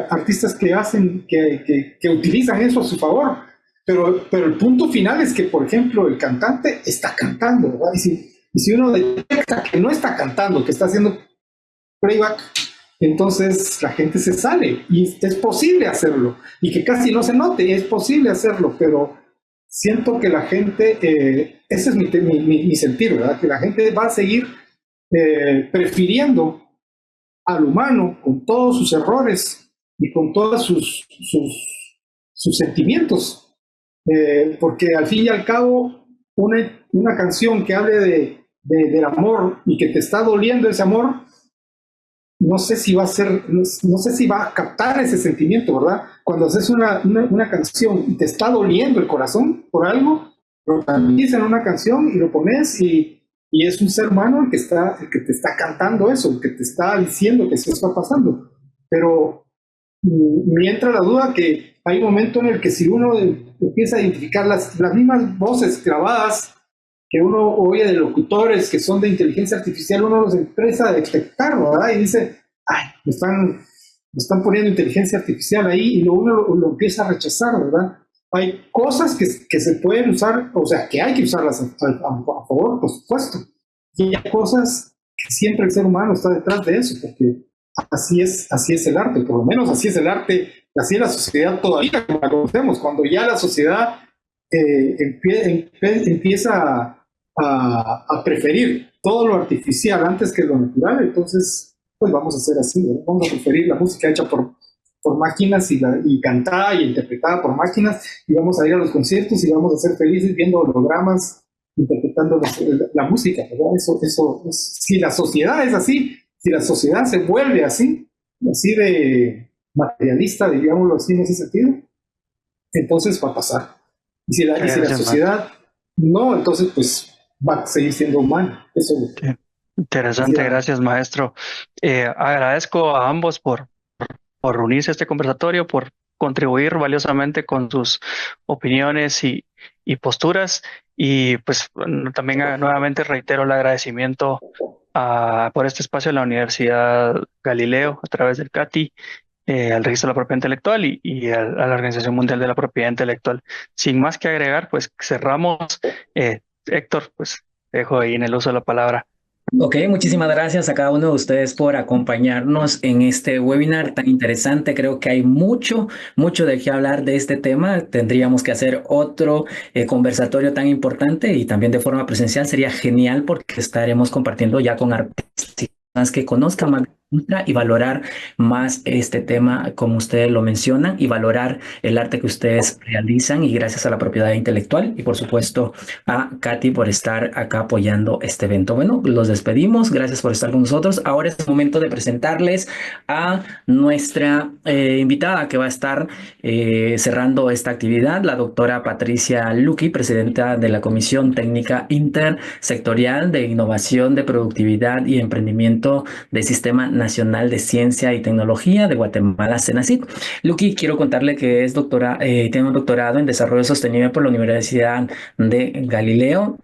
artistas que utilizan eso a su favor, pero el punto final es que, por ejemplo, el cantante está cantando, ¿verdad? Y si uno detecta que no está cantando, que está haciendo playback, entonces la gente se sale, y es posible hacerlo, y que casi no se note, es posible hacerlo, pero siento que la gente, ese es mi sentir, ¿verdad? Que la gente va a seguir prefiriendo al humano con todos sus errores y con todos sus sentimientos, porque al fin y al cabo una canción que hable del amor y que te está doliendo ese amor, no sé si va a ser, no sé si va a captar ese sentimiento, ¿verdad? Cuando haces una canción y te está doliendo el corazón por algo, lo transmites en una canción y lo pones y es un ser humano el que te está cantando eso, el que te está diciendo que eso está pasando. Pero me entra la duda que hay un momento en el que si uno empieza a identificar las mismas voces grabadas que uno oye de locutores que son de inteligencia artificial, uno los empieza a detectar, ¿verdad? Y dice, ay, me están poniendo inteligencia artificial ahí, y uno lo empieza a rechazar, ¿verdad? Hay cosas que se pueden usar, o sea, que hay que usarlas a favor, por supuesto. Y hay cosas que siempre el ser humano está detrás de eso, porque así es el arte, por lo menos así es el arte, así es la sociedad todavía como la conocemos. Cuando ya la sociedad empieza a preferir todo lo artificial antes que lo natural, entonces pues vamos a hacer así, ¿verdad? Vamos a preferir la música hecha por máquinas y cantada y interpretada por máquinas, y vamos a ir a los conciertos y vamos a ser felices viendo hologramas interpretando la música, ¿verdad? Si la sociedad es así, si la sociedad se vuelve así de materialista, digámoslo así en ese sentido, entonces va a pasar. Y si la sociedad no, entonces pues va a seguir siendo humana. Eso es lo que... Interesante, gracias, maestro. Agradezco a ambos por unirse a este conversatorio, por contribuir valiosamente con sus opiniones y posturas. Y pues también nuevamente reitero el agradecimiento por este espacio de la Universidad Galileo a través del CATI, al Registro de la Propiedad Intelectual y a la Organización Mundial de la Propiedad Intelectual. Sin más que agregar, pues cerramos. Héctor, pues dejo ahí en el uso de la palabra. Ok, muchísimas gracias a cada uno de ustedes por acompañarnos en este webinar tan interesante. Creo que hay mucho de qué hablar de este tema. Tendríamos que hacer otro conversatorio tan importante, y también de forma presencial. Sería genial porque estaremos compartiendo ya con artistas que conozcan más y valorar más este tema como ustedes lo mencionan, y valorar el arte que ustedes realizan, y gracias a la propiedad intelectual y por supuesto a Katy por estar acá apoyando este evento. Bueno, los despedimos, gracias por estar con nosotros. Ahora es el momento de presentarles a nuestra invitada que va a estar cerrando esta actividad, la doctora Patricia Luqui, presidenta de la Comisión Técnica Intersectorial de Innovación de Productividad y Emprendimiento del Sistema Nacional de Ciencia y Tecnología de Guatemala, CENACYT. Luqui, quiero contarle que es tiene un doctorado en Desarrollo Sostenible por la Universidad de Galileo,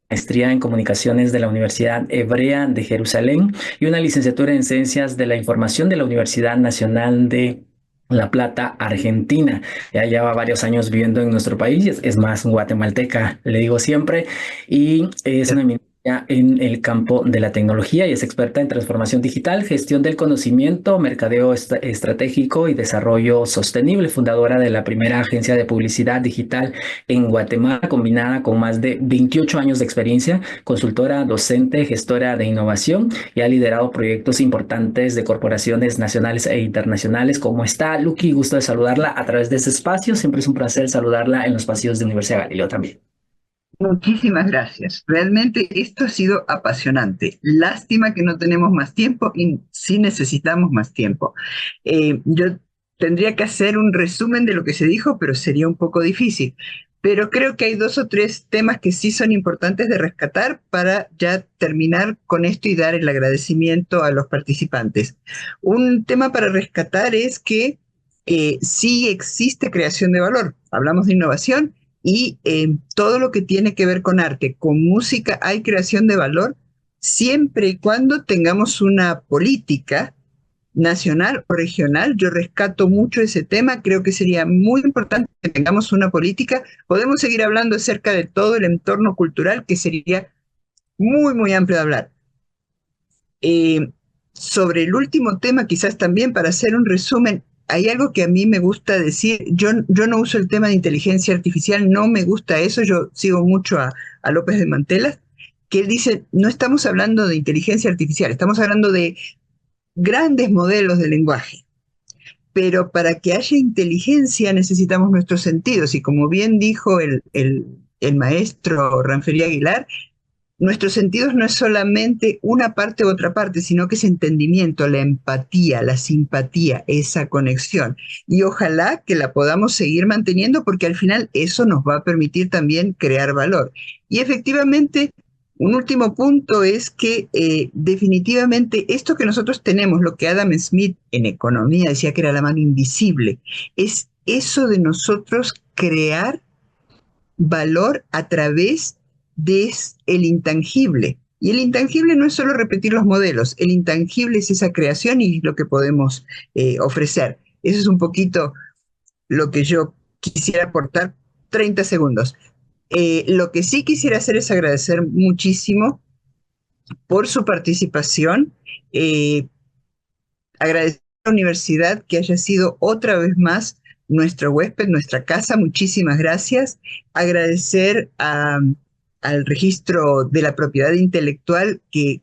maestría en Comunicaciones de la Universidad Hebrea de Jerusalén y una licenciatura en Ciencias de la Información de la Universidad Nacional de La Plata, Argentina. Ya lleva varios años viviendo en nuestro país, es más guatemalteca, le digo siempre, y es una eminencia en el campo de la tecnología y es experta en transformación digital, gestión del conocimiento, mercadeo estratégico y desarrollo sostenible, fundadora de la primera agencia de publicidad digital en Guatemala, combinada con más de 28 años de experiencia, consultora, docente, gestora de innovación, y ha liderado proyectos importantes de corporaciones nacionales e internacionales. ¿Cómo está, Luqui? Gusto de saludarla a través de este espacio. Siempre es un placer saludarla en los pasillos de Universidad Galileo también. Muchísimas gracias. Realmente esto ha sido apasionante. Lástima que no tenemos más tiempo y sí necesitamos más tiempo. Yo tendría que hacer un resumen de lo que se dijo, pero sería un poco difícil. Pero creo que hay 2 o 3 temas que sí son importantes de rescatar para ya terminar con esto y dar el agradecimiento a los participantes. Un tema para rescatar es que sí existe creación de valor. Hablamos de innovación. Y todo lo que tiene que ver con arte, con música, hay creación de valor, siempre y cuando tengamos una política nacional o regional. Yo rescato mucho ese tema, creo que sería muy importante que tengamos una política. Podemos seguir hablando acerca de todo el entorno cultural, que sería muy amplio de hablar. Sobre el último tema, quizás también para hacer un resumen, hay algo que a mí me gusta decir, yo no uso el tema de inteligencia artificial, no me gusta eso, yo sigo mucho a López de Mantelas, que él dice, no estamos hablando de inteligencia artificial, estamos hablando de grandes modelos de lenguaje, pero para que haya inteligencia necesitamos nuestros sentidos, y como bien dijo el maestro Ranferí Aguilar, nuestros sentidos no es solamente una parte u otra parte, sino que es entendimiento, la empatía, la simpatía, esa conexión. Y ojalá que la podamos seguir manteniendo porque al final eso nos va a permitir también crear valor. Y efectivamente, un último punto es que definitivamente esto que nosotros tenemos, lo que Adam Smith en economía decía que era la mano invisible, es eso de nosotros crear valor a través de el intangible. Y el intangible no es solo repetir los modelos, el intangible es esa creación y lo que podemos ofrecer. Eso es un poquito lo que yo quisiera aportar. 30 segundos. Lo que sí quisiera hacer es agradecer muchísimo por su participación, agradecer a la universidad que haya sido otra vez más nuestro huésped, nuestra casa, muchísimas gracias. Agradecer al registro de la propiedad intelectual que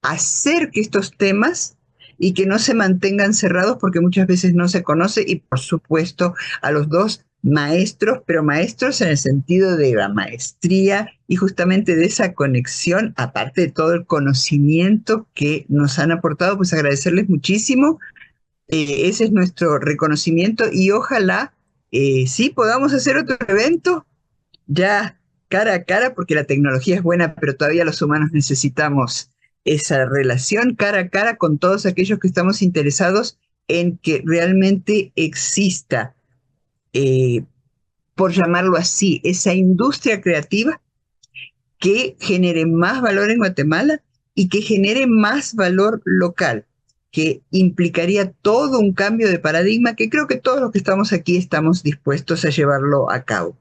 acerque estos temas y que no se mantengan cerrados porque muchas veces no se conoce, y por supuesto a los dos maestros, pero maestros en el sentido de la maestría y justamente de esa conexión, aparte de todo el conocimiento que nos han aportado, pues agradecerles muchísimo. Ese es nuestro reconocimiento y ojalá sí podamos hacer otro evento ya cara a cara, porque la tecnología es buena, pero todavía los humanos necesitamos esa relación cara a cara con todos aquellos que estamos interesados en que realmente exista, por llamarlo así, esa industria creativa que genere más valor en Guatemala y que genere más valor local, que implicaría todo un cambio de paradigma que creo que todos los que estamos aquí estamos dispuestos a llevarlo a cabo.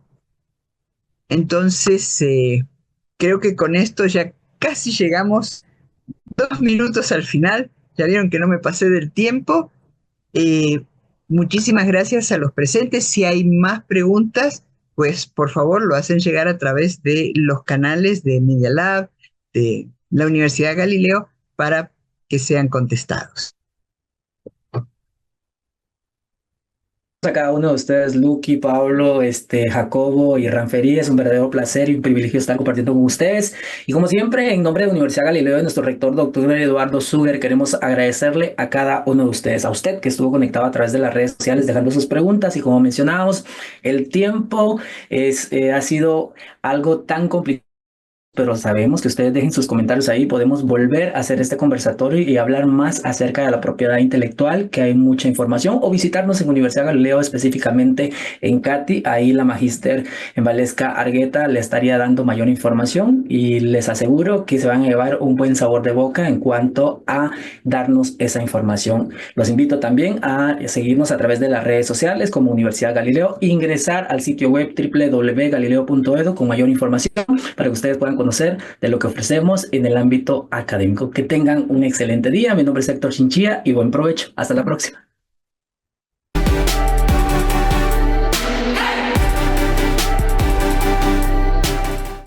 Entonces, creo que con esto ya casi llegamos 2 minutos al final. Ya vieron que no me pasé del tiempo. Muchísimas gracias a los presentes. Si hay más preguntas, pues por favor lo hacen llegar a través de los canales de Media Lab, de la Universidad Galileo, para que sean contestados. A cada uno de ustedes, Luqui, Pablo, Jacobo y Ranferí, es un verdadero placer y un privilegio estar compartiendo con ustedes. Y como siempre, en nombre de la Universidad Galileo y nuestro rector, doctor Eduardo Suger, queremos agradecerle a cada uno de ustedes, a usted que estuvo conectado a través de las redes sociales dejando sus preguntas. Y como mencionábamos, el tiempo ha sido algo tan complicado, pero sabemos que ustedes dejen sus comentarios ahí, podemos volver a hacer este conversatorio y hablar más acerca de la propiedad intelectual, que hay mucha información, o visitarnos en Universidad Galileo, específicamente en CATI, ahí la magíster en Valesca Argueta le estaría dando mayor información y les aseguro que se van a llevar un buen sabor de boca en cuanto a darnos esa información. Los invito también a seguirnos a través de las redes sociales como Universidad Galileo, ingresar al sitio web www.galileo.edu con mayor información para que ustedes puedan conocer de lo que ofrecemos en el ámbito académico. Que tengan un excelente día. Mi nombre es Héctor Chinchilla y buen provecho. Hasta la próxima.